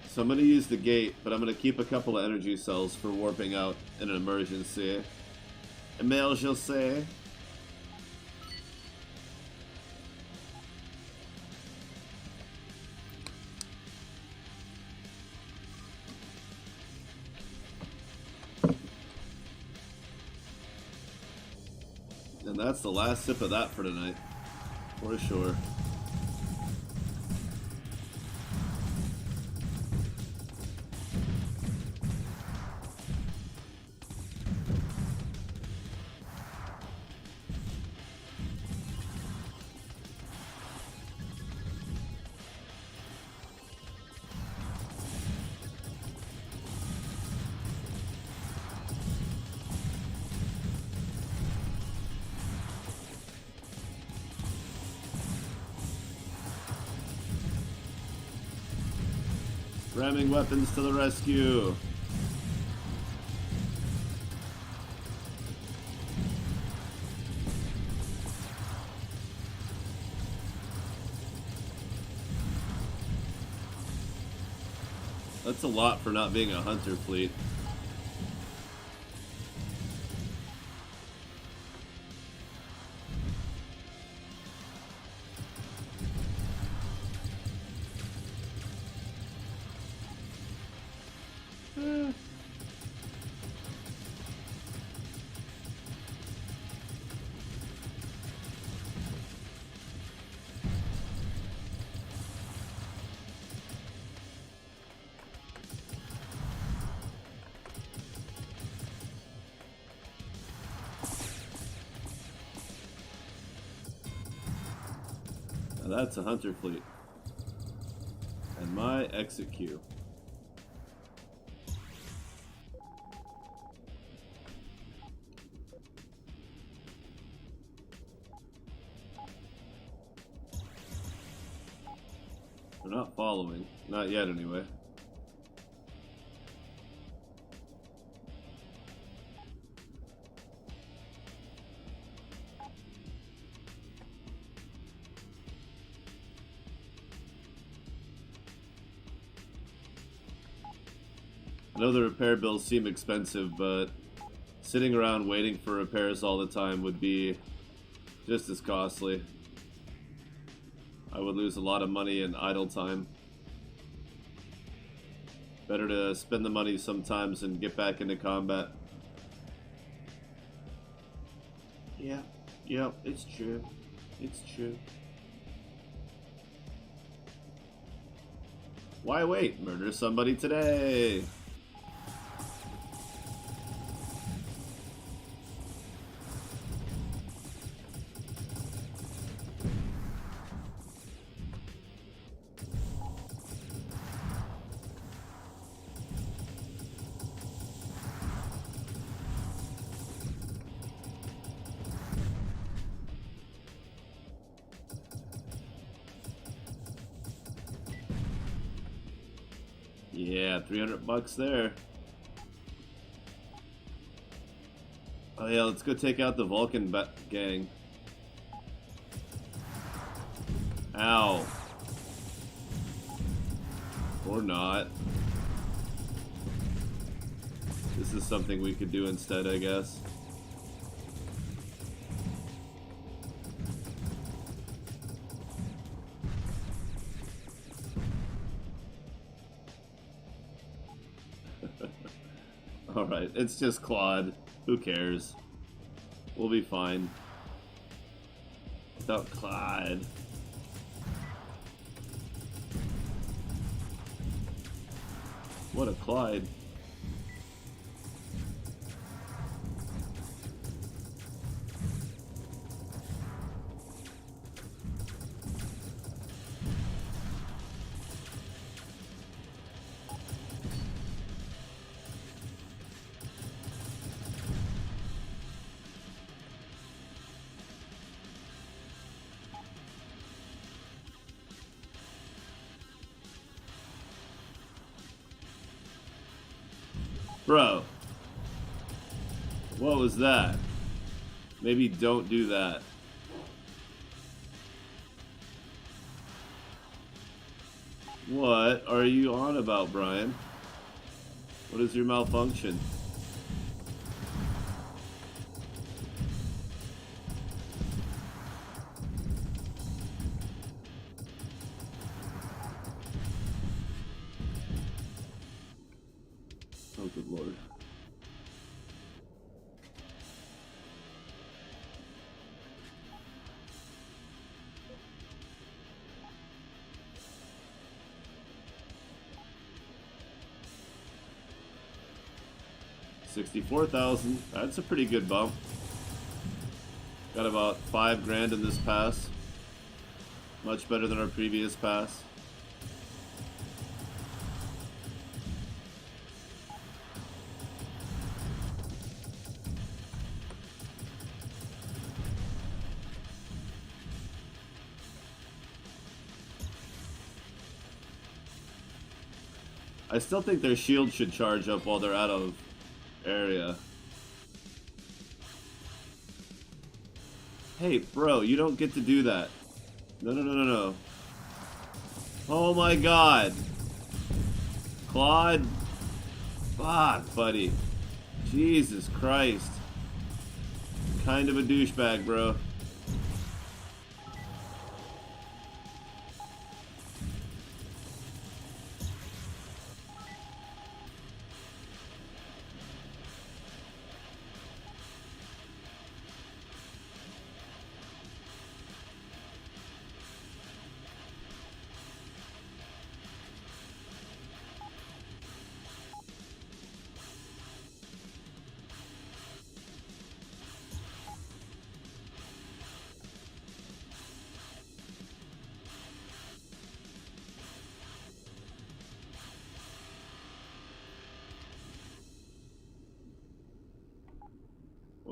So I'm going to use the gate, but I'm going to keep a couple of energy cells for warping out in an emergency. Emergency. And that's the last sip of that for tonight, for sure. Ramming weapons to the rescue. That's a lot for not being a hunter fleet. Now that's a hunter fleet. And my exit queue. They're not following. Not yet, anyway. I know the repair bills seem expensive, but sitting around waiting for repairs all the time would be just as costly. I would lose a lot of money in idle time. Better to spend the money sometimes and get back into combat. Yeah, it's true. It's true. Why wait? Murder somebody today! Yeah, 300 bucks there. Oh yeah, let's go take out the Vulcan gang. Ow. Or not. This is something we could do instead, I guess. Alright, it's just Claude. Who cares? We'll be fine. Without Claude. What a Clyde. Bro, what was that? Maybe don't do that. What are you on about, Brian? What is your malfunction? Oh, good lord. $64,000. That's a pretty good bump. Got about $5,000 in this pass. Much better than our previous pass. I still think their shield should charge up while they're out of area. Hey, bro, you don't get to do that. No, no, no, no, no. Oh my god. Claude. Fuck, buddy. Jesus Christ. Kind of a douchebag, bro.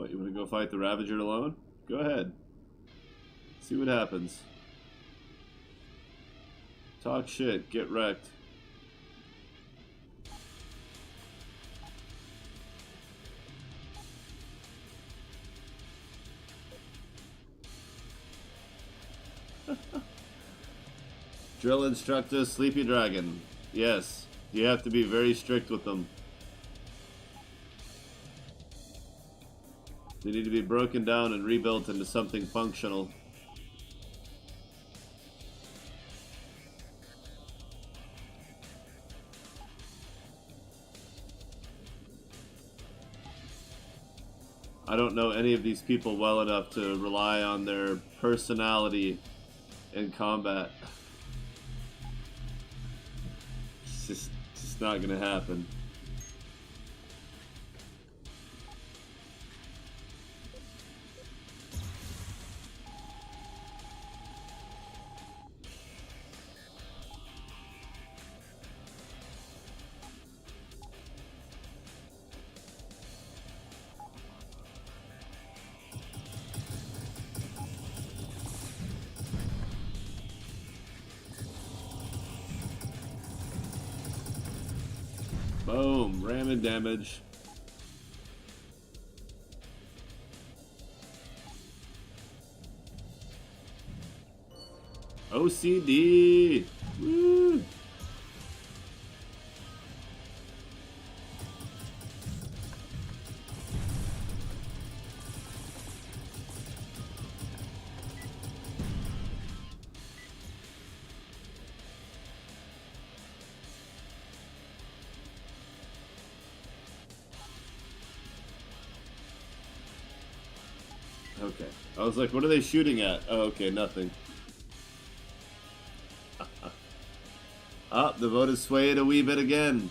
What, you want to go fight the Ravager alone? Go ahead. See what happens. Talk shit, get wrecked. Drill instructor, Sleepy Dragon. Yes, you have to be very strict with them. They need to be broken down and rebuilt into something functional. I don't know any of these people well enough to rely on their personality in combat. It's just not gonna happen. Boom, ramming damage. OCD! Woo! Okay. I was like, what are they shooting at? Oh, okay, nothing. Ah, the vote is swayed a wee bit again.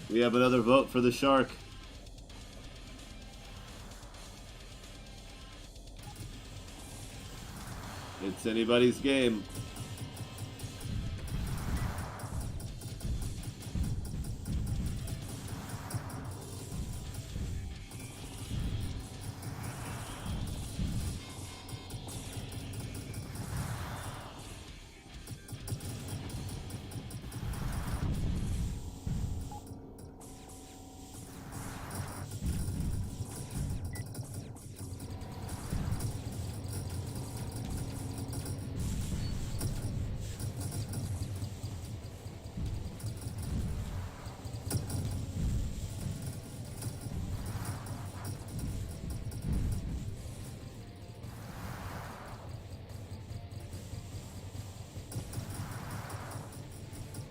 We have another vote for the shark. It's anybody's game.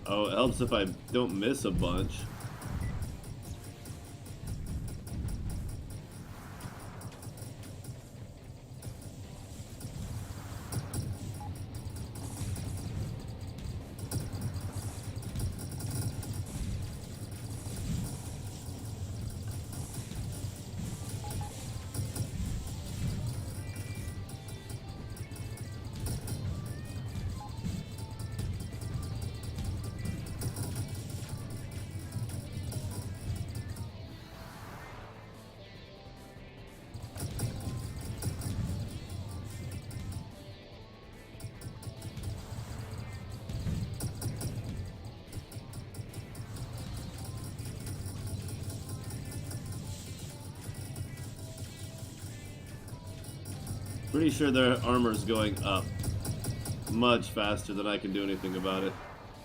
Oh, it helps if I don't miss a bunch. Pretty sure their armor's going up much faster than I can do anything about it.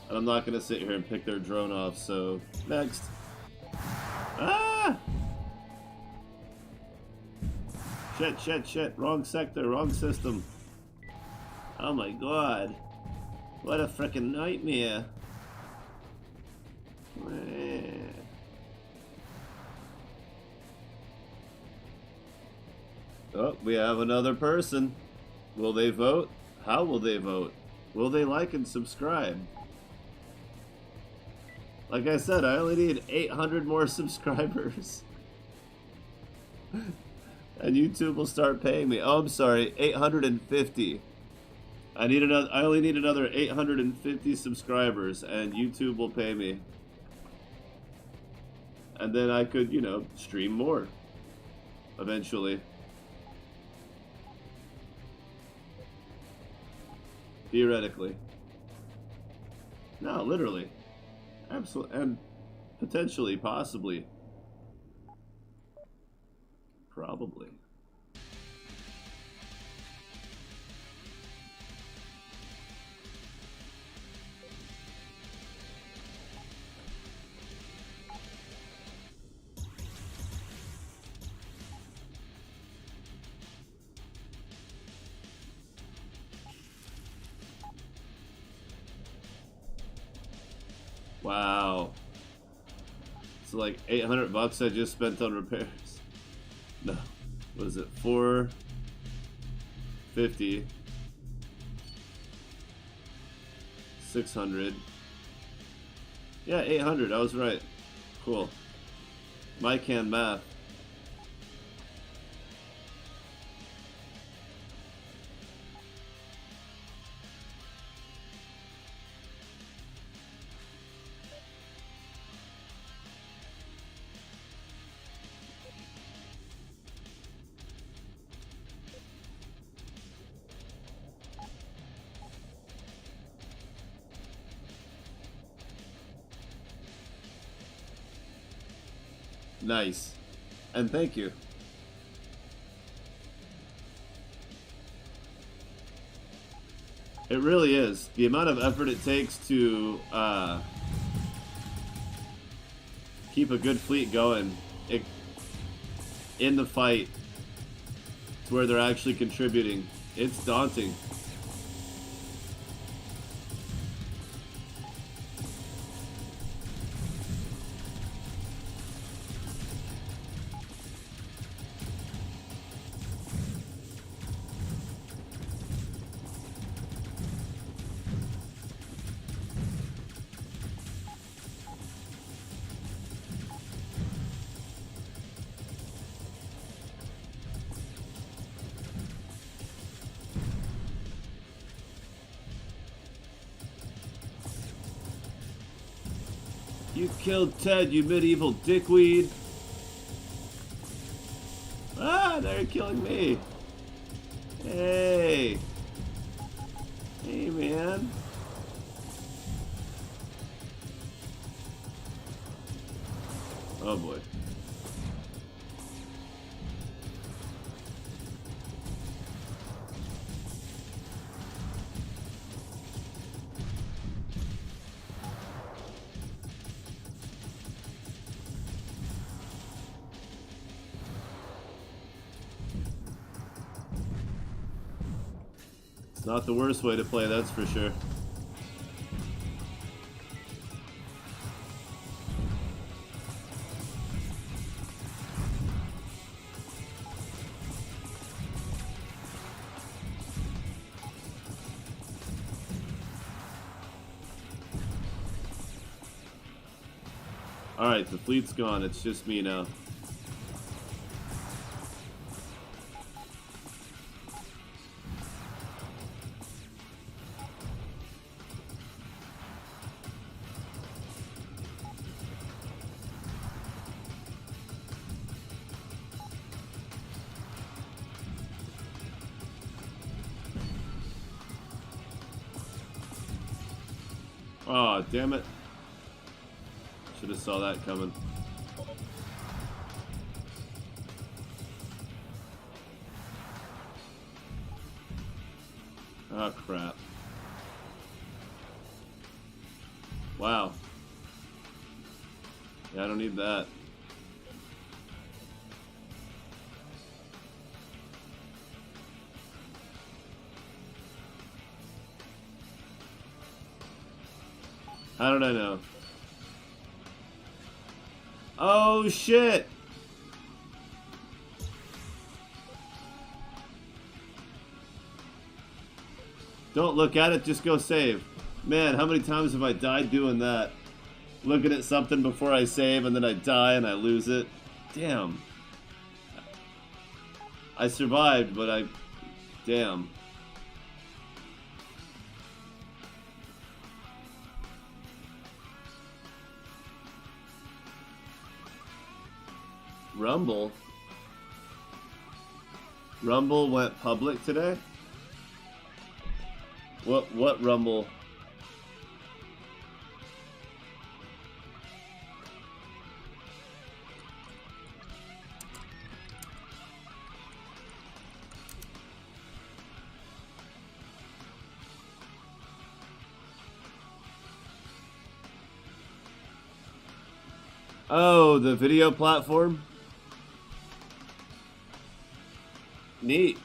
And I'm not going to sit here and pick their drone off, so next. Ah! Shit, shit, shit. Wrong sector, wrong system. Oh my god. What a frickin' nightmare. Oh, we have another person. Will they vote? How will they vote? Will they like and subscribe? Like I said, I only need 800 more subscribers. And YouTube will start paying me. Oh, I'm sorry, 850. I only need another 850 subscribers and YouTube will pay me. And then I could, you know, stream more. eventually. Theoretically. No, literally. Absolutely. And potentially, possibly. Probably. Wow. So like 800 bucks I just spent on repairs. No. What is it? 450. 600. Yeah, 800. I was right. Cool. My can math. Nice. And thank you. It really is. The amount of effort it takes to keep a good fleet going in the fight to where they're actually contributing. It's daunting. You killed Ted, you medieval dickweed. Ah, they're killing me. Hey. Hey, man. Oh, boy. It's not the worst way to play, that's for sure. Alright, the fleet's gone. It's just me now. Oh, damn it. Should have saw that coming. Oh, crap. Wow. Yeah, I don't need that. How did I know? Oh, shit! Don't look at it, just go save. Man, how many times have I died doing that? Looking at something before I save and then I die and I lose it. Damn. I survived, but I... Damn. Rumble? Rumble went public today? What Rumble? Oh, the video platform? Neat.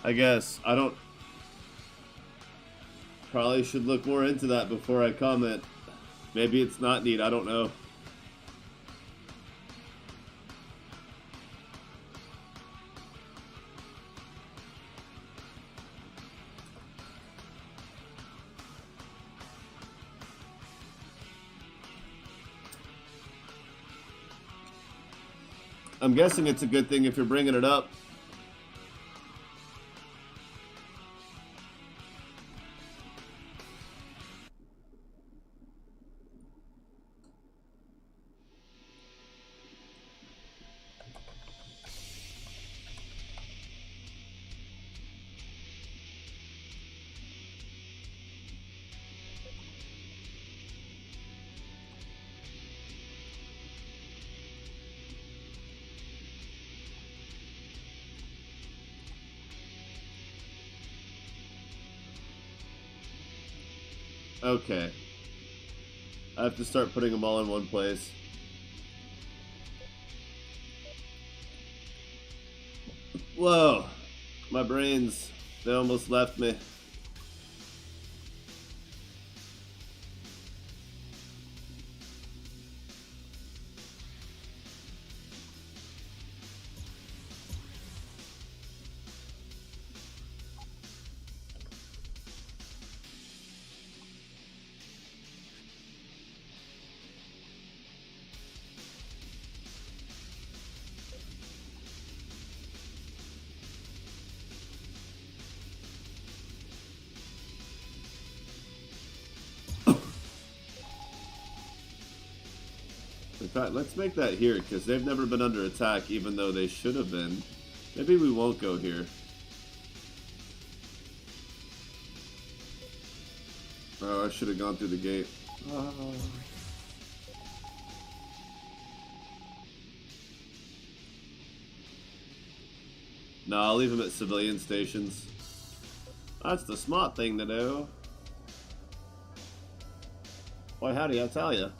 I guess. I don't... Probably should look more into that before I comment. Maybe it's not neat, I don't know. I'm guessing it's a good thing if you're bringing it up. Okay. I have to start putting them all in one place. Whoa. My brains, they almost left me. In fact, let's make that here, because they've never been under attack, even though they should have been. Maybe we won't go here. Oh, I should have gone through the gate. Oh. No, I'll leave them at civilian stations. That's the smart thing to do. Boy, howdy, I tell ya.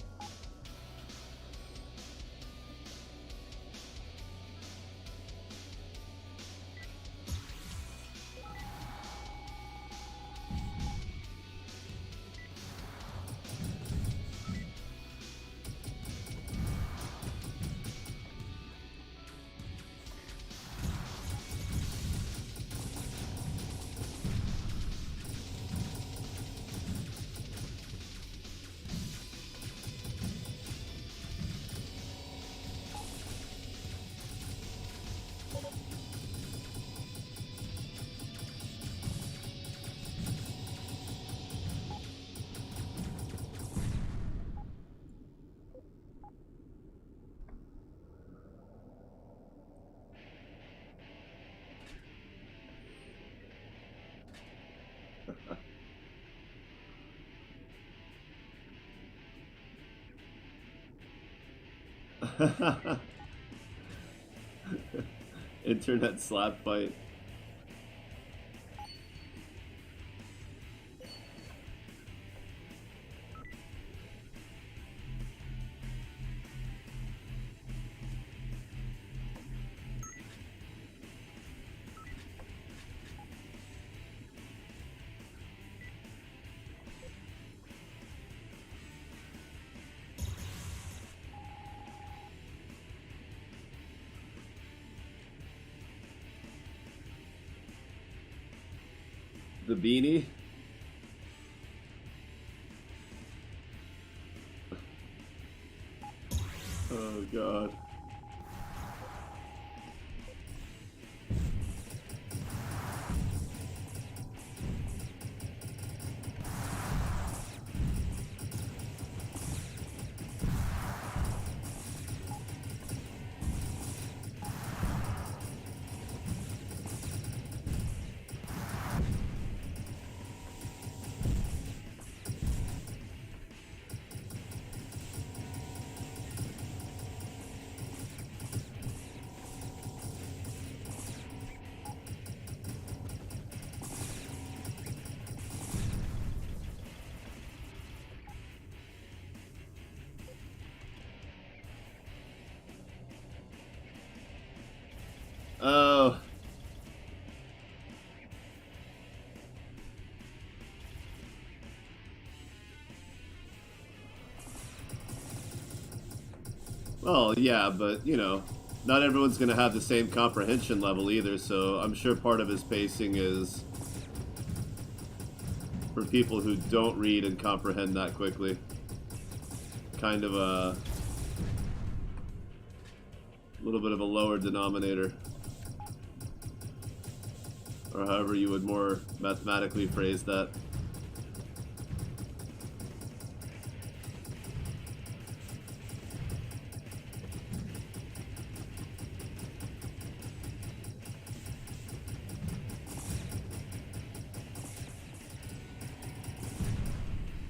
Internet slap fight. The beanie. Oh god. Oh. Well, yeah, but, you know, not everyone's going to have the same comprehension level either, so I'm sure part of his pacing is for people who don't read and comprehend that quickly. Kind of a little bit of a lower denominator. Or however you would more mathematically phrase that.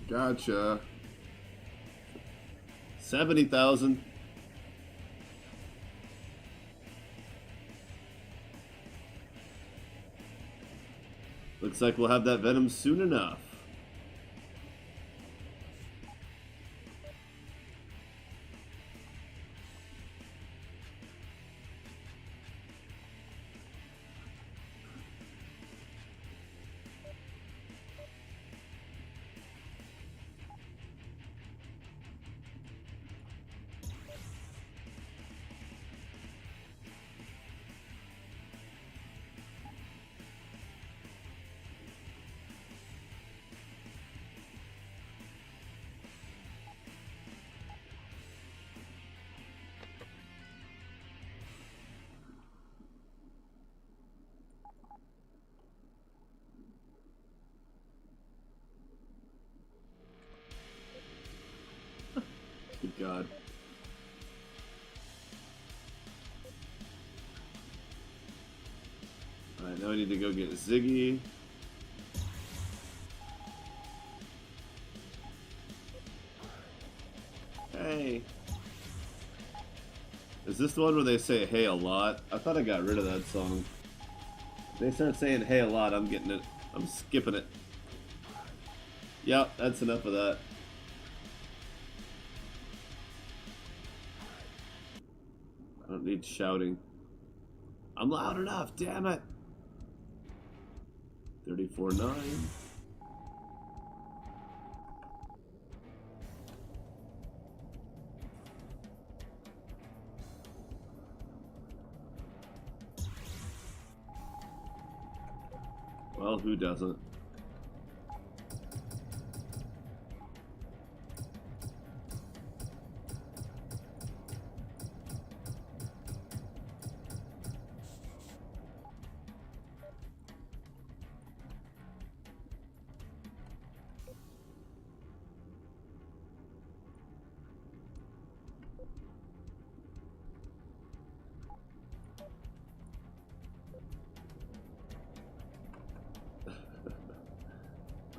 Gotcha. 70,000. Looks like we'll have that Venom soon enough. Good God. Alright, now I need to go get Ziggy. Hey. Is this the one where they say hey a lot? I thought I got rid of that song. If they start saying hey a lot, I'm getting it. I'm skipping it. Yep, that's enough of that. I don't need shouting. I'm loud enough, damn it! 34.9. Well, who doesn't?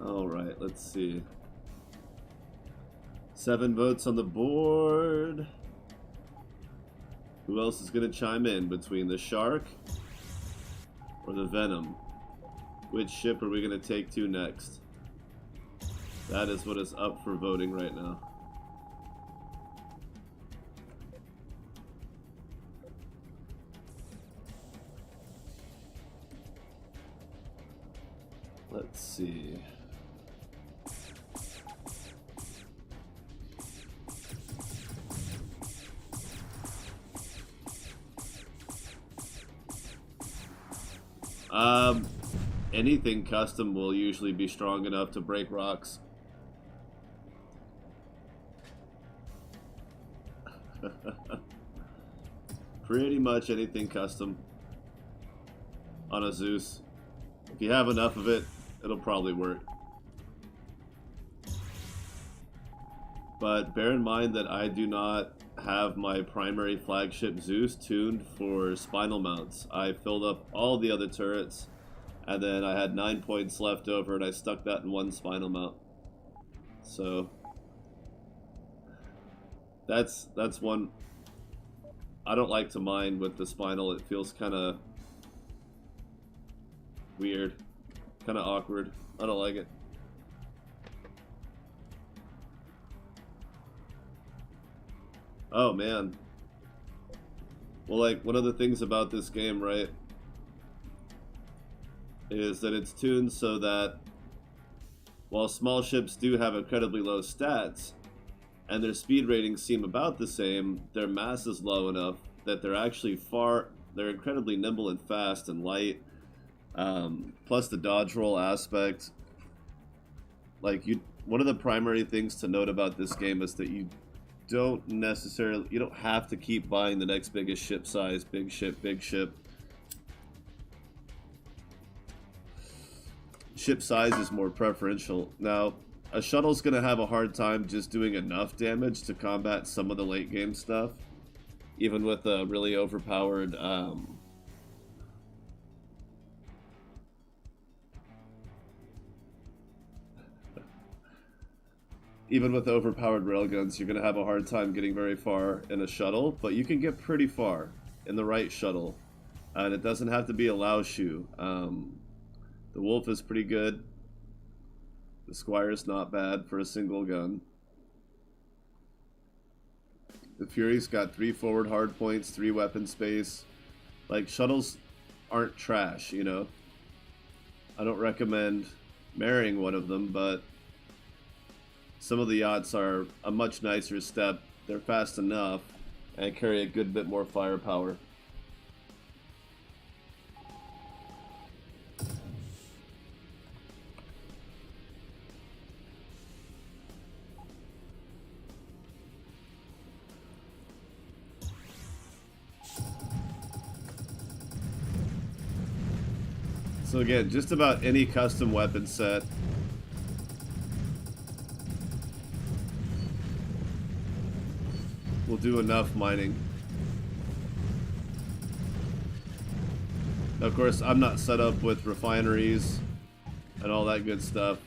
Alright, let's see. 7 votes on the board. Who else is going to chime in between the shark or the venom? Which ship are we going to take to next? That is what is up for voting right now. Let's see. Anything custom will usually be strong enough to break rocks. Pretty much anything custom on a Zeus. If you have enough of it, it'll probably work. But bear in mind that I do not have my primary flagship Zeus tuned for spinal mounts. I filled up all the other turrets, and then I had 9 points left over, and I stuck that in one spinal mount. So that's one I don't like to mine with the spinal. It feels kind of weird, kind of awkward. I don't like it. Oh man. Well, like, one of the things about this game, right, is that it's tuned so that while small ships do have incredibly low stats, and their speed ratings seem about the same, their mass is low enough that they're incredibly nimble and fast and light. Plus the dodge roll aspect. Like, one of the primary things to note about this game is that you don't have to keep buying the next biggest ship size, big ship, big ship. Ship size is more preferential. Now, a shuttle's going to have a hard time just doing enough damage to combat some of the late game stuff, even with a really overpowered even with overpowered railguns, you're going to have a hard time getting very far in a shuttle, but you can get pretty far in the right shuttle, and it doesn't have to be a Lao Shu. The Wolf is pretty good. The Squire's not bad for a single gun. The Fury's got 3 forward hard points, 3 weapon space. Like, shuttles aren't trash, you know? I don't recommend marrying one of them, but some of the yachts are a much nicer step. They're fast enough and carry a good bit more firepower. So again, just about any custom weapon set will do enough mining. Of course, I'm not set up with refineries and all that good stuff.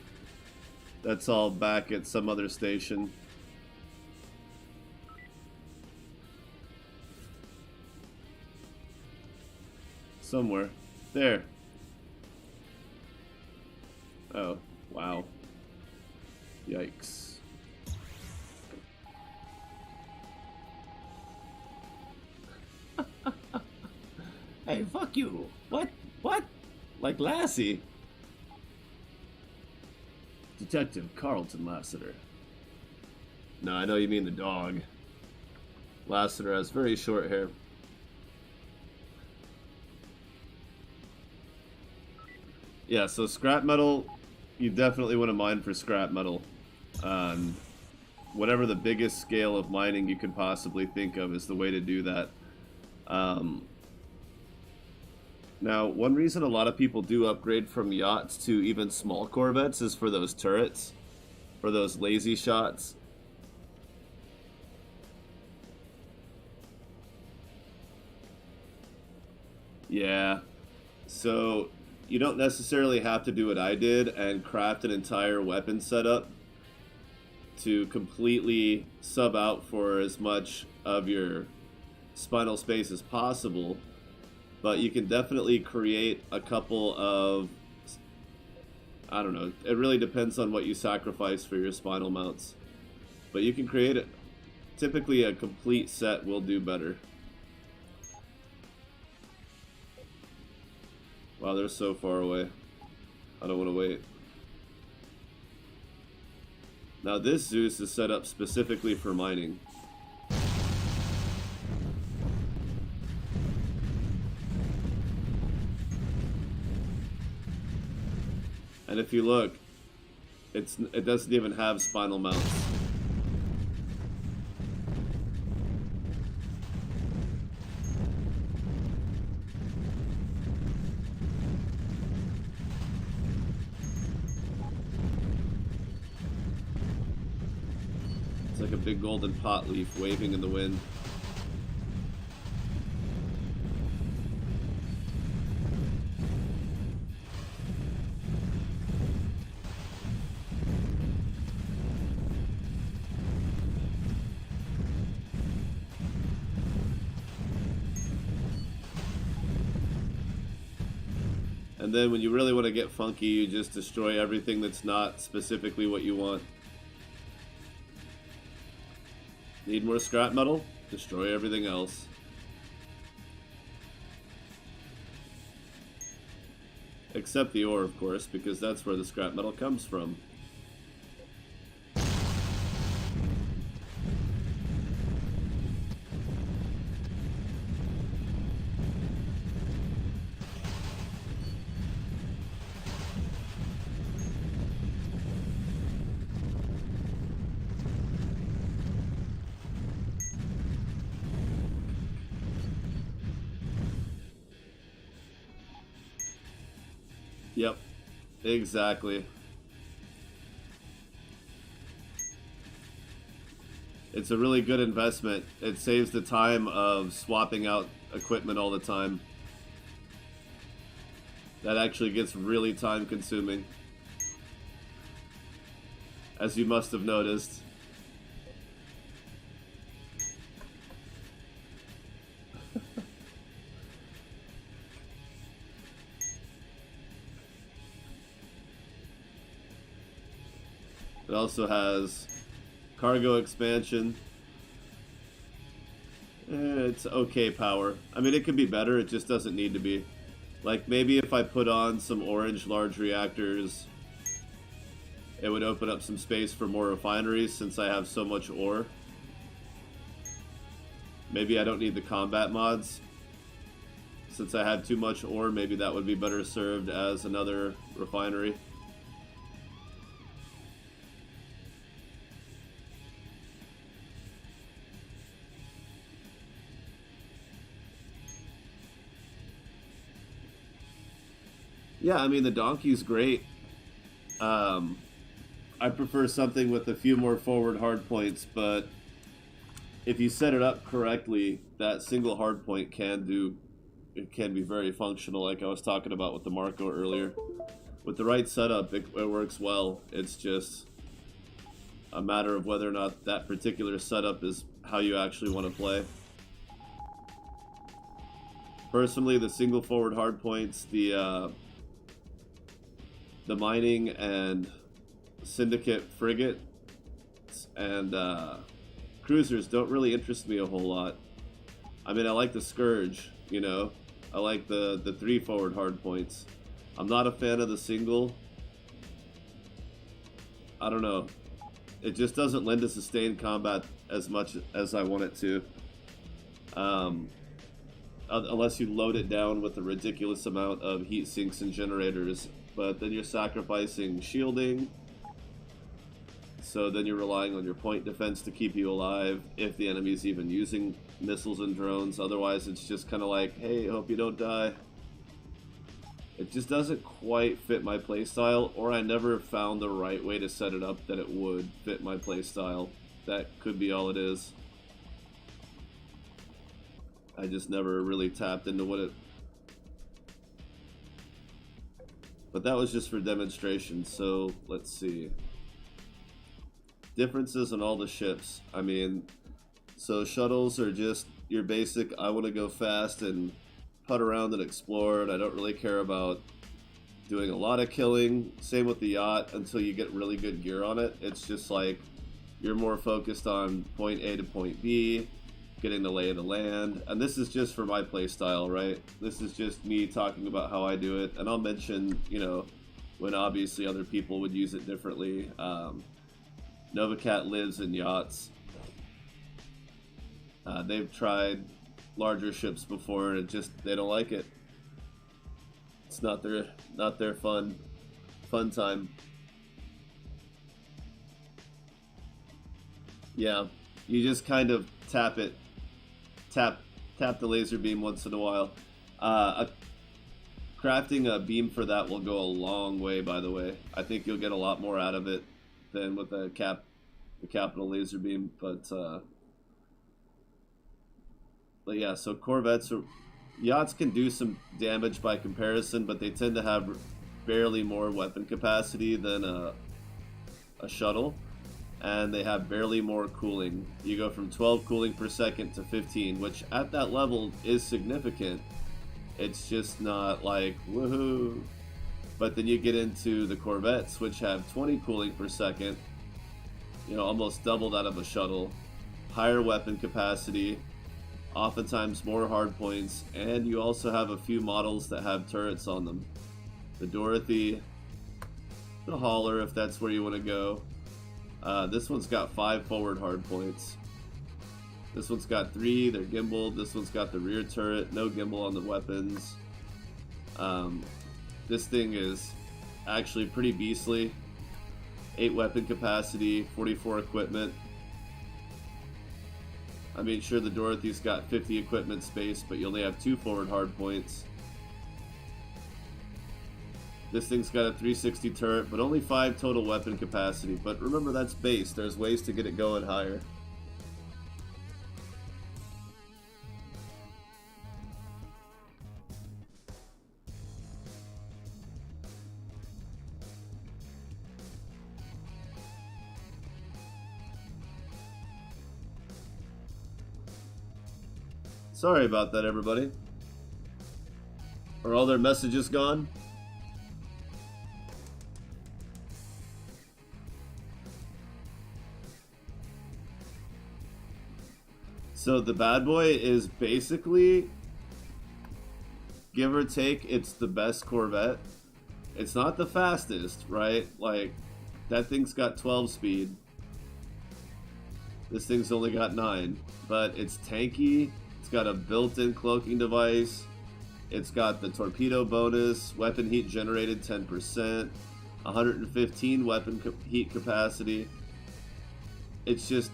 That's all back at some other station. Somewhere. There. Oh, wow. Yikes. Hey, fuck you. What? What? Like Lassie? Detective Carlton Lassiter. No, I know you mean the dog. Lassiter has very short hair. Yeah, so scrap metal, you definitely want to mine for scrap metal. Whatever the biggest scale of mining you could possibly think of is the way to do that. Now, one reason a lot of people do upgrade from yachts to even small corvettes is for those turrets, for those lazy shots. Yeah, so you don't necessarily have to do what I did and craft an entire weapon setup to completely sub out for as much of your spinal space as possible, but you can definitely create a couple of, I don't know, it really depends on what you sacrifice for your spinal mounts, but you can create it. Typically a complete set will do better. Wow, they're so far away. I don't want to wait. Now this Zeus is set up specifically for mining. And if you look, it doesn't even have spinal mounts. It's like a big golden pot leaf waving in the wind. And then when you really want to get funky, you just destroy everything that's not specifically what you want. Need more scrap metal? Destroy everything else. Except the ore, of course, because that's where the scrap metal comes from. Yep, exactly. It's a really good investment. It saves the time of swapping out equipment all the time. That actually gets really time consuming, as you must have noticed. It also has cargo expansion. It's okay power. I mean, it could be better, it just doesn't need to be. Like, maybe if I put on some orange large reactors, it would open up some space for more refineries since I have so much ore. Maybe I don't need the combat mods. Since I have too much ore, maybe that would be better served as another refinery. Yeah, I mean, the donkey's great. I prefer something with a few more forward hard points, but if you set it up correctly, that single hard point it can be very functional, like I was talking about with the Marco earlier. With the right setup, it works well. It's just a matter of whether or not that particular setup is how you actually want to play. Personally, the single forward hard points, the mining and syndicate frigate and cruisers don't really interest me a whole lot. I mean, I like the Scourge, you know. I like the 3 forward hard points. I'm not a fan of the single. I don't know. It just doesn't lend to sustained combat as much as I want it to. Unless you load it down with a ridiculous amount of heat sinks and generators, but then you're sacrificing shielding, so then you're relying on your point defense to keep you alive if the enemy's even using missiles and drones. Otherwise it's just kind of like, hey, hope you don't die. It just doesn't quite fit my playstyle, or I never found the right way to set it up that it would fit my playstyle. That could be all it is. I just never really tapped into what it... But that was just for demonstration, so let's see. Differences in all the ships. I mean, so shuttles are just your basic, I want to go fast and putt around and explore, and I don't really care about doing a lot of killing. Same with the yacht until you get really good gear on it. It's just like you're more focused on point A to point B, getting the lay of the land. And this is just for my play style, right? This is just me talking about how I do it, and I'll mention, you know, when obviously other people would use it differently. Novacat lives in yachts. They've tried larger ships before, and they don't like it. It's not their fun time. Yeah, you just kind of tap the laser beam once in a while. Crafting a beam for that will go a long way, by the way. I think you'll get a lot more out of it than with the capital laser beam, but yeah, so yachts can do some damage by comparison, but they tend to have barely more weapon capacity than a shuttle, and they have barely more cooling. You go from 12 cooling per second to 15, which at that level is significant. It's just not like woohoo. But then you get into the corvettes, which have 20 cooling per second, you know, almost double that of a shuttle, higher weapon capacity, oftentimes more hard points, and you also have a few models that have turrets on them. the Dorothy, the Hauler if that's where you want to go. This one's got 5 forward hard points. This one's got 3, they're gimbaled. This one's got the rear turret, no gimbal on the weapons. This thing is actually pretty beastly. 8 weapon capacity, 44 equipment. I mean, sure, the Dorothy's got 50 equipment space, but you only have 2 forward hard points. This thing's got a 360 turret, but only 5 total weapon capacity. But remember, that's base. There's ways to get it going higher. Sorry about that, everybody. Are all their messages gone? So the bad boy is basically, give or take, it's the best Corvette. It's not the fastest, right? Like, that thing's got 12 speed. This thing's only got 9. But it's tanky. It's got a built-in cloaking device. It's got the torpedo bonus, weapon heat generated 10%, 115 weapon heat capacity. It's just,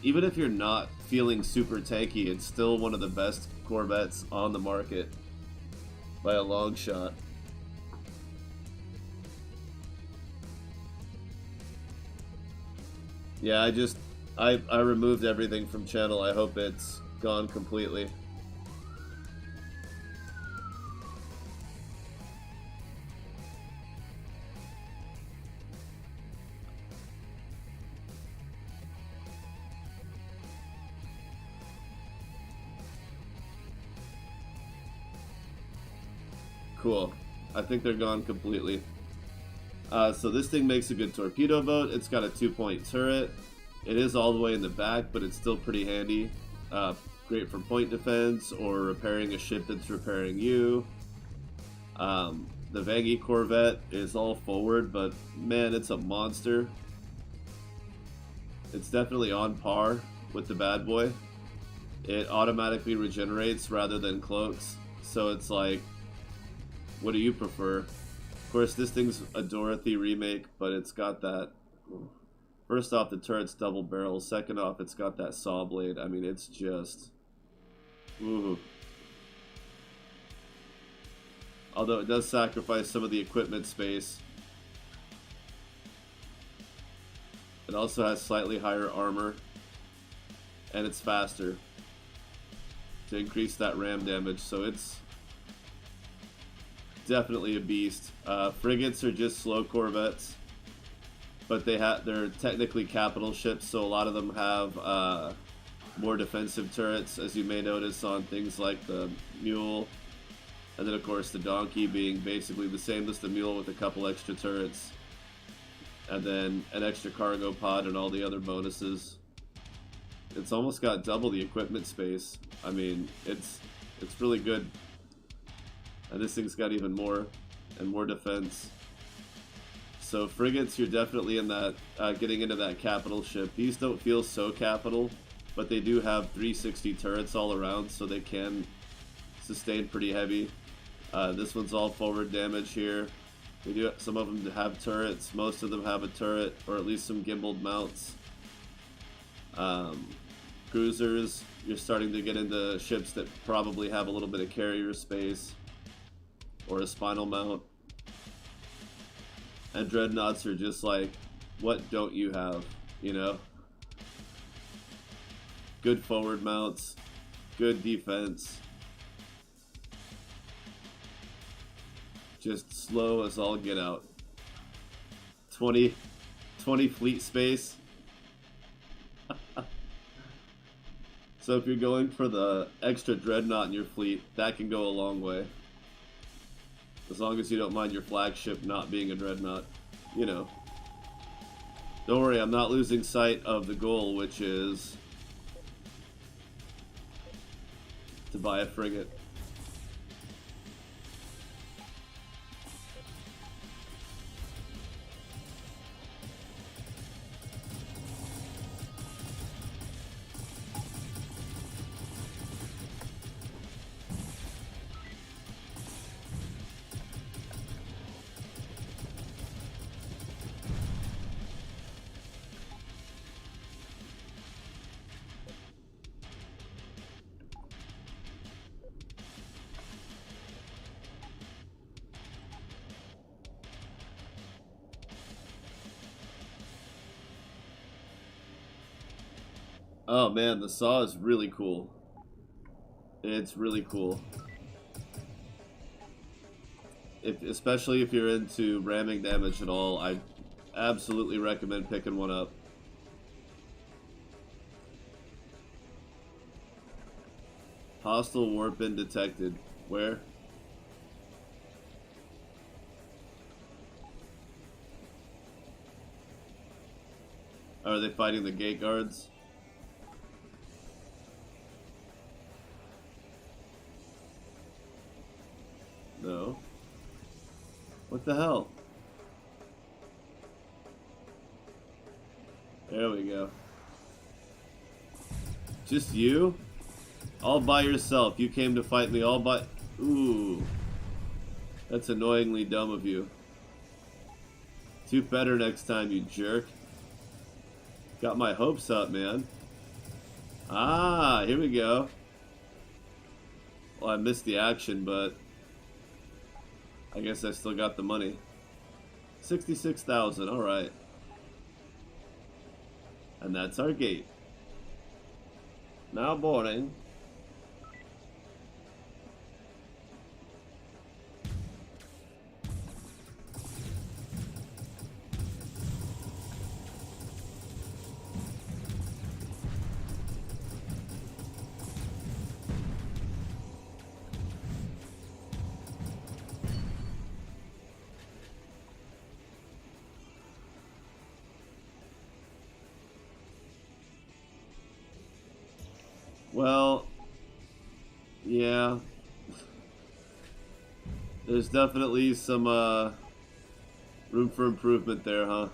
even if you're not feeling super tanky, it's still one of the best Corvettes on the market by a long shot. Yeah, I removed everything from channel. I hope it's gone completely. Cool. I think they're gone completely. So this thing makes a good torpedo boat. It's got a 2-point turret. It is all the way in the back, but it's still pretty handy. Great for point defense or repairing a ship that's repairing you. The Vangie Corvette is all forward, but man, it's a monster. It's definitely on par with the bad boy. It automatically regenerates rather than cloaks, so it's like, what do you prefer? Of course, this thing's a Dorothy remake, but it's got that. First off, the turret's double barrel. Second off, it's got that saw blade. I mean, it's just, ooh. Although it does sacrifice some of the equipment space. It also has slightly higher armor, and it's faster to increase that ram damage. So it's definitely a beast. Frigates are just slow corvettes, but they're technically capital ships, so a lot of them have more defensive turrets, as you may notice on things like the Mule, and then of course the Donkey being basically the same as the Mule with a couple extra turrets, and then an extra cargo pod and all the other bonuses. It's almost got double the equipment space. I mean, it's really good. And this thing's got even more, and more defense. So frigates, you're definitely in that, getting into that capital ship. These don't feel so capital, but they do have 360 turrets all around, so they can sustain pretty heavy. This one's all forward damage here. Some of them have turrets. Most of them have a turret, or at least some gimbaled mounts. Cruisers, you're starting to get into ships that probably have a little bit of carrier space, or a spinal mount. And dreadnoughts are just like, what don't you have, you know? Good forward mounts, good defense. Just slow as all get out. 20 fleet space. So if you're going for the extra dreadnought in your fleet, that can go a long way. As long as you don't mind your flagship not being a dreadnought, you know. Don't worry, I'm not losing sight of the goal, which is to buy a frigate. Oh man, the saw is really cool. It's really cool. Especially if you're into ramming damage at all, I absolutely recommend picking one up. Hostile warp been detected. Where? Are they fighting the gate guards? No. What the hell? There we go. Just you? All by yourself. You came to fight me all by... Ooh. That's annoyingly dumb of you. Do better next time, you jerk. Got my hopes up, man. Ah, here we go. Well, I missed the action, but... I guess I still got the money. 66,000, alright. And that's our gate. Now boarding. Well, yeah. There's definitely some room for improvement there, huh?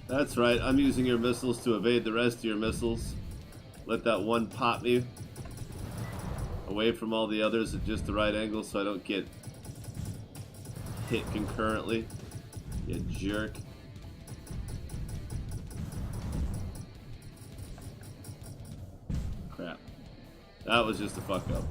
That's right, I'm using your missiles to evade the rest of your missiles. Let that one pop me away from all the others at just the right angle so I don't get hit concurrently. You jerk. Crap. That was just a fuck up.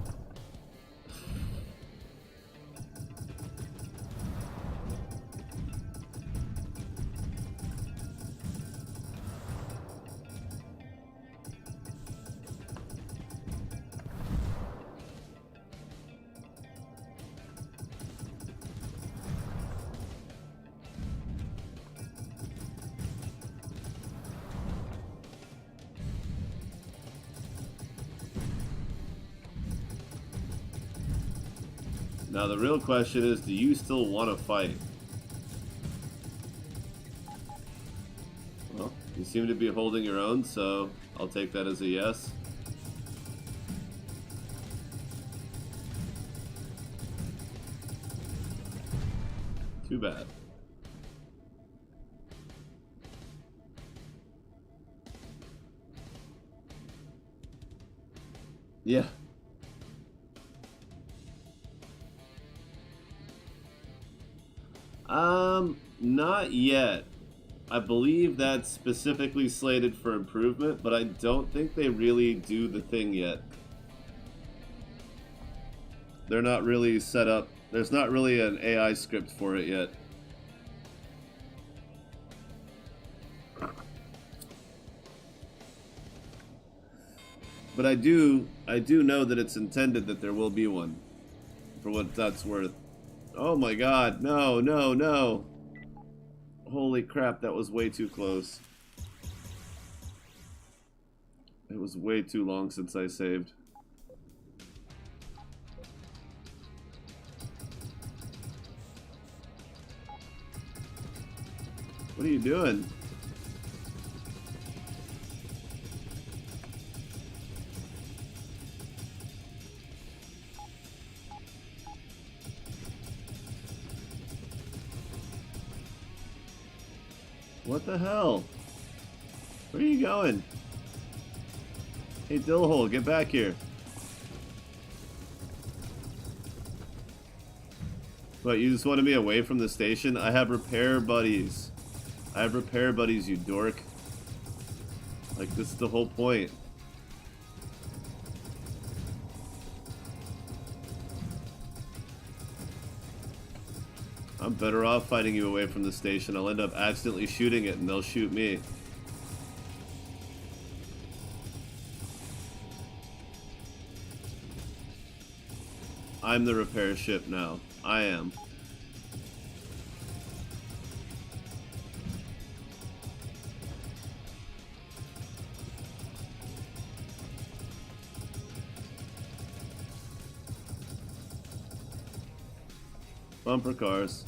Now the real question is, do you still want to fight? Well, you seem to be holding your own, so I'll take that as a yes. Too bad. Yeah. Not yet. I believe that's specifically slated for improvement, but I don't think they really do the thing yet. They're not really set up. There's not really an AI script for it yet. But I do know that it's intended that there will be one, for what that's worth. Oh my god, no, no, no. Holy crap, that was way too close. It was way too long since I saved. What are you doing? What the hell? Where are you going? Hey, Dillhole, get back here. What, you just wanted me away from the station? I have repair buddies. I have repair buddies, you dork. Like, this is the whole point. I'm better off fighting you away from the station. I'll end up accidentally shooting it and they'll shoot me. I'm the repair ship now. I am. Bumper cars.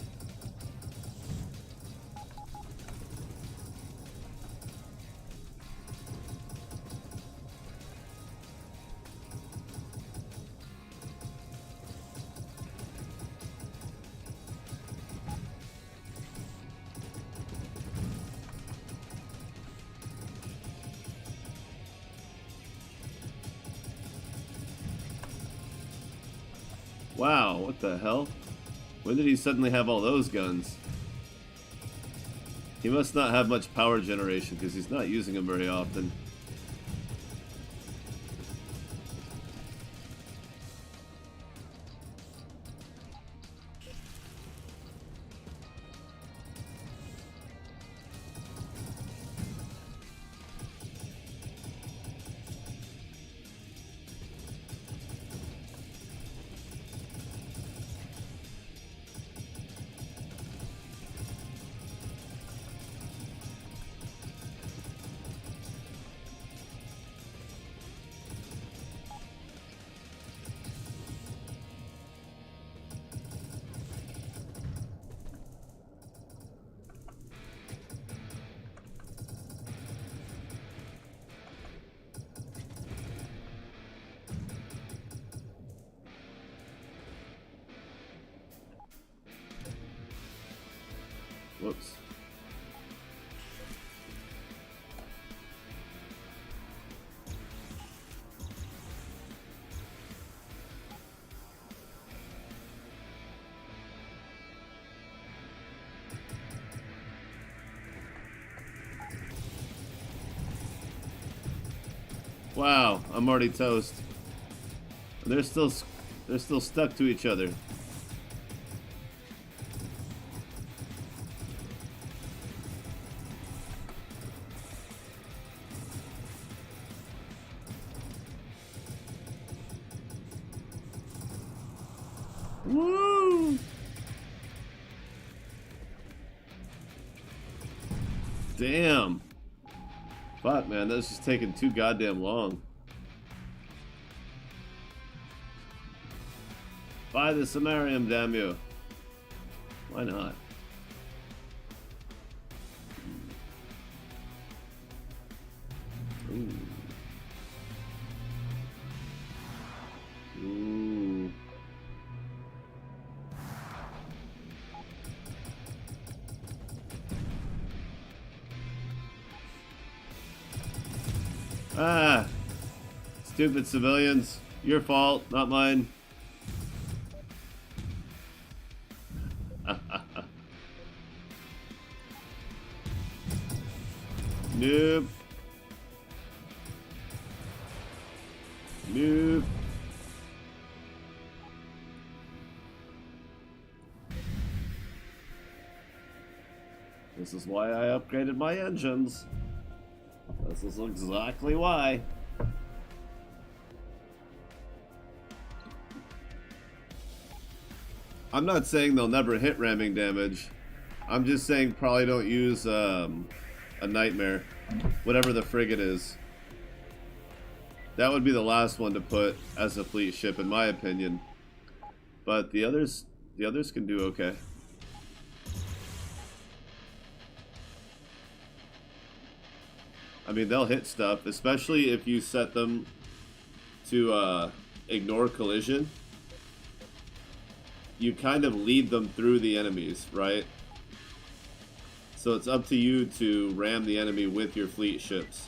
Wow, what the hell? When did he suddenly have all those guns? He must not have much power generation because he's not using them very often. Whoops. Wow, I'm already toast. And they're still stuck to each other. Woo! Damn. Fuck, man, that's just taking too goddamn long. Buy the Samarium, damn you. Why not? Ooh. Ooh. Ah, stupid civilians. Your fault, not mine. Nope. Nope. This is why I upgraded my engines. This is exactly why. I'm not saying they'll never hit ramming damage. I'm just saying probably don't use a nightmare. Whatever the frigate is. That would be the last one to put as a fleet ship in my opinion. But the others can do okay. I mean, they'll hit stuff, especially if you set them to ignore collision. You kind of lead them through the enemies, right? So it's up to you to ram the enemy with your fleet ships.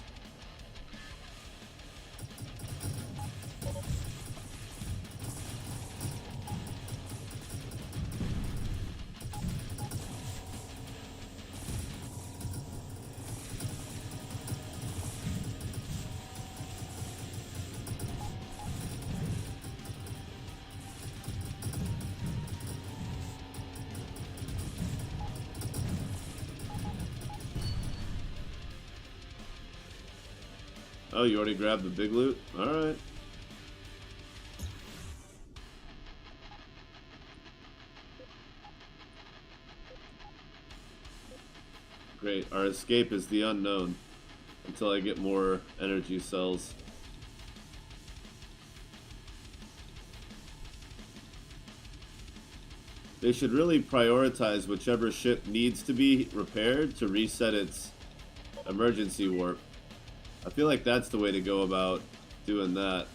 Oh, you already grabbed the big loot? Alright. Great. Our escape is the unknown until I get more energy cells. They should really prioritize whichever ship needs to be repaired to reset its emergency warp. I feel like that's the way to go about doing that.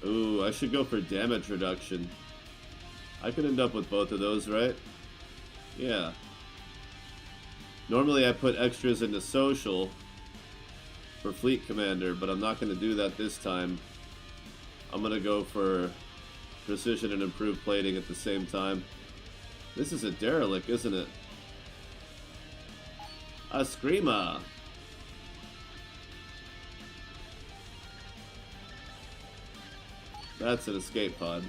Ooh, I should go for damage reduction. I could end up with both of those, right? Yeah. Normally I put extras into social for fleet commander, but I'm not going to do that this time. I'm going to go for precision and improved plating at the same time. This is a derelict, isn't it? A screamer. That's an escape pod.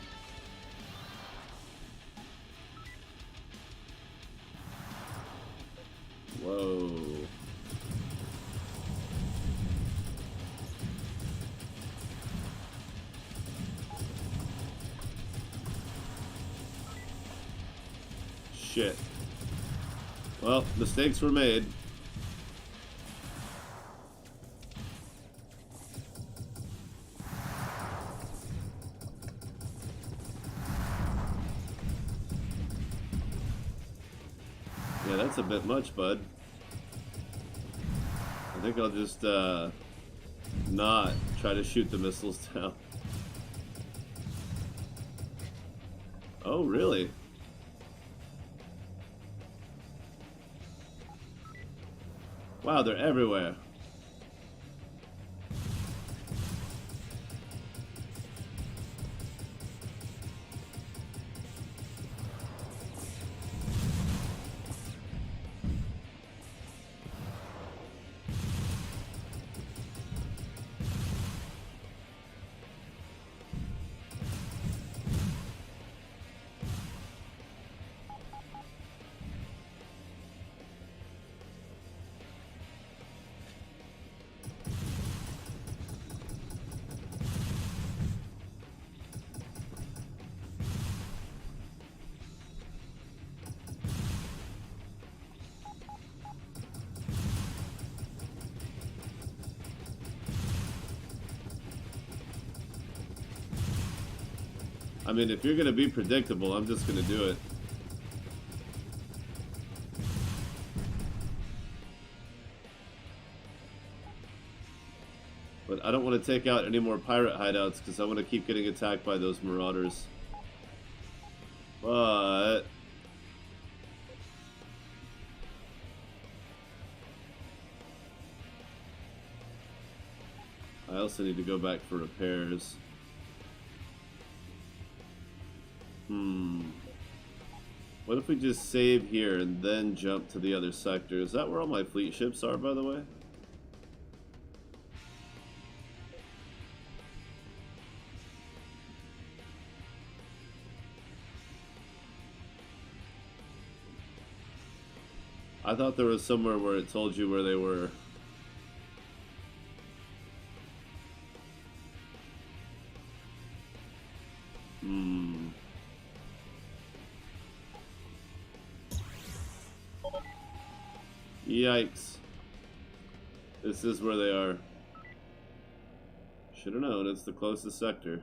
Whoa. Shit. Well, mistakes were made. Yeah, that's a bit much, bud. I think I'll just not try to shoot the missiles down. Oh, really? Wow, they're everywhere. I mean, if you're gonna be predictable, I'm just gonna do it. But I don't want to take out any more pirate hideouts because I want to keep getting attacked by those marauders. But also need to go back for repairs. What if we just save here and then jump to the other sector? Is that where all my fleet ships are, by the way? I thought there was somewhere where it told you where they were. Yikes. This is where they are. Should have known, it's the closest sector.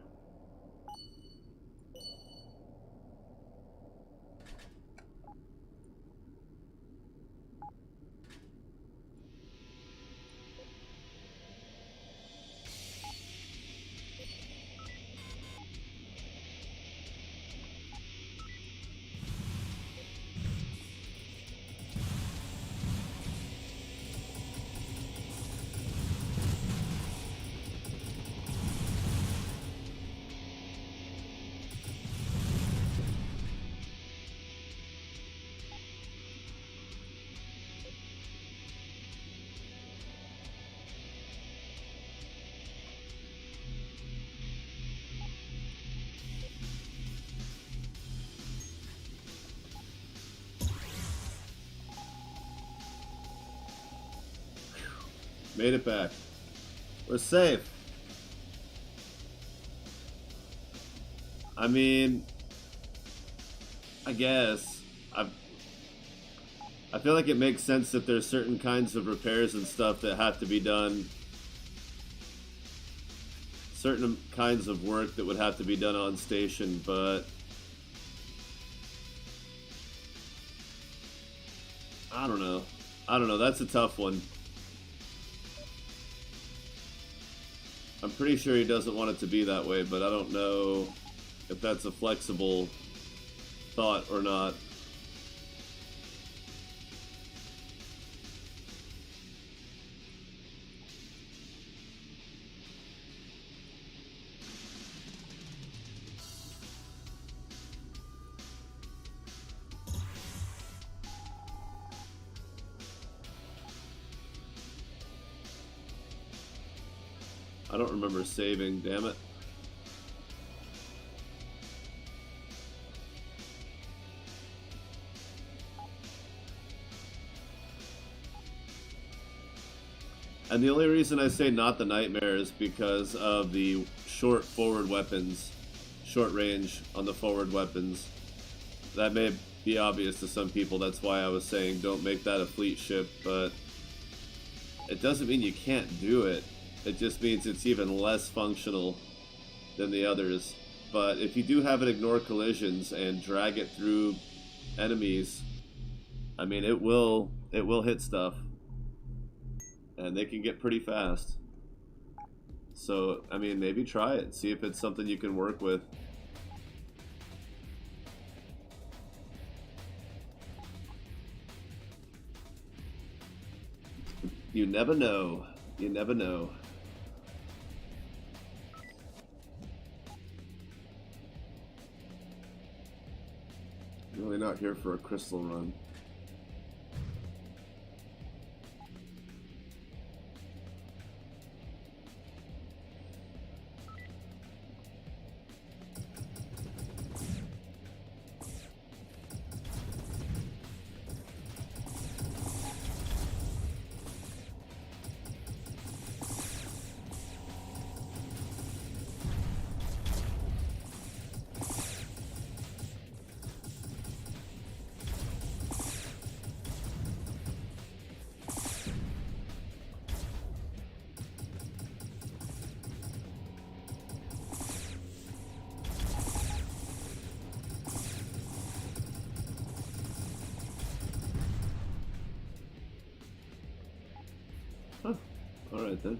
Made it back. We're safe. I mean, I guess. I feel like it makes sense that there's certain kinds of repairs and stuff that have to be done. Certain kinds of work that would have to be done on station, but I don't know. I don't know. That's a tough one. I'm pretty sure he doesn't want it to be that way, but I don't know if that's a flexible thought or not. I don't remember saving, damn it. And the only reason I say not the nightmare is because of the short forward weapons, short range on the forward weapons. That may be obvious to some people, that's why I was saying don't make that a fleet ship, but it doesn't mean you can't do it. It just means it's even less functional than the others. But if you do have it ignore collisions and drag it through enemies, I mean, it will hit stuff. And they can get pretty fast. So, I mean, maybe try it. See if it's something you can work with. You never know. You never know. Really not here for a crystal run. Huh. Alright then.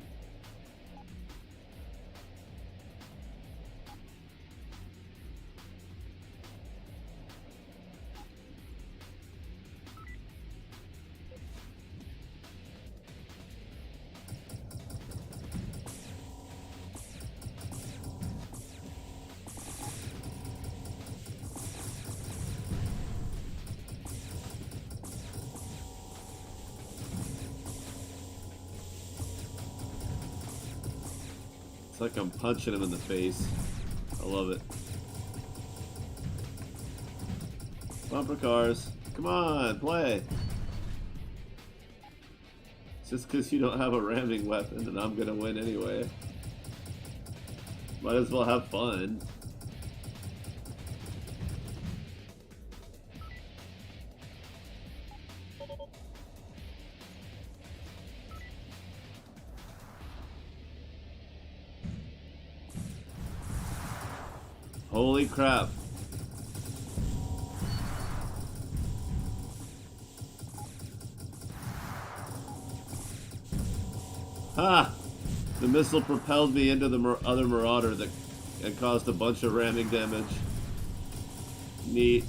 It's like I'm punching him in the face. I love it. Bumper cars. Come on, play. Just because you don't have a ramming weapon and I'm gonna win anyway. Might as well have fun. Holy crap. Ha! The missile propelled me into the other Marauder that and caused a bunch of ramming damage. Neat.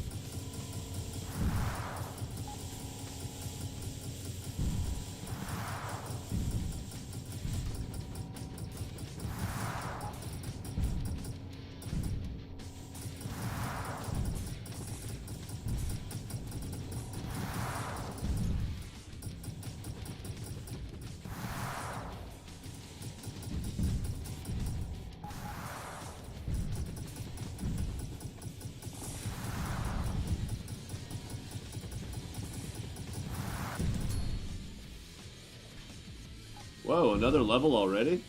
Whoa, another level already?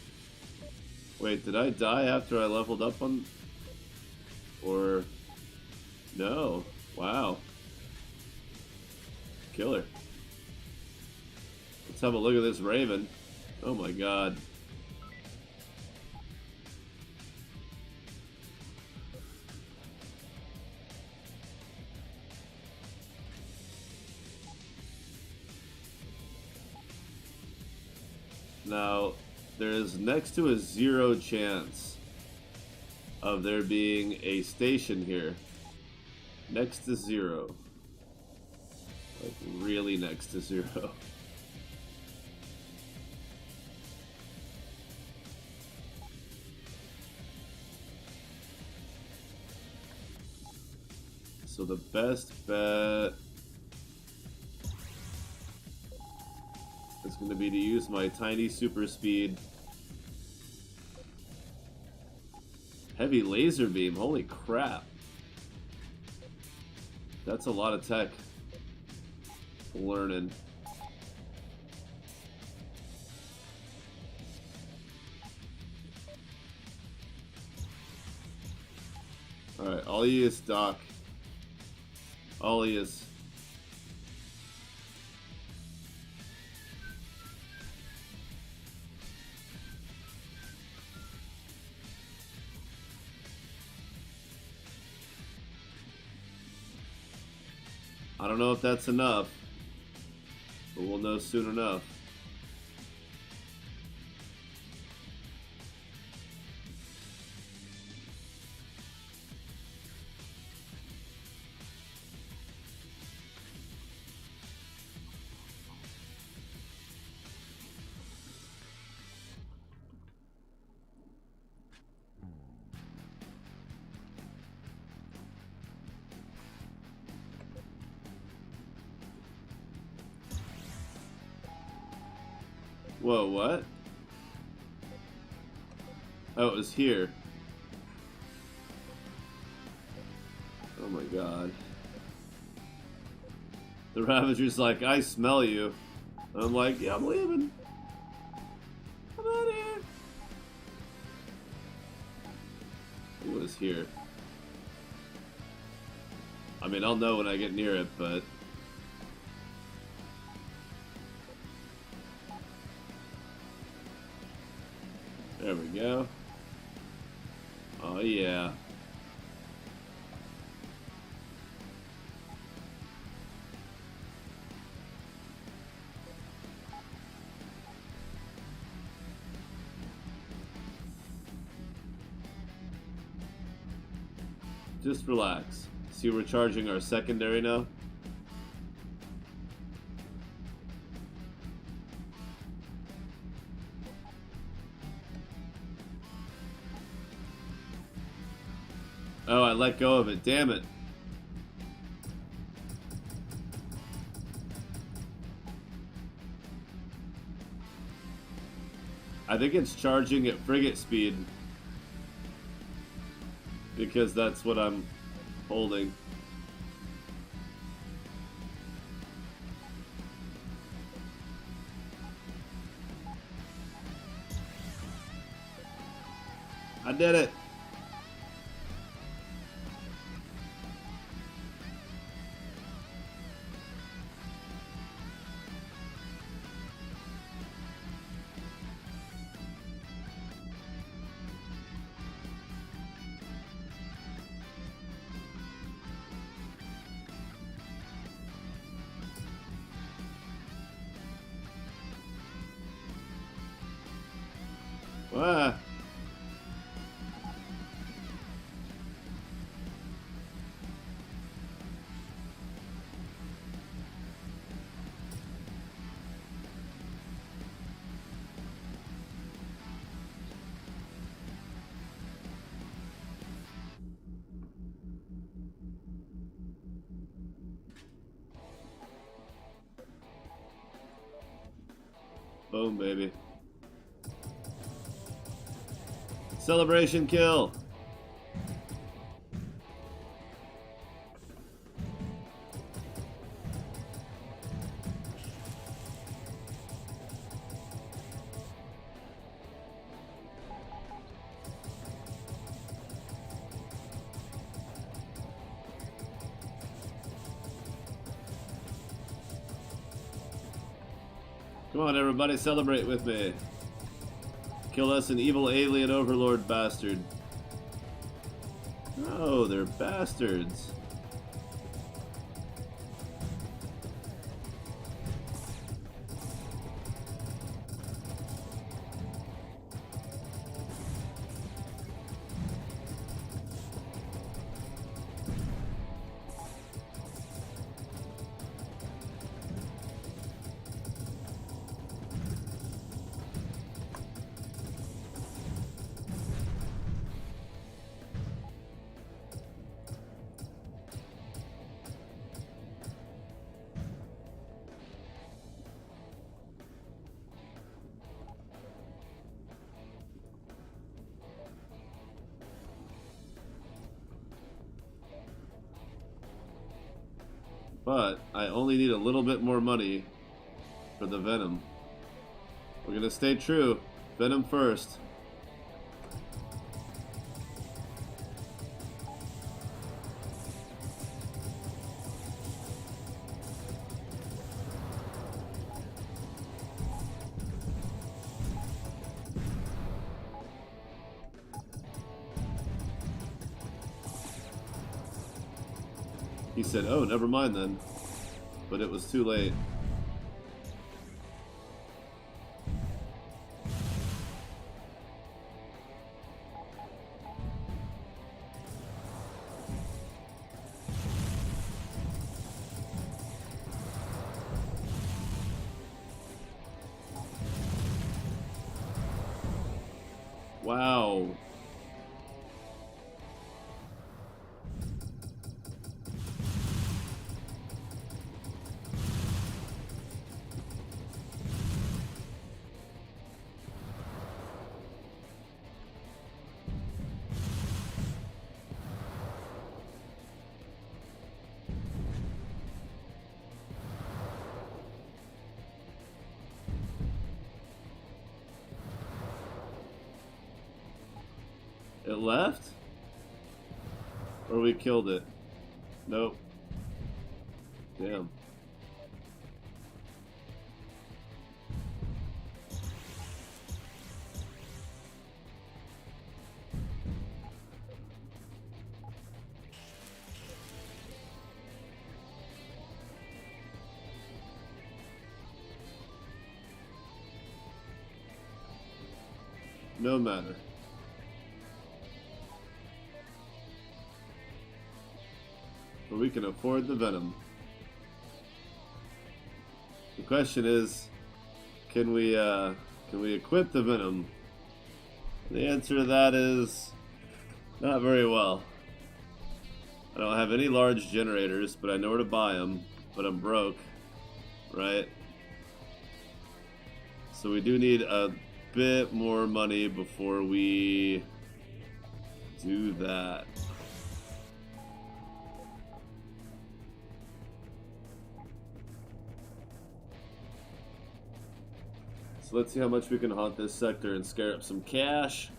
Wait, did I die after I leveled up on... Or... No. Wow. Killer. Let's have a look at this Raven. Oh my god. Now, there is next to a 0 chance of there being a station here. Next to 0. Like, really next to 0. So the best bet is going to be to use my tiny super speed. Heavy laser beam, holy crap. That's a lot of tech. Learning. Alright, all he is Doc. All he is. I don't know if that's enough, but we'll know soon enough. Whoa, what? Oh, it was here. Oh my god. The Ravager's like, I smell you. And I'm like, yeah, I'm leaving. I'm out of here. It was here. I mean, I'll know when I get near it, but... There we go. Oh yeah. Just relax. See, we're charging our secondary now. Oh, I let go of it. Damn it. I think it's charging at frigate speed. Because that's what I'm holding. I did it. Ah. Boom, baby. Celebration kill. Come on, everybody, celebrate with me. Kill us an evil alien overlord bastard. Oh, they're bastards. But I only need a little bit more money for the Venom. We're gonna stay true. Venom first. He said, oh, never mind then. But it was too late. Wow. It left? Or we killed it? Nope. Damn. No matter. But we can afford the Venom. The question is, can we equip the Venom? The answer to that is not very well. I don't have any large generators, but I know where to buy them, but I'm broke, right? So we do need a bit more money before we do that. So let's see how much we can haunt this sector and scare up some cash.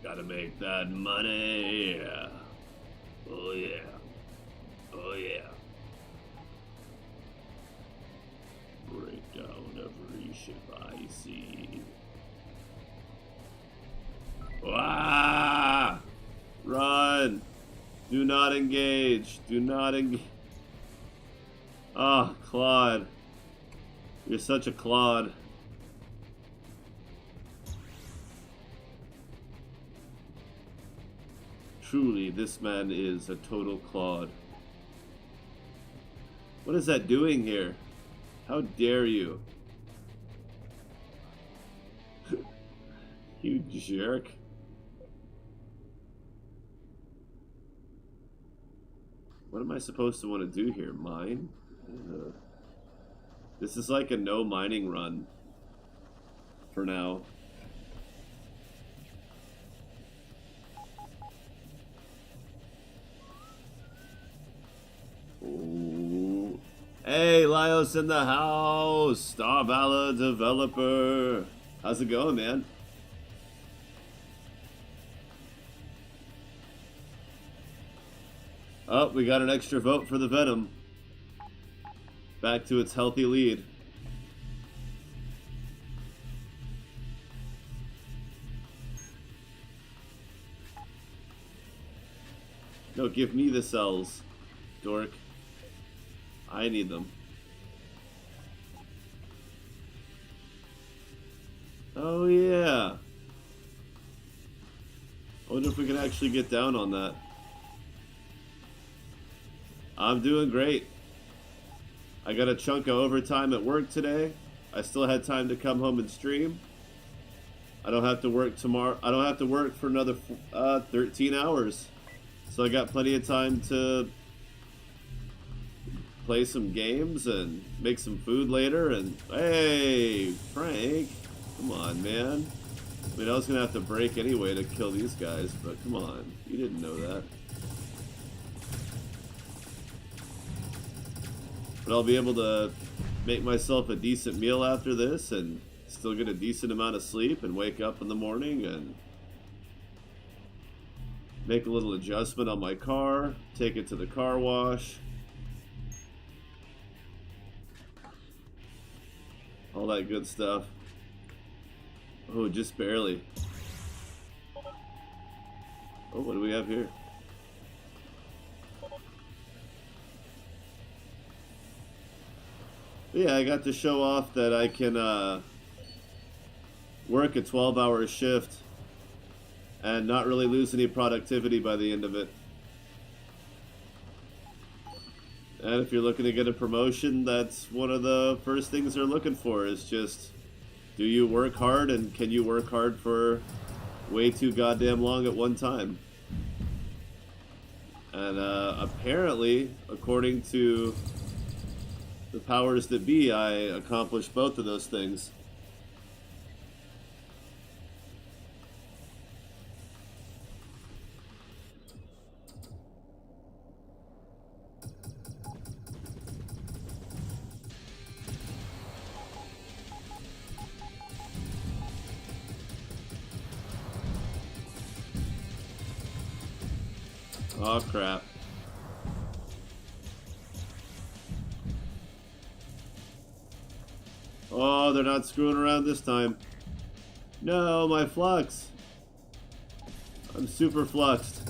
Gotta make that money. Oh yeah. Oh yeah. Break down every ship I see. Ah! Run! Do not engage. Do not engage. Ah, Claude. You're such a Claude. Truly, this man is a total Claude. What is that doing here? How dare you? You jerk. What am I supposed to want to do here? Mine? This is like a no mining run. For now. Ooh. Hey, Lyos in the house! Star Valor developer! How's it going, man? Oh, we got an extra vote for the Venom. Back to its healthy lead. No, give me the cells, dork. I need them. Oh yeah. I wonder if we can actually get down on that. I'm doing great. I got a chunk of overtime at work today. I still had time to come home and stream. I don't have to work tomorrow. I don't have to work for another 13 hours. So I got plenty of time to play some games and make some food later. And hey, Frank, come on, man. I mean, I was gonna have to break anyway to kill these guys, but come on, you didn't know that. But I'll be able to make myself a decent meal after this and still get a decent amount of sleep and wake up in the morning and make a little adjustment on my car, take it to the car wash. All that good stuff. Oh, just barely. Oh, what do we have here? Yeah, I got to show off that I can work a 12-hour shift and not really lose any productivity by the end of it. And if you're looking to get a promotion, that's one of the first things they're looking for is just, do you work hard and can you work hard for way too goddamn long at one time? And apparently, according to the powers that be, I accomplished both of those things. Oh crap. Oh, they're not screwing around this time. No, my flux. I'm super fluxed.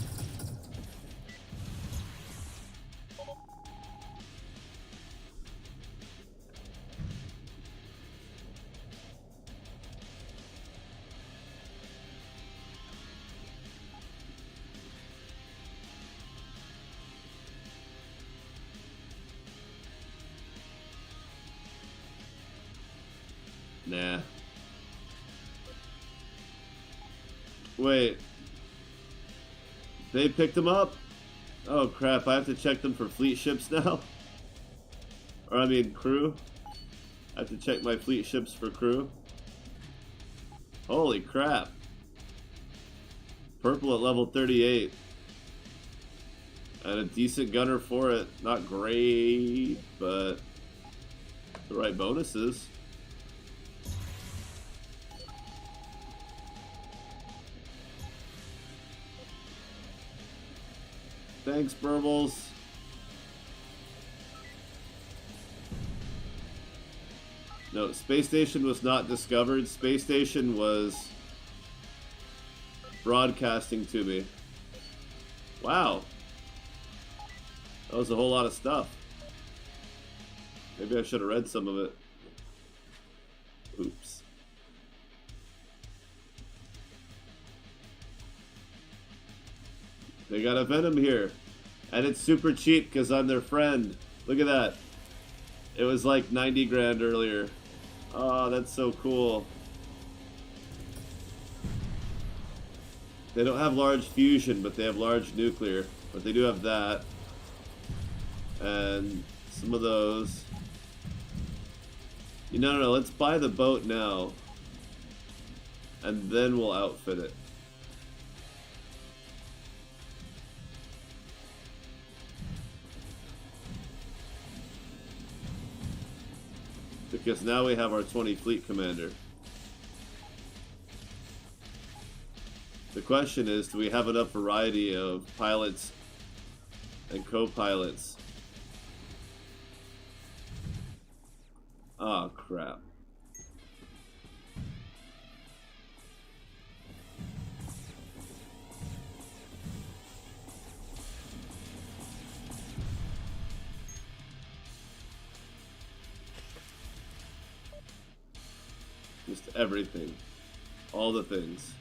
Nah. Wait. They picked them up? Oh crap, I have to check them for fleet ships now? Or I mean crew. I have to check my fleet ships for crew. Holy crap. Purple at level 38. And a decent gunner for it. Not great, but the right bonuses. Thanks, Burbles. No, Space Station was not discovered. Space Station was broadcasting to me. Wow. That was a whole lot of stuff. Maybe I should have read some of it. Oops. They got a Venom here. And it's super cheap because I'm their friend. Look at that. It was like 90 grand earlier. Oh, that's so cool. They don't have large fusion, but they have large nuclear. But they do have that. And some of those. No, let's buy the boat now. And then we'll outfit it. Because now we have our 20 fleet commander. The question is, do we have enough variety of pilots and co-pilots? Oh, crap. Just everything. All the things.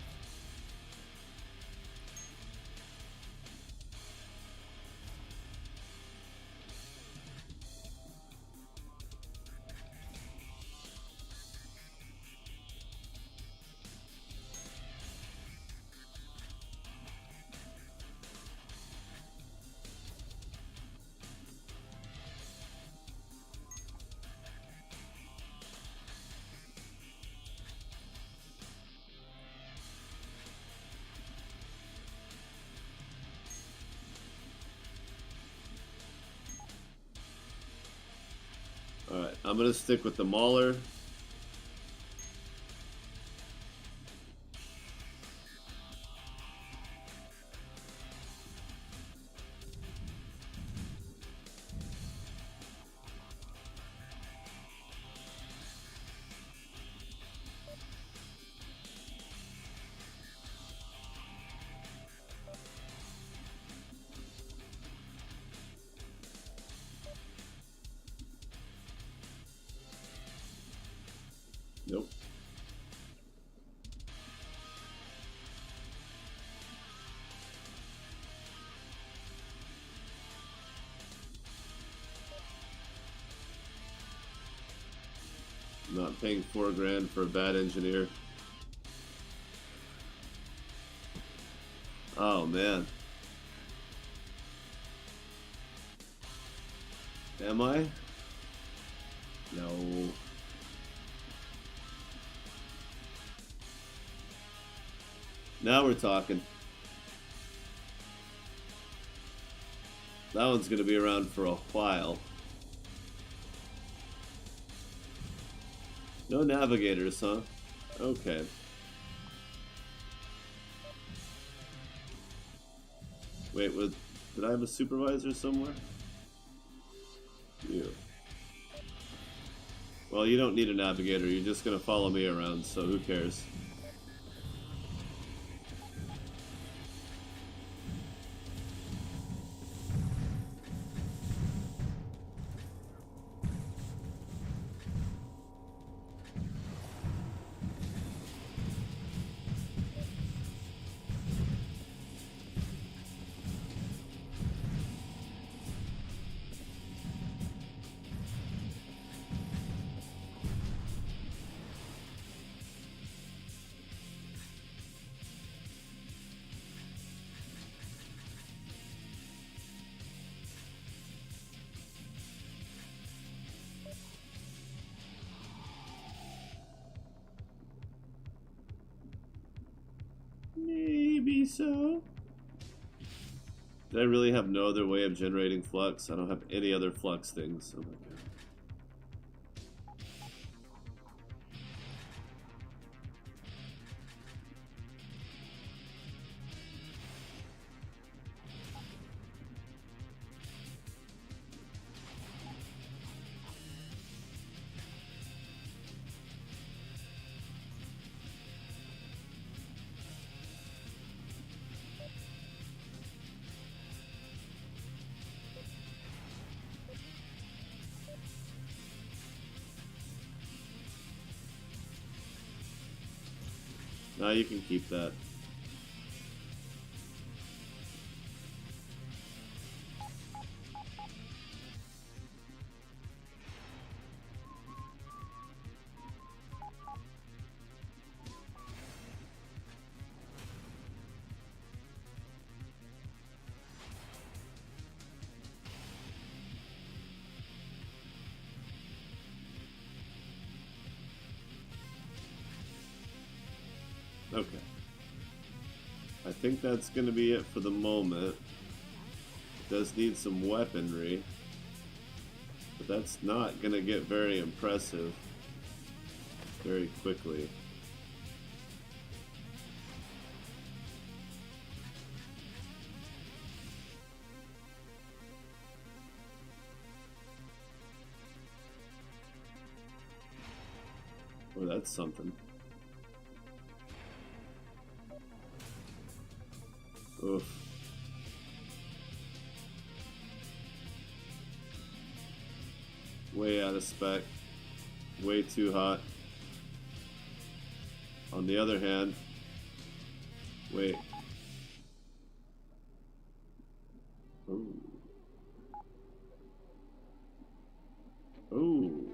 Alright, I'm gonna stick with the Mauler. Nope. I'm not paying $4 grand for a bad engineer. Oh man. Am I? No. Now we're talking. That one's gonna be around for a while. No navigators, huh? Okay. Wait, did I have a supervisor somewhere? You. Well, you don't need a navigator. You're just gonna follow me around, so who cares? so. Did I really have no other way of generating flux? I don't have any other flux things. Oh my god. Now you can keep that. Okay. I think that's going to be it for the moment. It does need some weaponry, but that's not going to get very impressive very quickly. Oh, that's something. Oof. Way out of spec. Way too hot. On the other hand, wait. Ooh. Ooh.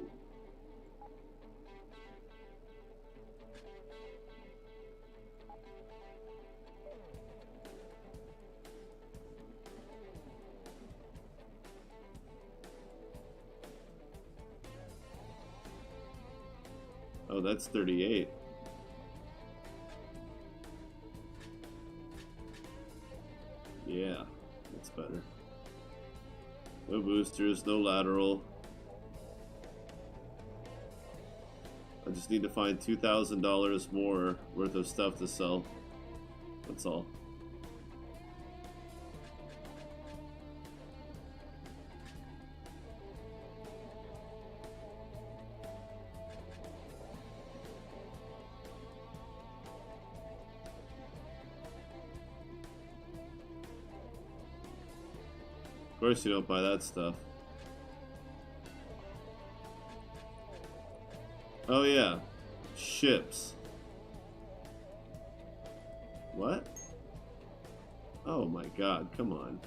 Oh, that's 38. Yeah, that's better. No boosters, no lateral. I just need to find $2,000 more worth of stuff to sell. That's all. Of course you don't buy that stuff. Oh yeah, ships. What? Oh my god, come on.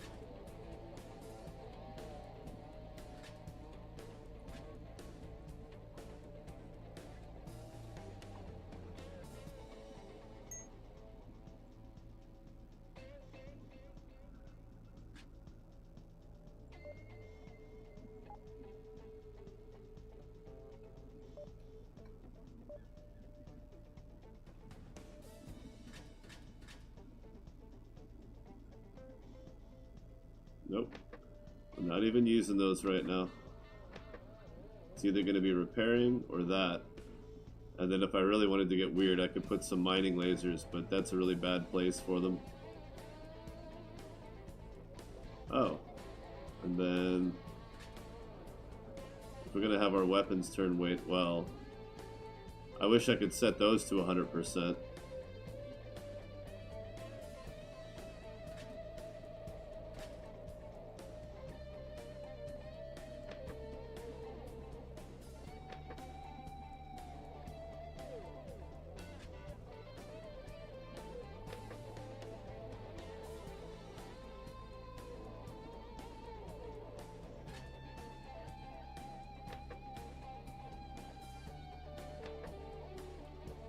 Nope. I'm not even using those right now. It's either going to be repairing or that. And then if I really wanted to get weird, I could put some mining lasers, but that's a really bad place for them. Oh. And then if we're going to have our weapons turn weight well, I wish I could set those to 100%.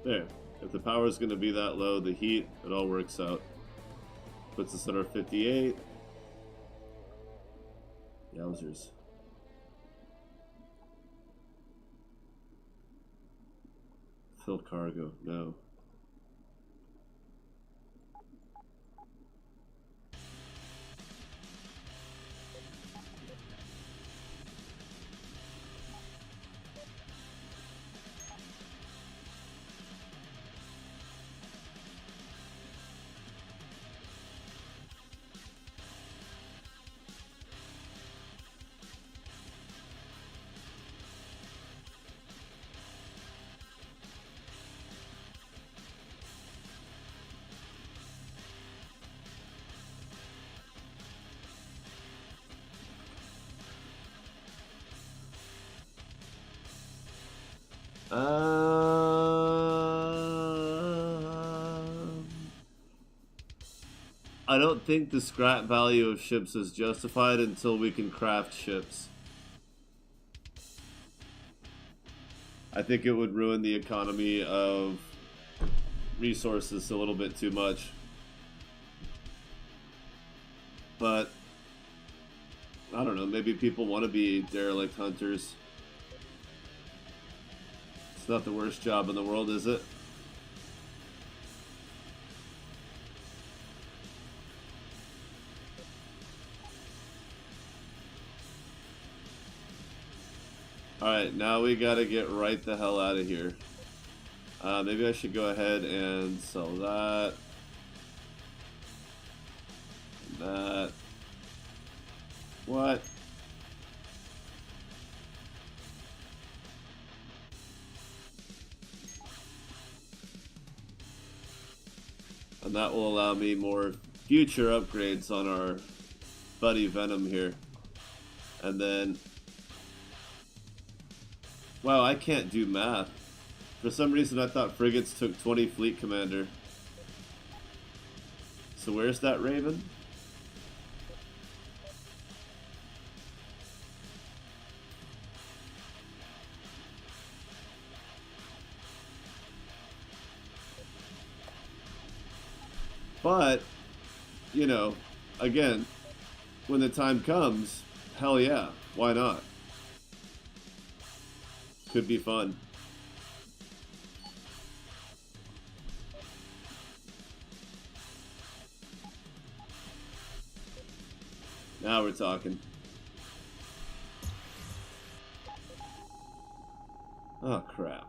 There. If the power is going to be that low, the heat, it all works out. Puts us at our 58. Yowzers. Fill cargo. No. I don't think the scrap value of ships is justified until we can craft ships. I think it would ruin the economy of resources a little bit too much. But I don't know, maybe people want to be derelict hunters. It's not the worst job in the world, is it? Alright, now we gotta get right the hell out of here. Maybe I should go ahead and sell that. That. What? And that will allow me more future upgrades on our buddy Venom here. And then... Wow, I can't do math. For some reason I thought frigates took 20 fleet commander. So where's that Raven? But, you know, again, when the time comes, hell yeah, why not? Could be fun. Now we're talking. Oh, crap.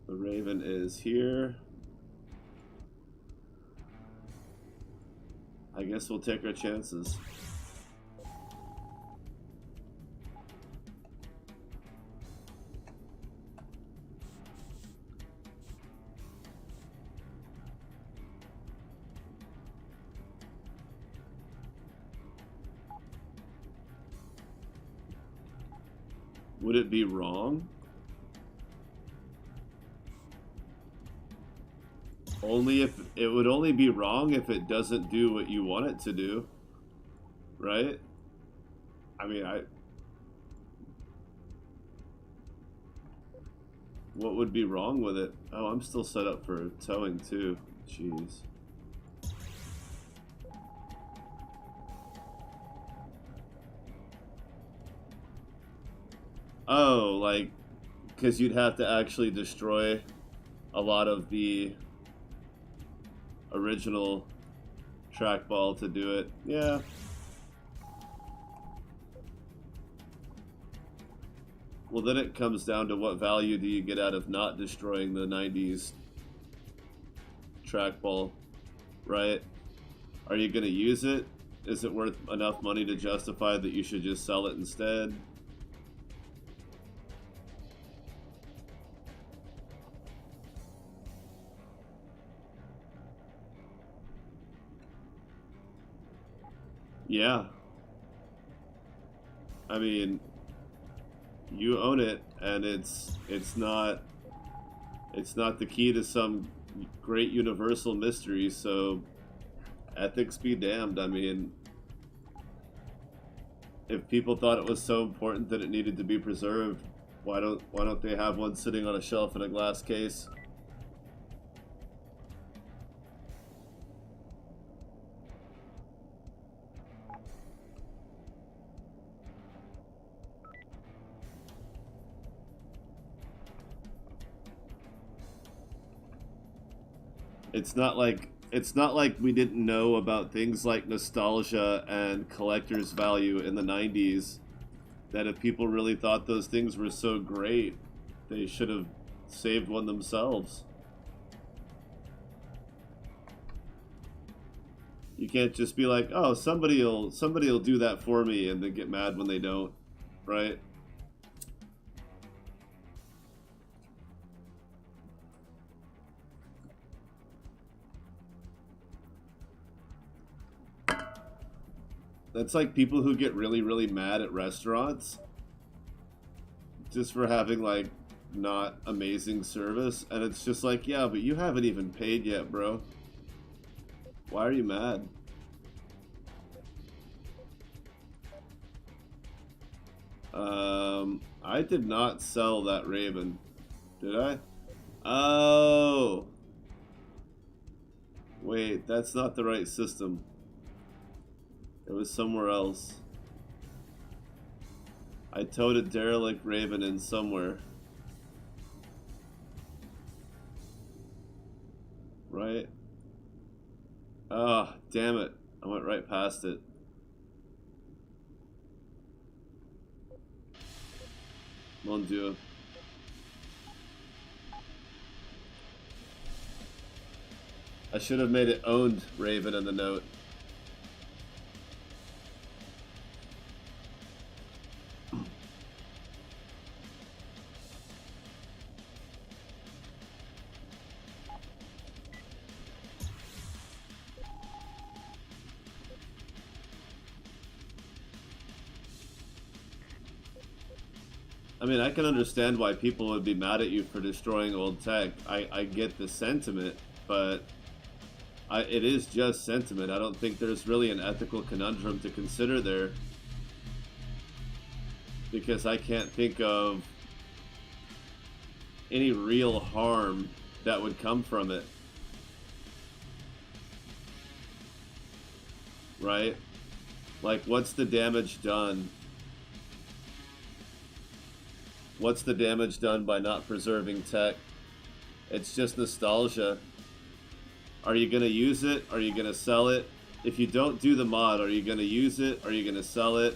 The Raven is here. I guess we'll take our chances. Would it be wrong? Only if it would only be wrong if it doesn't do what you want it to do, right? I mean, what would be wrong with it? Oh, I'm still set up for towing too. Jeez. Oh, like, because you'd have to actually destroy a lot of the original trackball to do it. Yeah. Well, then it comes down to what value do you get out of not destroying the 90s trackball, right? Are you going to use it? Is it worth enough money to justify that you should just sell it instead? Yeah. I mean, you own it, and it's not the key to some great universal mystery, so ethics be damned. I mean, if people thought it was so important that it needed to be preserved, why don't they have one sitting on a shelf in a glass case? It's not like we didn't know about things like nostalgia and collector's value in the 90s, that if people really thought those things were so great, they should have saved one themselves. You can't just be like, "Oh, somebody'll do that for me," and then get mad when they don't, right? That's like people who get really, really mad at restaurants just for having like not amazing service, and it's just like, yeah, but you haven't even paid yet, bro. Why are you mad? I did not sell that Raven, did I? Oh, wait, that's not the right system. It was somewhere else. I towed a derelict Raven in somewhere. Right? Ah, oh, damn it. I went right past it. Mon Dieu. I should have made it owned Raven in the note. I mean, I can understand why people would be mad at you for destroying old tech. I get the sentiment, but it is just sentiment. I don't think there's really an ethical conundrum to consider there. Because I can't think of any real harm that would come from it. Right? Like, what's the damage done? What's the damage done by not preserving tech? It's just nostalgia. Are you going to use it? Are you going to sell it? If you don't do the mod, are you going to use it? Are you going to sell it?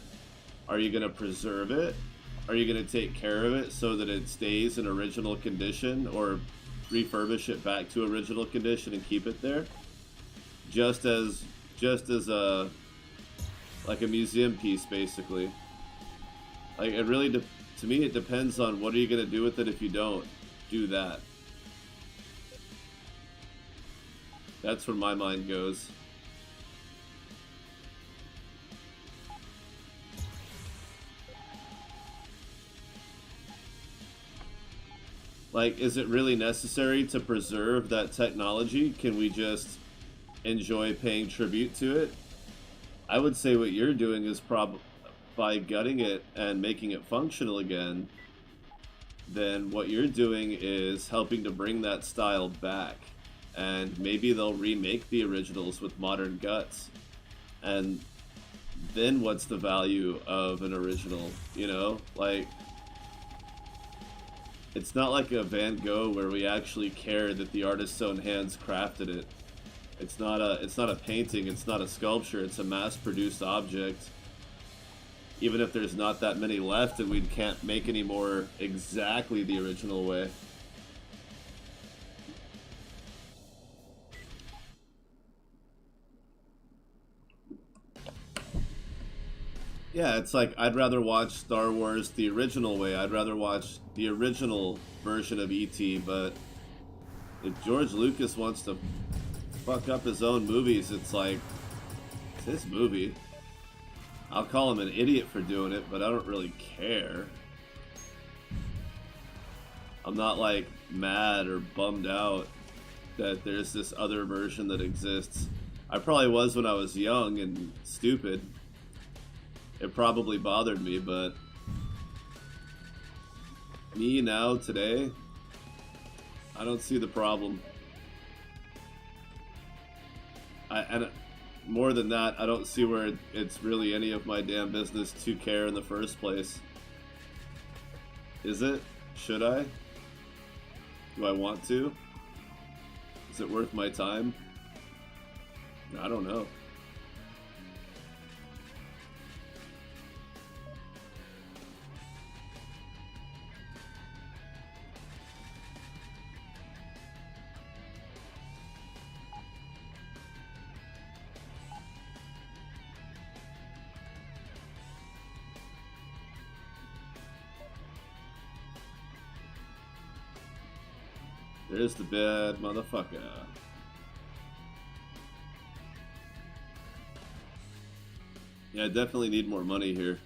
Are you going to preserve it? Are you going to take care of it so that it stays in original condition, or refurbish it back to original condition and keep it there? Just as a like a museum piece, basically. Like, it really to me, it depends on what are you going to do with it if you don't do that. That's where my mind goes. Like, is it really necessary to preserve that technology? Can we just enjoy paying tribute to it? I would say what you're doing is by gutting it and making it functional again, then what you're doing is helping to bring that style back. And maybe they'll remake the originals with modern guts. And then what's the value of an original, you know? Like, it's not like a Van Gogh where we actually care that the artist's own hands crafted it. It's not a painting, it's not a sculpture, it's a mass-produced object. Even if there's not that many left and we can't make any more exactly the original way. Yeah, it's like, I'd rather watch Star Wars the original way. I'd rather watch the original version of E.T., but if George Lucas wants to fuck up his own movies, it's like, it's his movie. I'll call him an idiot for doing it, but I don't really care. I'm not like mad or bummed out that there's this other version that exists. I probably was when I was young and stupid. It probably bothered me, but me now, today, I don't see the problem. And more than that, I don't see where it's really any of my damn business to care in the first place. Is it? Should I? Do I want to? Is it worth my time? I don't know. There's the bad motherfucker. Yeah, I definitely need more money here.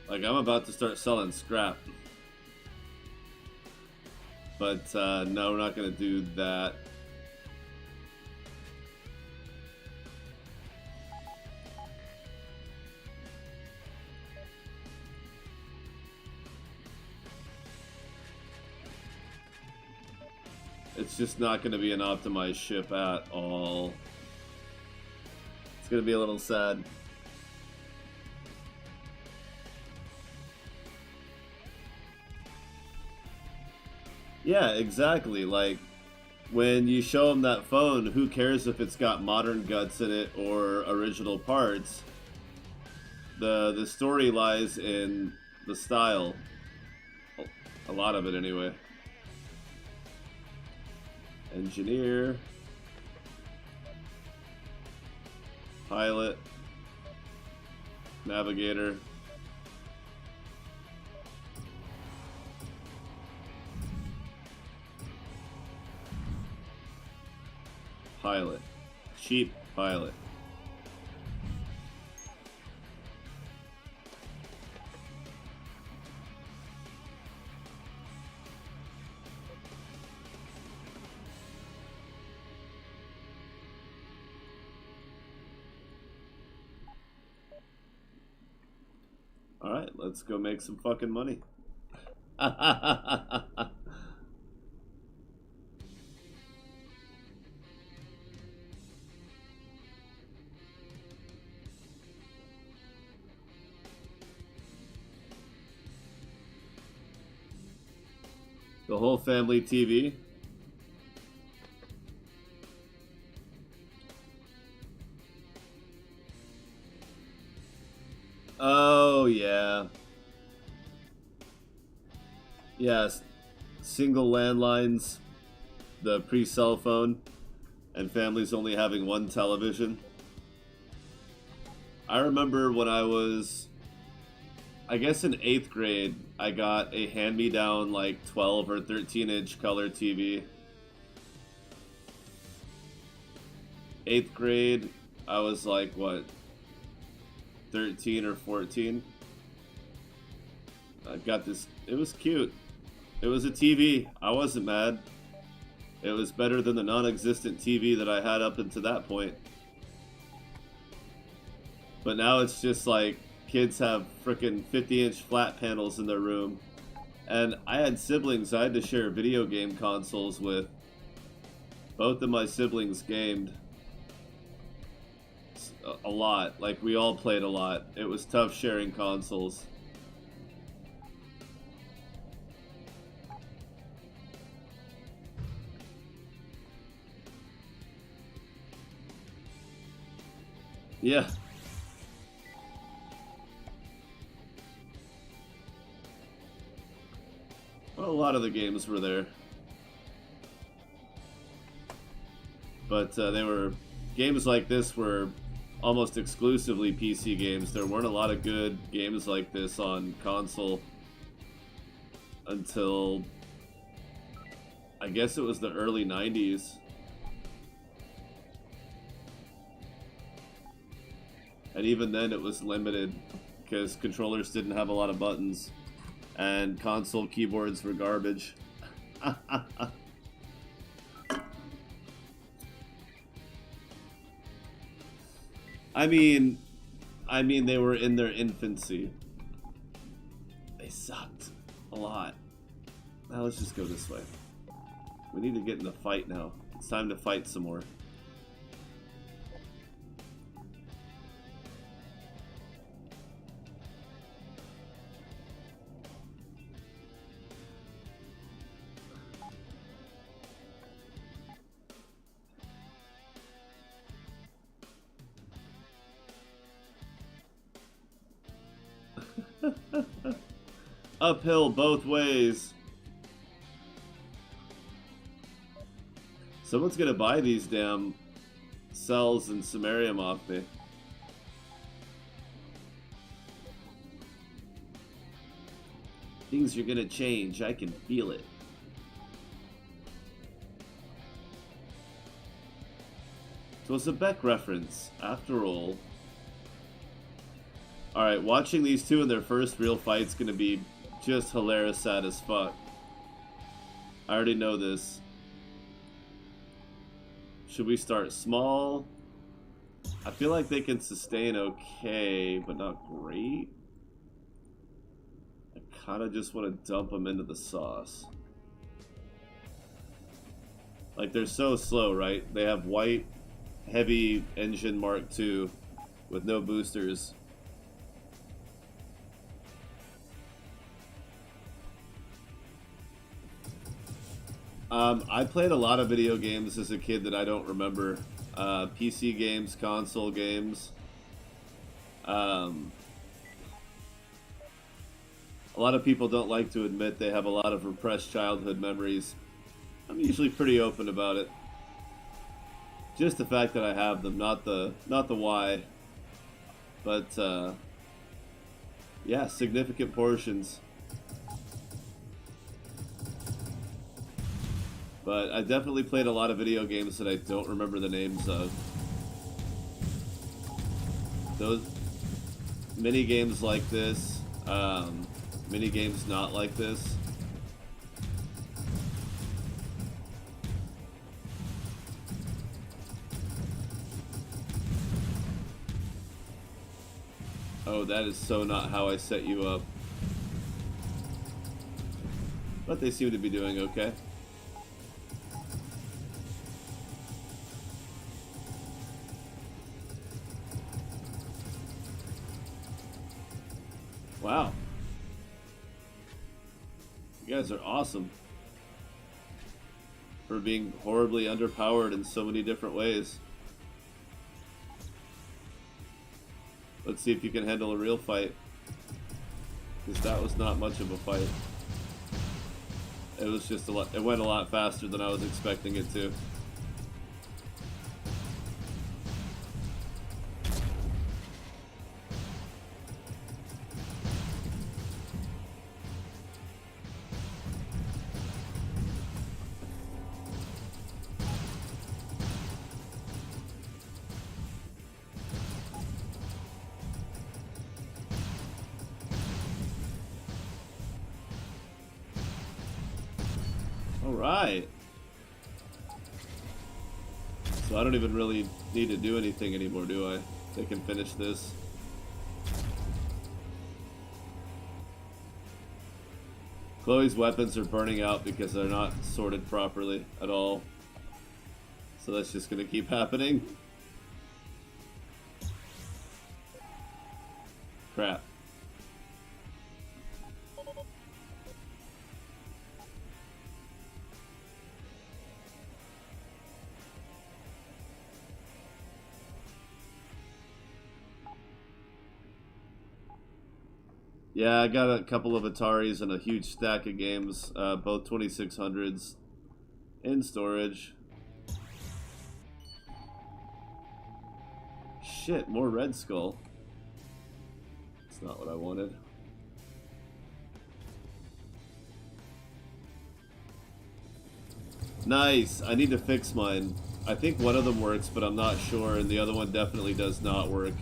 Like, I'm about to start selling scrap. But, no, we're not going to do that. It's just not going to be an optimized ship at all. It's going to be a little sad. Yeah, exactly. Like, when you show them that phone, who cares if it's got modern guts in it or original parts? The story lies in the style. A lot of it, anyway. Engineer. Pilot. Navigator. Pilot. Cheap pilot. Alright, let's go make some fucking money. The whole family TV. Oh, yeah. Yes. Single landlines, the pre-cell phone, and families only having one television. I remember when I was, I guess in 8th grade, I got a hand-me-down like 12 or 13-inch color TV. 8th grade, I was like, what, 13 or 14? I got this, it was cute. It was a TV. I wasn't mad. It was better than the non-existent TV that I had up until that point. But now it's just like kids have frickin' 50-inch flat panels in their room. And I had siblings I had to share video game consoles with. Both of my siblings gamed a lot. Like, we all played a lot. It was tough sharing consoles. Yeah. Well, a lot of the games were there. But they were... Games like this were almost exclusively PC games. There weren't a lot of good games like this on console until... I guess it was the early 90s. And even then it was limited because controllers didn't have a lot of buttons and console keyboards were garbage. I mean they were in their infancy. They sucked a lot. Now let's just go this way. We need to get in the fight now. It's time to fight some more. Uphill both ways. Someone's gonna buy these damn cells and samarium off me. Things are gonna change. I can feel it. So it's a Beck reference, after all. Alright, watching these two in their first real fight's gonna be just hilarious sad as fuck. I already know this. Should we start small? I feel like they can sustain okay, but not great. I kinda just want to dump them into the sauce. Like, they're so slow, right? They have white, heavy engine Mark II with no boosters. I played a lot of video games as a kid that I don't remember. PC games, console games. A lot of people don't like to admit they have a lot of repressed childhood memories. I'm usually pretty open about it. Just the fact that I have them, not the why. But yeah, significant portions. But I definitely played a lot of video games that I don't remember the names of. Those mini games like this, mini games not like this. Oh, that is so not how I set you up. But they seem to be doing okay. Wow. You guys are awesome. For being horribly underpowered in so many different ways. Let's see if you can handle a real fight. Because that was not much of a fight. It was just a lot. It went a lot faster than I was expecting it to. Alright. So I don't even really need to do anything anymore, do I? They can finish this. Chloe's weapons are burning out because they're not sorted properly at all. So that's just gonna keep happening. Crap. Yeah, I got a couple of Ataris and a huge stack of games, both 2600s in storage. Shit, more Red Skull. That's not what I wanted. Nice, I need to fix mine. I think one of them works, but I'm not sure, and the other one definitely does not work.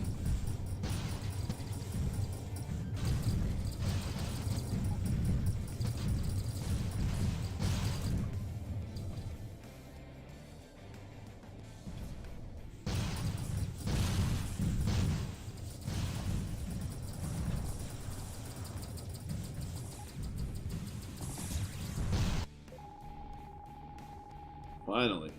Finally.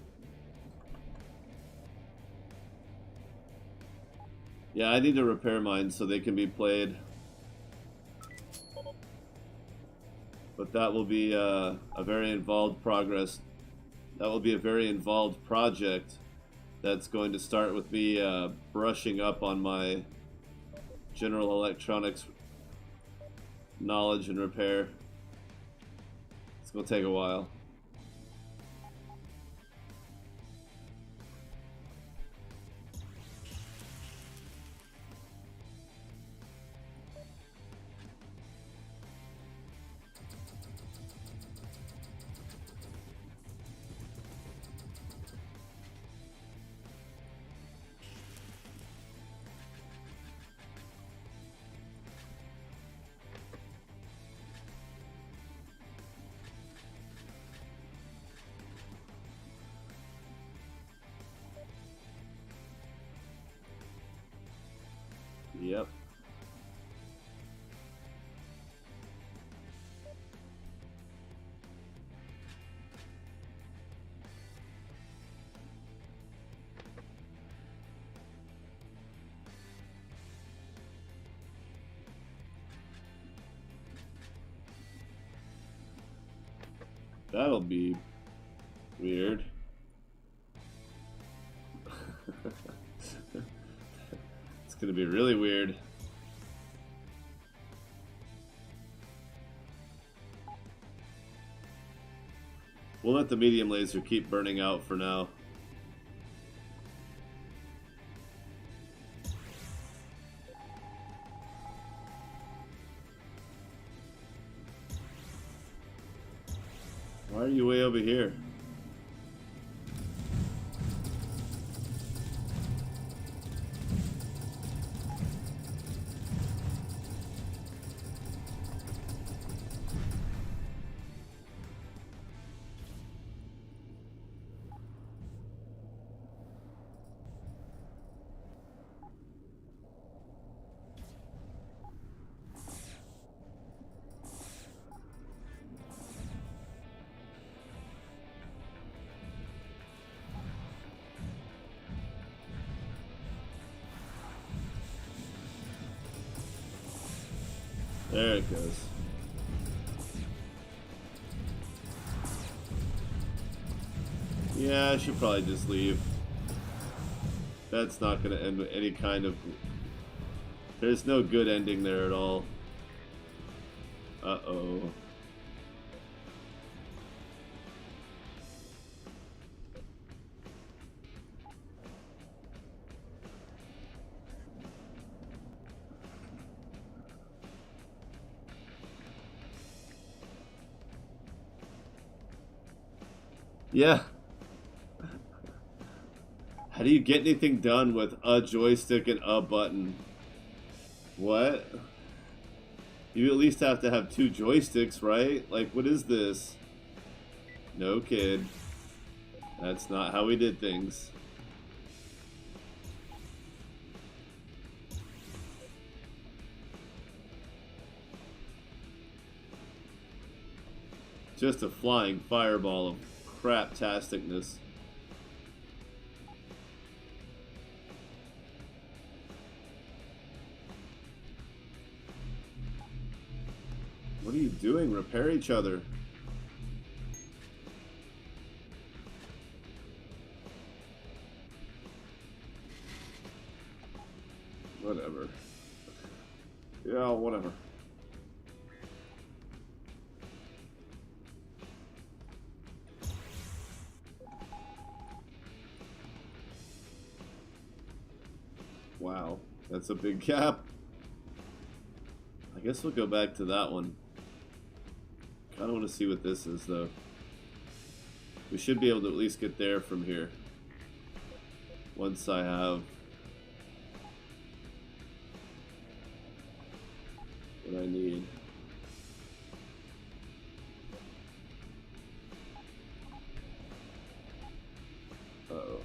Yeah, I need to repair mine so they can be played. But that will be a very involved progress. That will be a very involved project that's going to start with me brushing up on my General Electronics knowledge and repair. It's gonna take a while. Yep. That'll be weird. It's gonna be really weird. We'll let the medium laser keep burning out for now. Why are you way over here? There it goes. Yeah, I should probably just leave. That's not going to end with any kind of... There's no good ending there at all. Uh-oh. Yeah. How do you get anything done with a joystick and a button? What? You at least have to have two joysticks, right? Like, what is this? No, kid. That's not how we did things. Just a flying fireball of crap-tasticness. What are you doing? Repair each other. Whatever. Yeah, whatever. Wow, that's a big gap. I guess we'll go back to that one. Kind of want to see what this is, though. We should be able to at least get there from here. Once I have what I need. Uh-oh.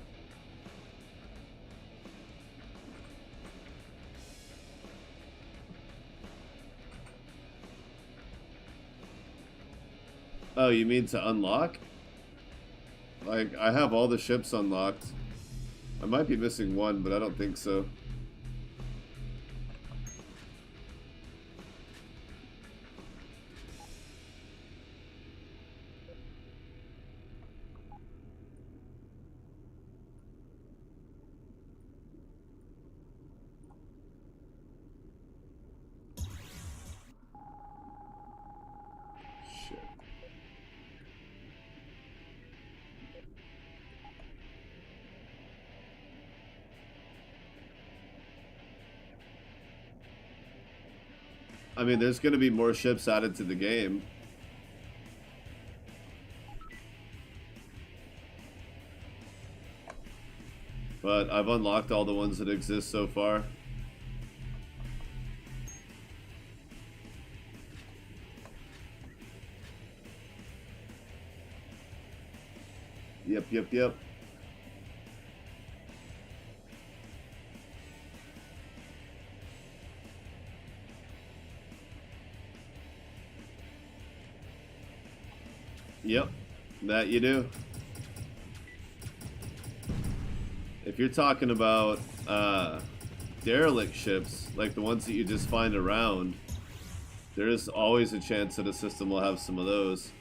Oh, you mean to unlock? Like, I have all the ships unlocked. I might be missing one, but I don't think so. I mean, there's going to be more ships added to the game. But I've unlocked all the ones that exist so far. Yep. Yep, that you do. If you're talking about derelict ships, like the ones that you just find around, there is always a chance that a system will have some of those.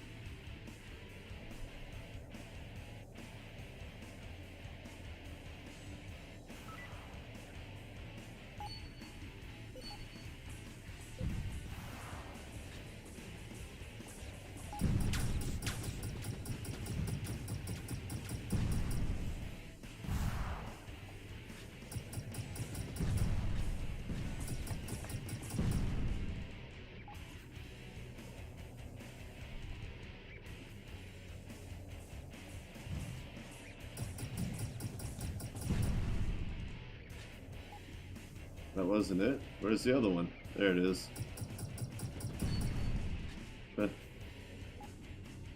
That wasn't it. Where's the other one? There it is.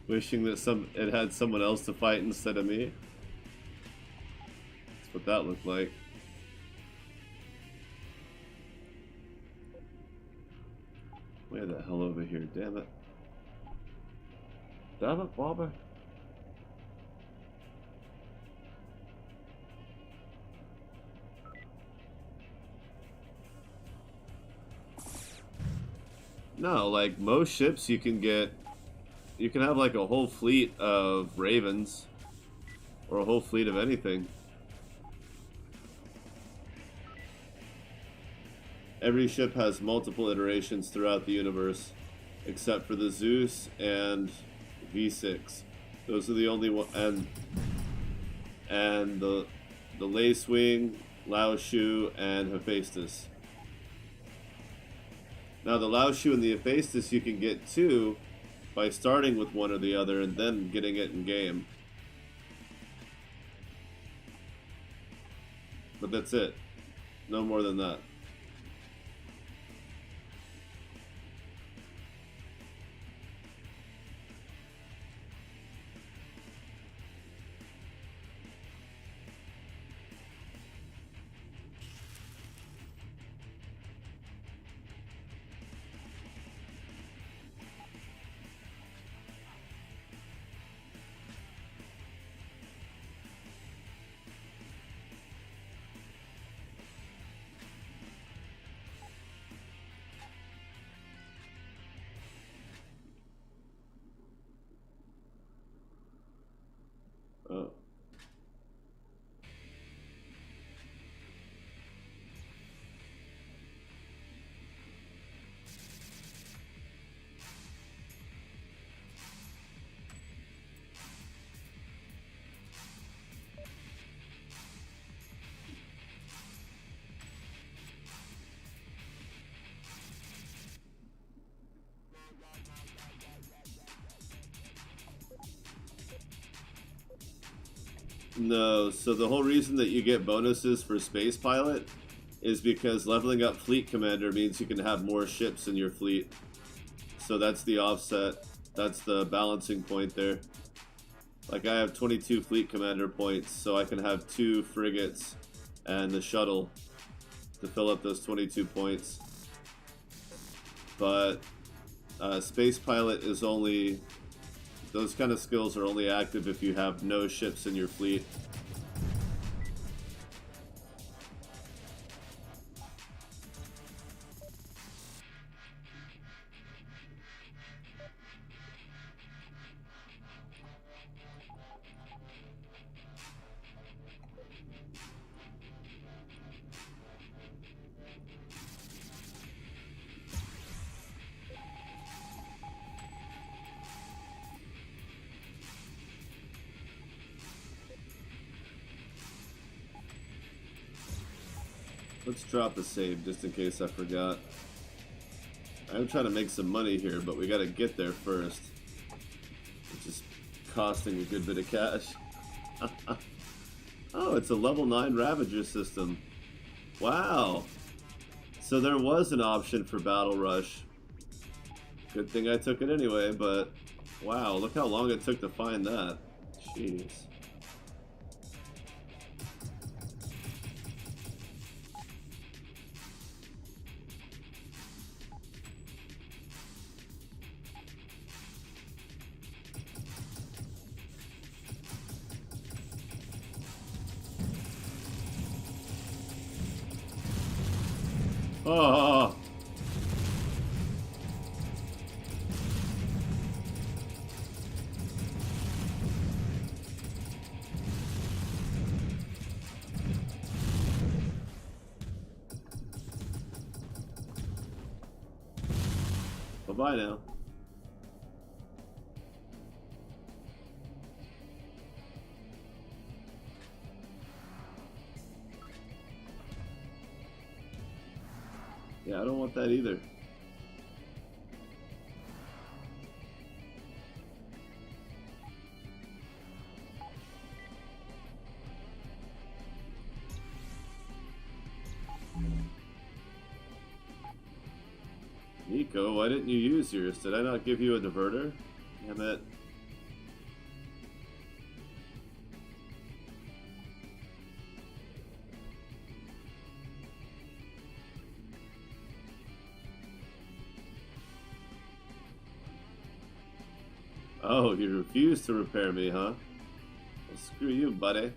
Wishing that it had someone else to fight instead of me. That's what that looked like. Way the hell over here, damn it. Damn it, Bobby. No, like most ships you can have like a whole fleet of ravens or a whole fleet of anything. Every ship has multiple iterations throughout the universe except for the Zeus and V6. Those are the only one, and the Lacewing, Lao Shu, and Hephaestus. Now the Lao Shu and the Hephaestus you can get too by starting with one or the other and then getting it in game. But that's it. No more than that. Oh. No, so the whole reason that you get bonuses for Space Pilot is because leveling up Fleet Commander means you can have more ships in your fleet. So that's the offset. That's the balancing point there. Like I have 22 Fleet Commander points, so I can have 2 frigates and the shuttle to fill up those 22 points. But Space Pilot is only... Those kind of skills are only active if you have no ships in your fleet. Let's drop a save just in case I forgot. I'm trying to make some money here, but we gotta get there first. Which is costing a good bit of cash. Oh, it's a level 9 Ravager system. Wow. So there was an option for Battle Rush. Good thing I took it anyway, but wow, look how long it took to find that. Jeez. Oh. Bye-bye now. Yeah, I don't want that either. Nico, why didn't you use yours? Did I not give you a diverter? Damn it. Oh, you refuse to repair me, huh? Well, screw you, buddy.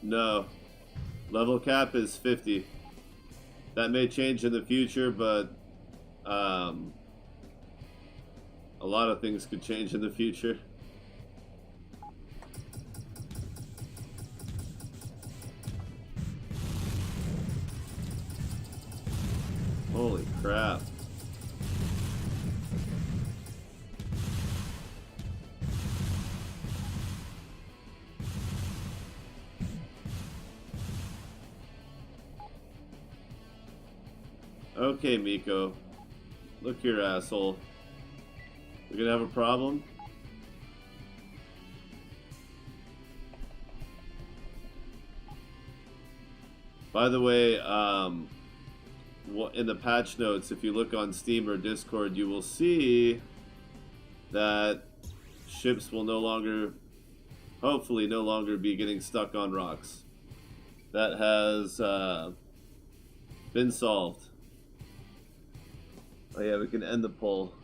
No. Level cap is 50. That may change in the future, but a lot of things could change in the future. Holy crap. Okay, Miko. Look here, asshole. We're gonna have a problem? By the way, in the patch notes, if you look on Steam or Discord, you will see that ships will no longer, hopefully no longer be getting stuck on rocks. That has been solved. Oh yeah, we can end the poll.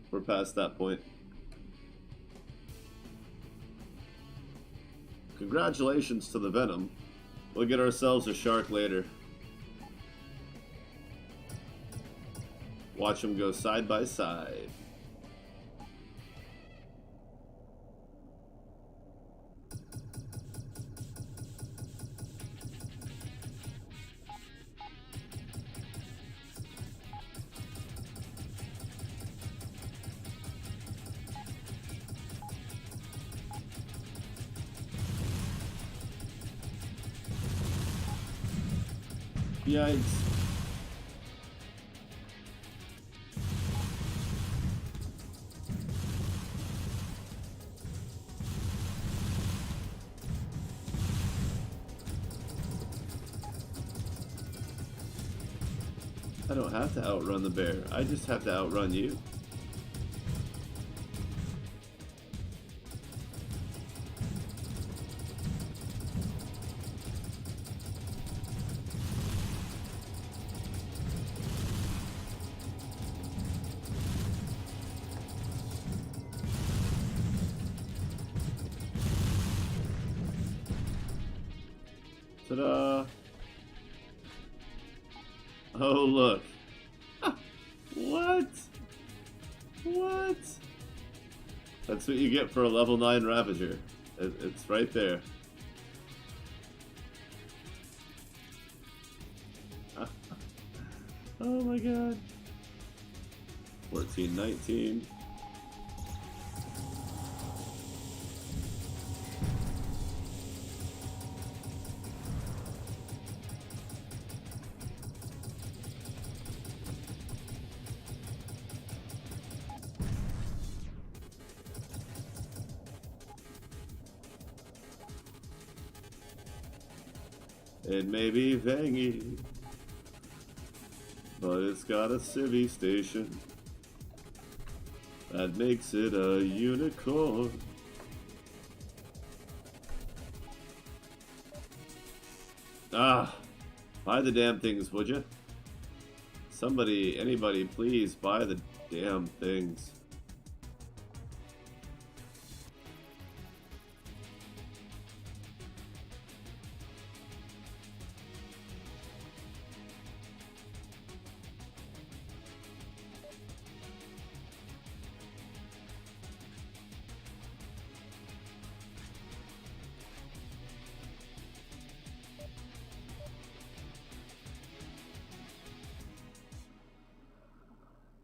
We're past that point. Congratulations to the Venom. We'll get ourselves a shark later. Watch them go side by side. Yikes. I don't have to outrun the bear. I just have to outrun you. Ta-da! Oh, look. What? What? That's what you get for a level 9 Ravager. It's right there. Oh my god. 14, 19. It may be vangy, but it's got a civvy station that makes it a unicorn. Ah, buy the damn things, would you? Somebody, anybody, please buy the damn things.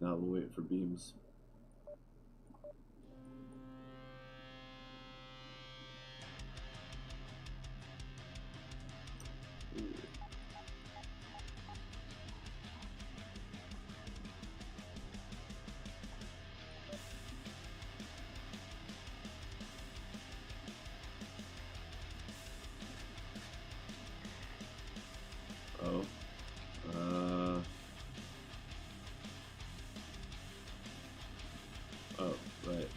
Now we'll wait for beams. Oh. Oh, right.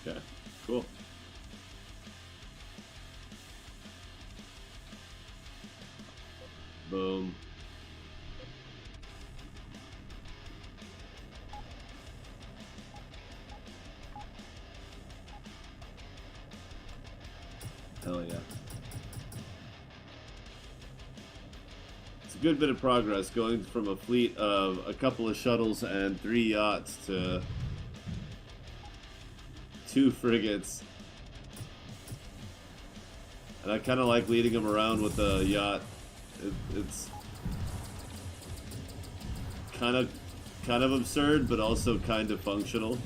Okay, cool. Boom. Hell yeah. It's a good bit of progress going from a fleet of a couple of shuttles and 3 yachts to 2 frigates. And I kind of like leading them around with a yacht. It's kind of absurd, but also kind of functional.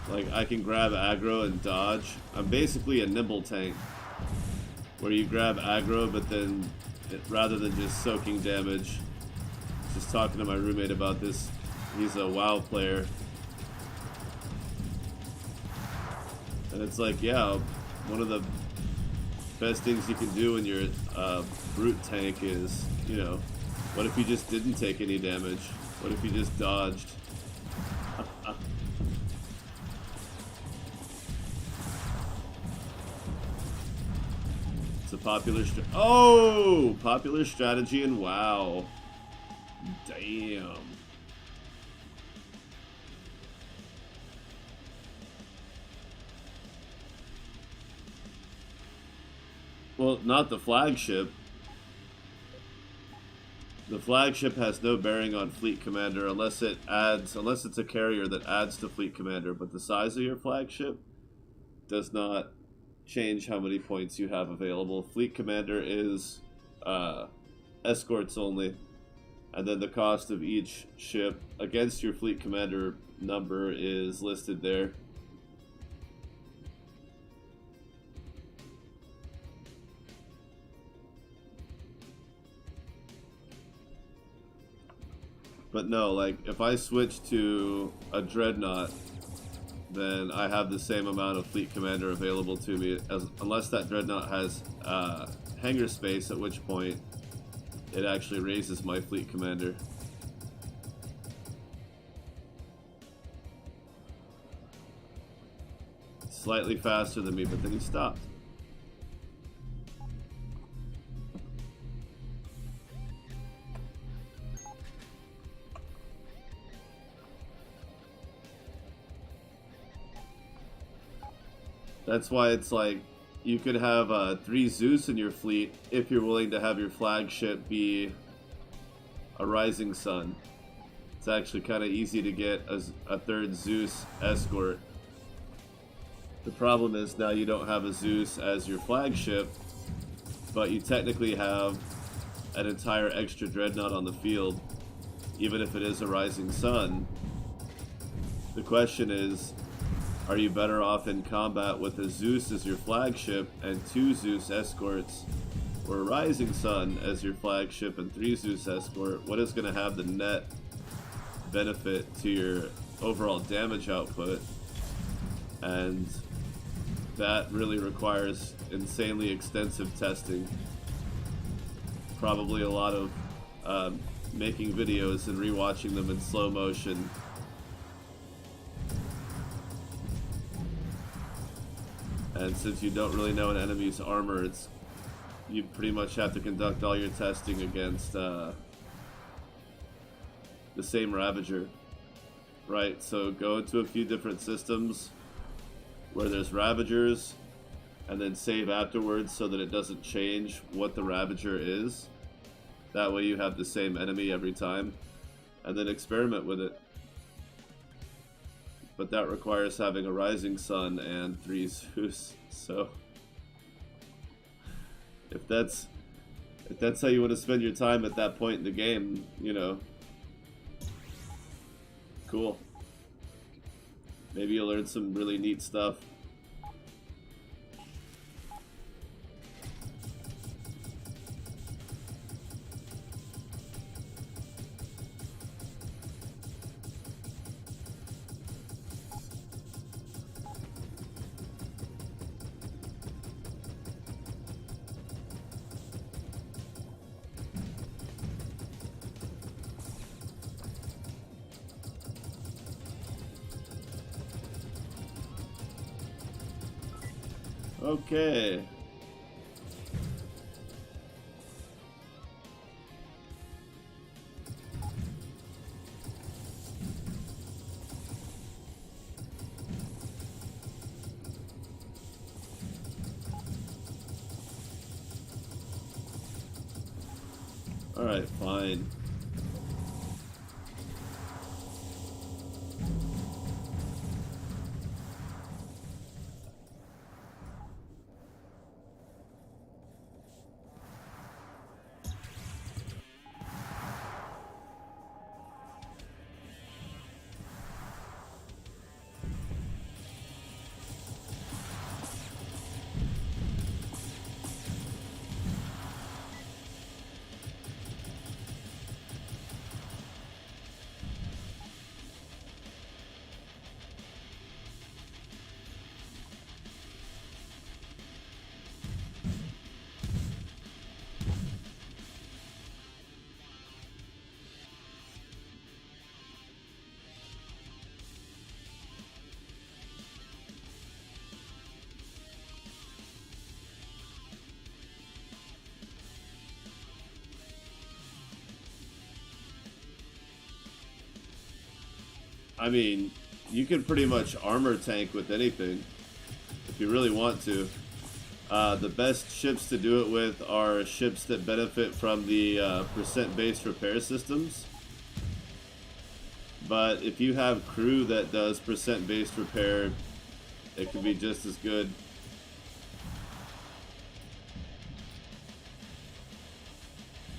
Like, I can grab aggro and dodge. I'm basically a nimble tank, where you grab aggro, but then rather than just soaking damage, just talking to my roommate about this. He's a WoW player, and it's like, yeah, one of the best things you can do when you're a brute tank is, you know, what if you just didn't take any damage? What if you just dodged? It's a popular popular strategy in WoW. Damn. Well, not the flagship. The flagship has no bearing on Fleet Commander unless it's a carrier that adds to Fleet Commander, but the size of your flagship does not change how many points you have available. Fleet Commander is escorts only, and then the cost of each ship against your Fleet Commander number is listed there. But no, like, if I switch to a Dreadnought, then I have the same amount of Fleet Commander available to me, unless that Dreadnought has hangar space, at which point it actually raises my Fleet Commander. Slightly faster than me, but then he stopped. That's why it's like you could have 3 Zeus in your fleet if you're willing to have your flagship be a Rising Sun. It's actually kind of easy to get a 3rd Zeus escort. The problem is now you don't have a Zeus as your flagship, but you technically have an entire extra dreadnought on the field, even if it is a Rising Sun. The question is, are you better off in combat with a Zeus as your flagship and 2 Zeus escorts, or a Rising Sun as your flagship and 3 Zeus escort? What is going to have the net benefit to your overall damage output? And that really requires insanely extensive testing. Probably a lot of making videos and rewatching them in slow motion. And since you don't really know an enemy's armor, you pretty much have to conduct all your testing against the same Ravager, right? So go into a few different systems where there's Ravagers, and then save afterwards so that it doesn't change what the Ravager is. That way you have the same enemy every time, and then experiment with it. But that requires having a Rising Sun and 3 Zeus. So if that's how you want to spend your time at that point in the game, you know, cool. Maybe you'll learn some really neat stuff. Okay. All right, fine. I mean, you can pretty much armor tank with anything if you really want to. The best ships to do it with are ships that benefit from the percent-based repair systems. But if you have crew that does percent-based repair, it can be just as good.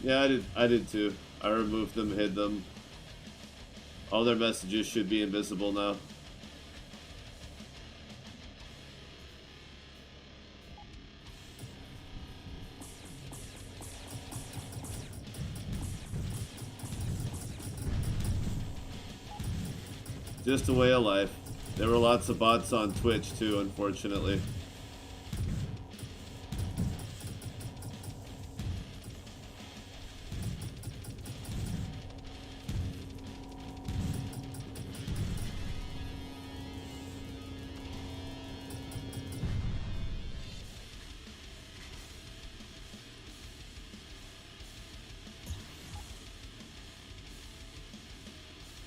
Yeah, I did too. I removed them, hid them. All their messages should be invisible now. Just a way of life. There were lots of bots on Twitch too, unfortunately.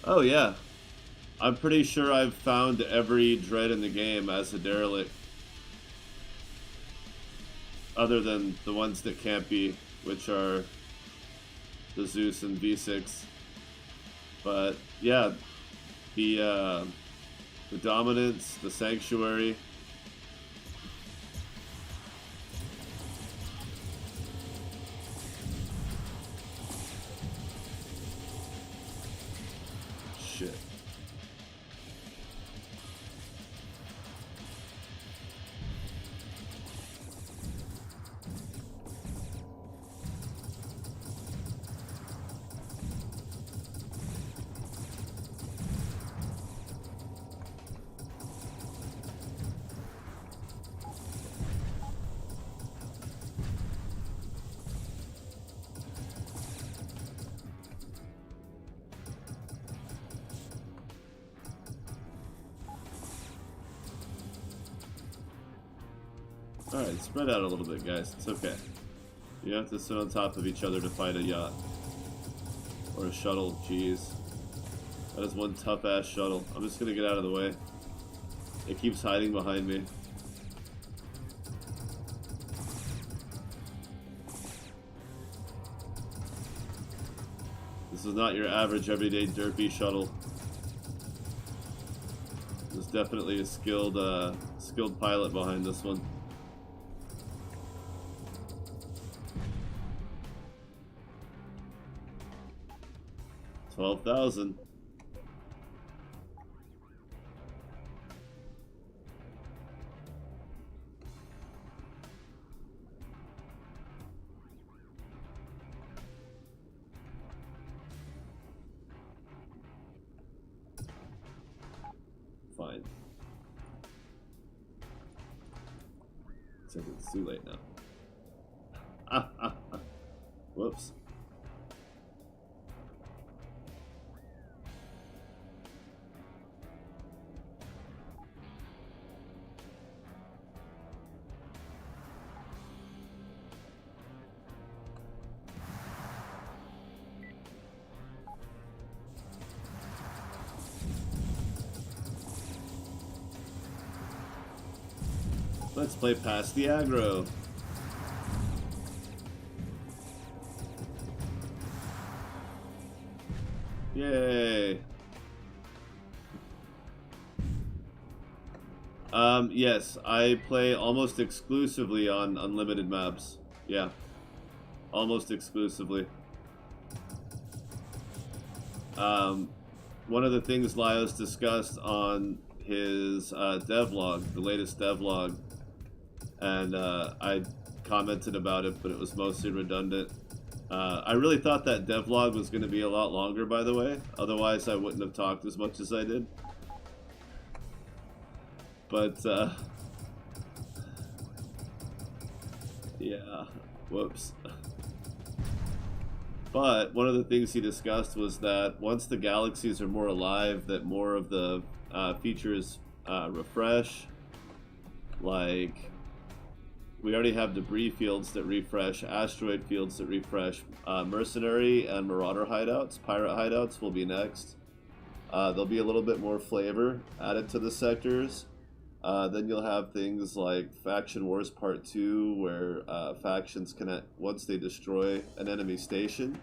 Oh yeah. I'm pretty sure I've found every dread in the game as a derelict. other than the ones that can't be, which are the Zeus and V6. But yeah, the Dominance, the Sanctuary. Shit. Alright, spread out a little bit, guys. It's okay. You have to sit on top of each other to fight a yacht. Or a shuttle, jeez. That is one tough-ass shuttle. I'm just gonna get out of the way. It keeps hiding behind me. This is not your average, everyday, derpy shuttle. There's definitely a skilled pilot behind this one. 12,000. Fine. Except it's too late now. Whoops. Let's play past the aggro. Yay. Yes, I play almost exclusively on unlimited maps. Yeah. Almost exclusively. One of the things Lyos discussed on his devlog, the latest devlog, and I commented about it, but it was mostly redundant. I really thought that devlog was going to be a lot longer, by the way. Otherwise, I wouldn't have talked as much as I did. But, yeah, whoops. But one of the things he discussed was that once the galaxies are more alive, that more of the features refresh. Like, we already have debris fields that refresh, asteroid fields that refresh, mercenary and marauder hideouts, pirate hideouts will be next. There'll be a little bit more flavor added to the sectors. Then you'll have things like Faction Wars Part 2, where factions can, once they destroy an enemy station,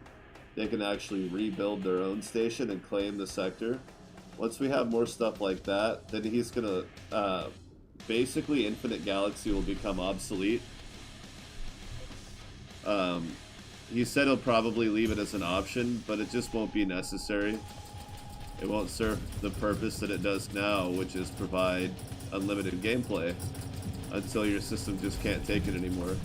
they can actually rebuild their own station and claim the sector. Once we have more stuff like that, then he's going to... basically, Infinite Galaxy will become obsolete. He said he'll probably leave it as an option, but it just won't be necessary. It won't serve the purpose that it does now, which is provide unlimited gameplay until your system just can't take it anymore.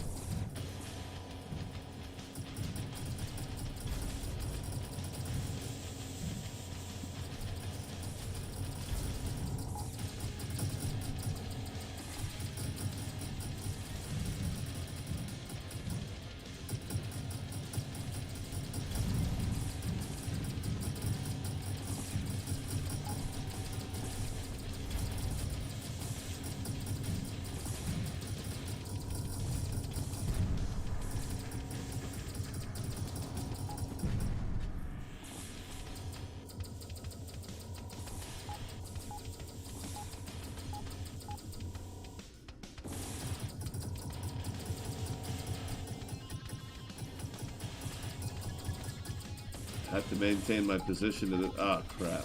have to maintain my position to the... Ah, crap.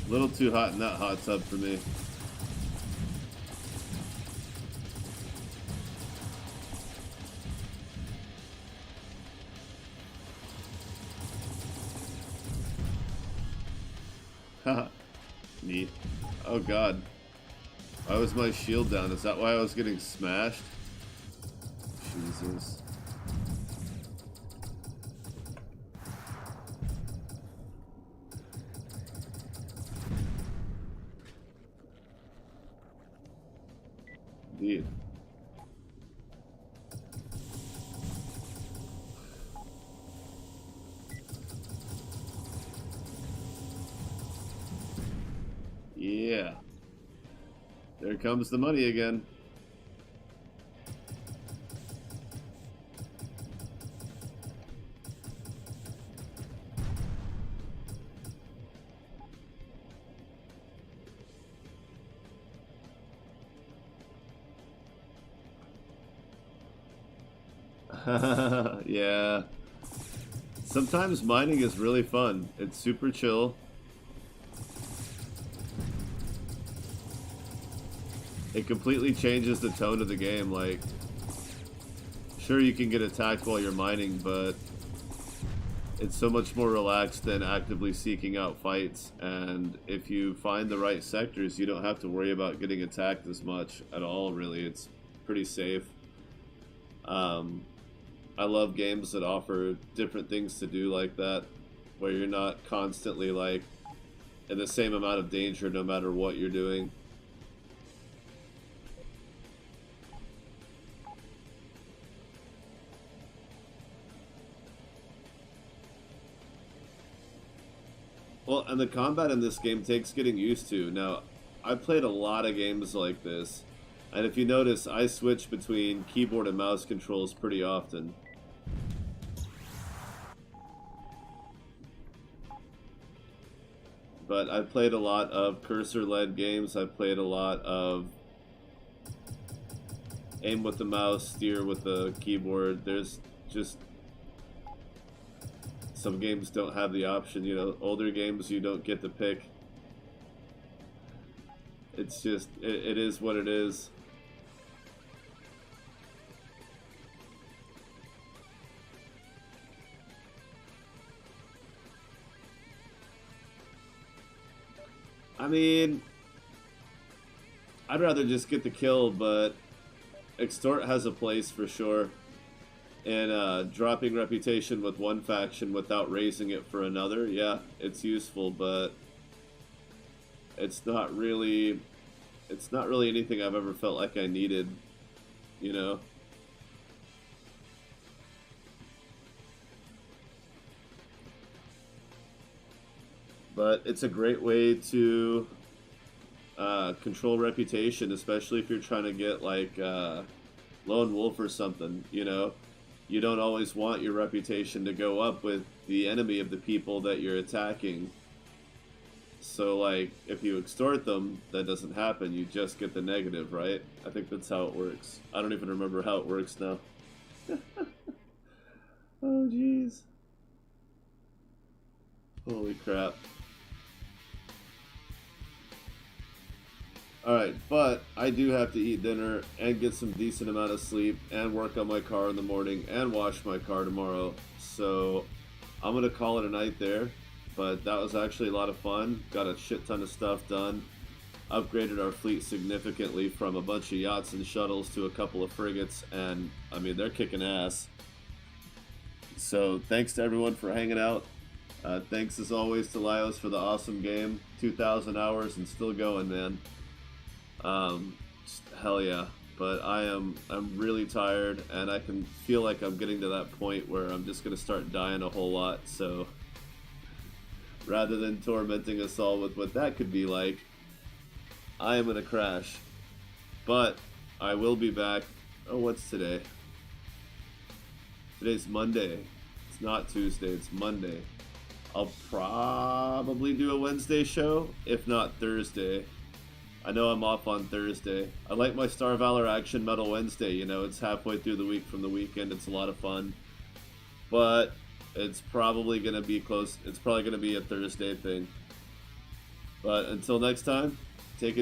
A little too hot in that hot tub for me. Haha. Neat. Oh god. Why was my shield down? Is that why I was getting smashed? Jesus. Indeed. Yeah. There comes the money again. Yeah. Sometimes mining is really fun. It's super chill. It completely changes the tone of the game. Like, sure, you can get attacked while you're mining, but it's so much more relaxed than actively seeking out fights. And if you find the right sectors, you don't have to worry about getting attacked as much at all, really. It's pretty safe. I love games that offer different things to do like that, where you're not constantly, like, in the same amount of danger no matter what you're doing. Well, and the combat in this game takes getting used to. Now, I've played a lot of games like this, and if you notice, I switch between keyboard and mouse controls pretty often. But I've played a lot of cursor-led games. I've played a lot of aim with the mouse, steer with the keyboard. There's just... some games don't have the option, you know. Older games, you don't get to pick. It's just, it is what it is. I mean, I'd rather just get the kill, but extort has a place for sure. And dropping reputation with one faction without raising it for another, yeah, it's useful, but it's not really anything I've ever felt like I needed, you know? But it's a great way to control reputation, especially if you're trying to get, like, lone wolf or something, you know? You don't always want your reputation to go up with the enemy of the people that you're attacking. So, like, if you extort them, that doesn't happen. You just get the negative, right? I think that's how it works. I don't even remember how it works now. Oh, jeez. Holy crap. Alright, but I do have to eat dinner and get some decent amount of sleep and work on my car in the morning and wash my car tomorrow. So I'm going to call it a night there. But that was actually a lot of fun. Got a shit ton of stuff done. Upgraded our fleet significantly from a bunch of yachts and shuttles to a couple of frigates. And, I mean, they're kicking ass. So thanks to everyone for hanging out. Thanks as always to Lios for the awesome game. 2,000 hours and still going, man. Hell yeah. But I'm really tired, and I can feel like I'm getting to that point where I'm just gonna start dying a whole lot. So rather than tormenting us all with what that could be like, I am gonna crash. But I will be back. Oh, what's today? Today's Monday. It's not Tuesday, it's Monday. I'll probably do a Wednesday show, if not Thursday. I know I'm off on Thursday. I like my Star Valor Action Medal Wednesday, you know, it's halfway through the week from the weekend, it's a lot of fun. But it's probably going to be close, it's probably going to be a Thursday thing. But until next time, take it easy.